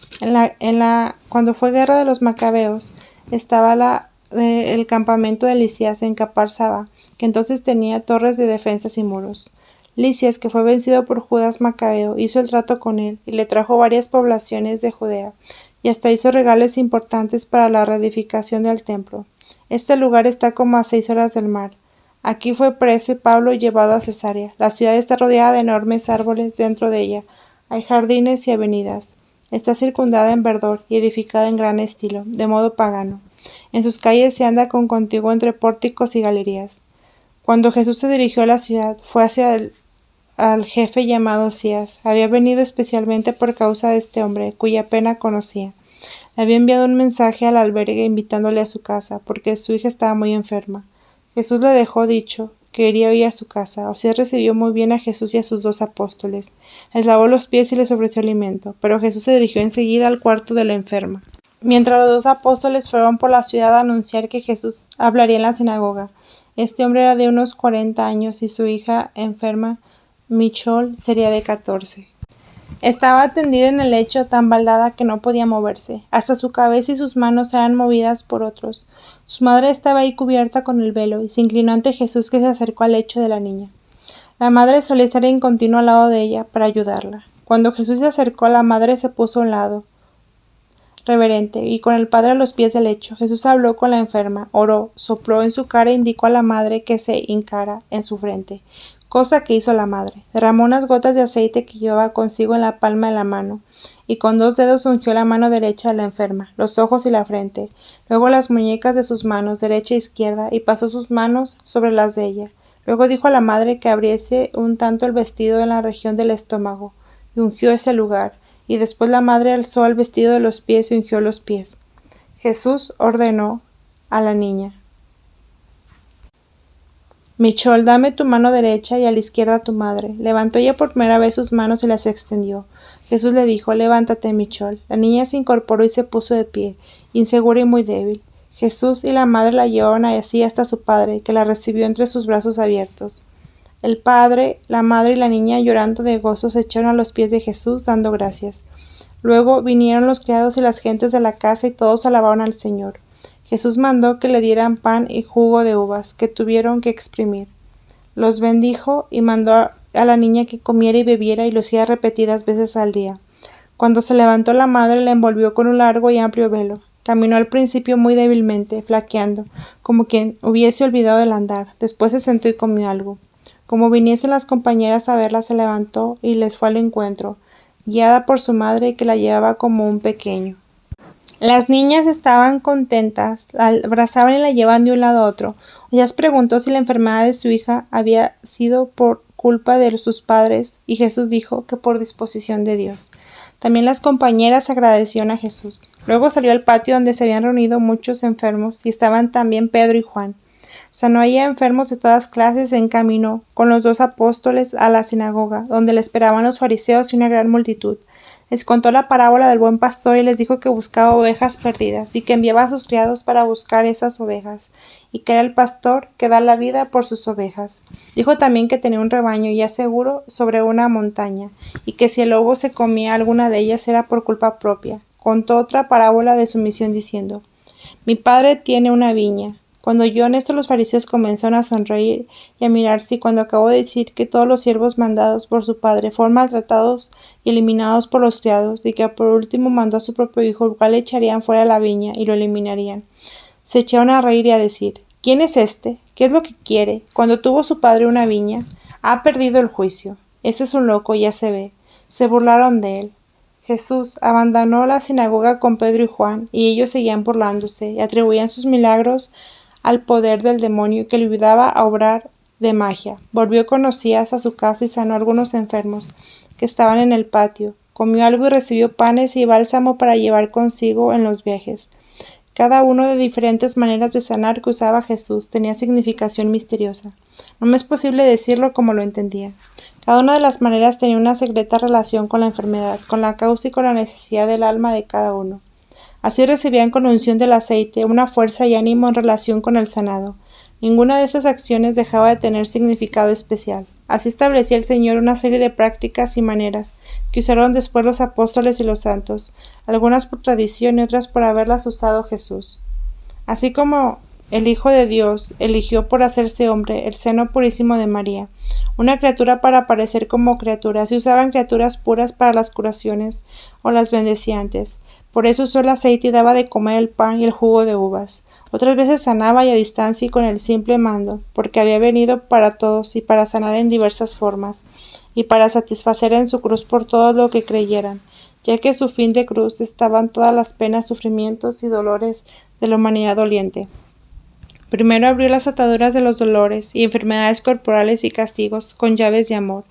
Speaker 1: Cuando fue guerra de los macabeos, estaba el campamento de Lisias en Capar-Sabá, que entonces tenía torres de defensas y muros. Lisias, que fue vencido por Judas Macabeo, hizo el trato con él y le trajo varias poblaciones de Judea, y hasta hizo regalos importantes para la reedificación del templo. Este lugar está como a 6 horas del mar. Aquí fue preso y Pablo llevado a Cesarea. La ciudad está rodeada de enormes árboles dentro de ella. Hay jardines y avenidas. Está circundada en verdor y edificada en gran estilo, de modo pagano. En sus calles se anda con contiguo entre pórticos y galerías. Cuando Jesús se dirigió a la ciudad, fue hacia al jefe llamado Osías. Había venido especialmente por causa de este hombre, cuya pena conocía. Le había enviado un mensaje al albergue invitándole a su casa, porque su hija estaba muy enferma. Jesús le dejó dicho que iría hoy a su casa. Osías recibió muy bien a Jesús y a sus 2 apóstoles. Les lavó los pies y les ofreció alimento, pero Jesús se dirigió enseguida al cuarto de la enferma. Mientras los 2 apóstoles fueron por la ciudad a anunciar que Jesús hablaría en la sinagoga. Este hombre era de unos 40 años y su hija enferma, Michol, sería de 14. Estaba tendida en el lecho tan baldada que no podía moverse. Hasta su cabeza y sus manos eran movidas por otros. Su madre estaba ahí cubierta con el velo y se inclinó ante Jesús, que se acercó al lecho de la niña. La madre solía estar en continuo al lado de ella para ayudarla. Cuando Jesús se acercó, la madre se puso a un lado, reverente, y con el padre a los pies del lecho. Jesús habló con la enferma, oró, sopló en su cara e indicó a la madre que se hincara en su frente, cosa que hizo la madre. Derramó unas gotas de aceite que llevaba consigo en la palma de la mano, y con 2 dedos ungió la mano derecha de la enferma, los ojos y la frente, luego las muñecas de sus manos derecha e izquierda, y pasó sus manos sobre las de ella. Luego dijo a la madre que abriese un tanto el vestido en la región del estómago, y ungió ese lugar, y después la madre alzó el vestido de los pies y ungió los pies. Jesús ordenó a la niña: Michol, dame tu mano derecha y a la izquierda tu madre. Levantó ella por primera vez sus manos y las extendió. Jesús le dijo: levántate, Michol. La niña se incorporó y se puso de pie, insegura y muy débil. Jesús y la madre la llevaron así hasta su padre, que la recibió entre sus brazos abiertos. El padre, la madre y la niña, llorando de gozo, se echaron a los pies de Jesús, dando gracias. Luego vinieron los criados y las gentes de la casa, y todos alabaron al Señor. Jesús mandó que le dieran pan y jugo de uvas, que tuvieron que exprimir. Los bendijo y mandó a la niña que comiera y bebiera, y lo hacía repetidas veces al día. Cuando se levantó la madre, la envolvió con un largo y amplio velo, Caminó al principio muy débilmente, flaqueando, como quien hubiese olvidado el andar. Después se sentó y comió algo. Como viniesen las compañeras a verla, se levantó y les fue al encuentro, guiada por su madre que la llevaba como un pequeño. Las niñas estaban contentas, la abrazaban y la llevaban de un lado a otro. Ellas preguntó si la enfermedad de su hija había sido por culpa de sus padres, y Jesús dijo que por disposición de Dios. También las compañeras agradecieron a Jesús. Luego salió al patio donde se habían reunido muchos enfermos, y estaban también Pedro y Juan. Sanó allí a enfermos de todas clases en camino con los 2 apóstoles a la sinagoga, donde le esperaban los fariseos y una gran multitud. Les contó la parábola del buen pastor y les dijo que buscaba ovejas perdidas y que enviaba a sus criados para buscar esas ovejas, y que era el pastor que da la vida por sus ovejas. Dijo también que tenía un rebaño ya seguro sobre una montaña, y que si el lobo se comía alguna de ellas era por culpa propia. Contó otra parábola de su misión diciendo: Mi padre tiene una viña. Cuando oyó esto, los fariseos comenzaron a sonreír y a mirarse, y cuando acabó de decir que todos los siervos mandados por su padre fueron maltratados y eliminados por los criados, y que por último mandó a su propio hijo, el cual le echarían fuera de la viña y lo eliminarían, se echaron a reír y a decir: ¿Quién es este? ¿Qué es lo que quiere? Cuando tuvo su padre una viña, ha perdido el juicio. Ese es un loco, ya se ve. Se burlaron de él. Jesús abandonó la sinagoga con Pedro y Juan, y ellos seguían burlándose y atribuían sus milagros al poder del demonio que le ayudaba a obrar de magia. Volvió con Osías a su casa y sanó a algunos enfermos que estaban en el patio. Comió algo y recibió panes y bálsamo para llevar consigo en los viajes. Cada uno de diferentes maneras de sanar que usaba Jesús tenía significación misteriosa. No me es posible decirlo como lo entendía. Cada una de las maneras tenía una secreta relación con la enfermedad, con la causa y con la necesidad del alma de cada uno. Así recibían con unción del aceite una fuerza y ánimo en relación con el sanado. Ninguna de estas acciones dejaba de tener significado especial. Así establecía el Señor una serie de prácticas y maneras que usaron después los apóstoles y los santos, algunas por tradición y otras por haberlas usado Jesús. Así como el Hijo de Dios eligió por hacerse hombre el seno purísimo de María, una criatura para parecer como criatura, así usaban criaturas puras para las curaciones o las bendeciantes. Por eso usó el aceite y daba de comer el pan y el jugo de uvas. Otras veces sanaba y a distancia y con el simple mando, porque había venido para todos y para sanar en diversas formas, y para satisfacer en su cruz por todo lo que creyeran, ya que su fin de cruz estaban todas las penas, sufrimientos y dolores de la humanidad doliente. Primero abrió las ataduras de los dolores y enfermedades corporales y castigos con llaves de amor.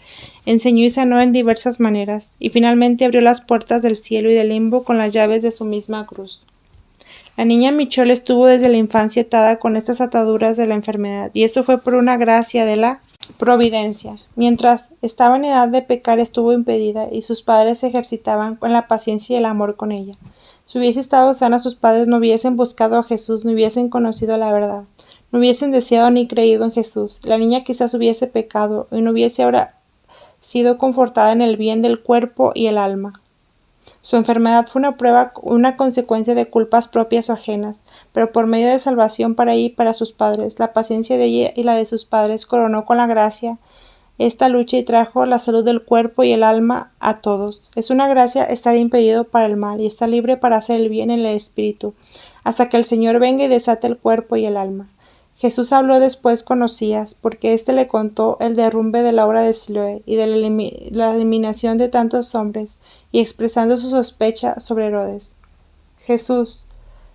Speaker 1: Enseñó y sanó en diversas maneras, y finalmente abrió las puertas del cielo y del limbo con las llaves de su misma cruz. La niña Michole estuvo desde la infancia atada con estas ataduras de la enfermedad, y esto fue por una gracia de la providencia. Mientras estaba en edad de pecar estuvo impedida, y sus padres se ejercitaban con la paciencia y el amor con ella. Si hubiese estado sana, sus padres no hubiesen buscado a Jesús, no hubiesen conocido la verdad, no hubiesen deseado ni creído en Jesús. La niña quizás hubiese pecado y no hubiese ahora sido confortada en el bien del cuerpo y el alma. Su enfermedad fue una prueba, una consecuencia de culpas propias o ajenas, pero por medio de salvación para ella y para sus padres, la paciencia de ella y la de sus padres coronó con la gracia esta lucha y trajo la salud del cuerpo y el alma a todos. Es una gracia estar impedido para el mal y estar libre para hacer el bien en el espíritu, hasta que el Señor venga y desate el cuerpo y el alma. Jesús habló después con Osías, porque éste le contó el derrumbe de la obra de Siloé y de la eliminación de tantos hombres, y expresando su sospecha sobre Herodes. Jesús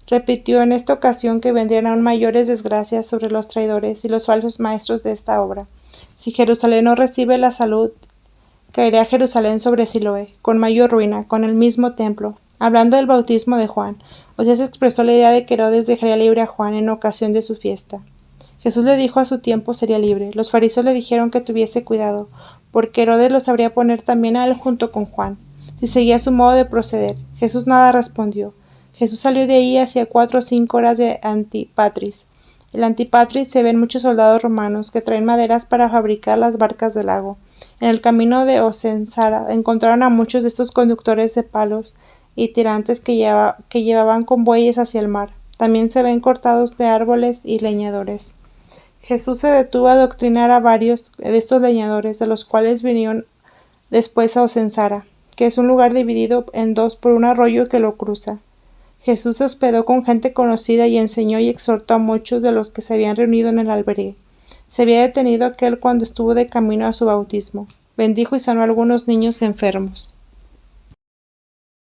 Speaker 1: repitió en esta ocasión que vendrían aún mayores desgracias sobre los traidores y los falsos maestros de esta obra. Si Jerusalén no recibe la salud, caerá Jerusalén sobre Siloé, con mayor ruina, con el mismo templo. Hablando del bautismo de Juan, Osías expresó la idea de que Herodes dejaría libre a Juan en ocasión de su fiesta. Jesús le dijo a su tiempo sería libre. Los fariseos le dijeron que tuviese cuidado, porque Herodes lo sabría poner también a él junto con Juan, si seguía su modo de proceder. Jesús nada respondió. Jesús salió de ahí hacia 4 o 5 horas de Antipatris. El Antipatris se ven muchos soldados romanos que traen maderas para fabricar las barcas del lago. En el camino de Ocensara encontraron a muchos de estos conductores de palos y tirantes que llevaban con bueyes hacia el mar. También se ven cortados de árboles y leñadores. Jesús se detuvo a adoctrinar a varios de estos leñadores, de los cuales vinieron después a Ocensara, que es un lugar dividido en dos por un arroyo que lo cruza. Jesús se hospedó con gente conocida y enseñó y exhortó a muchos de los que se habían reunido en el albergue. Se había detenido aquel cuando estuvo de camino a su bautismo. Bendijo y sanó a algunos niños enfermos.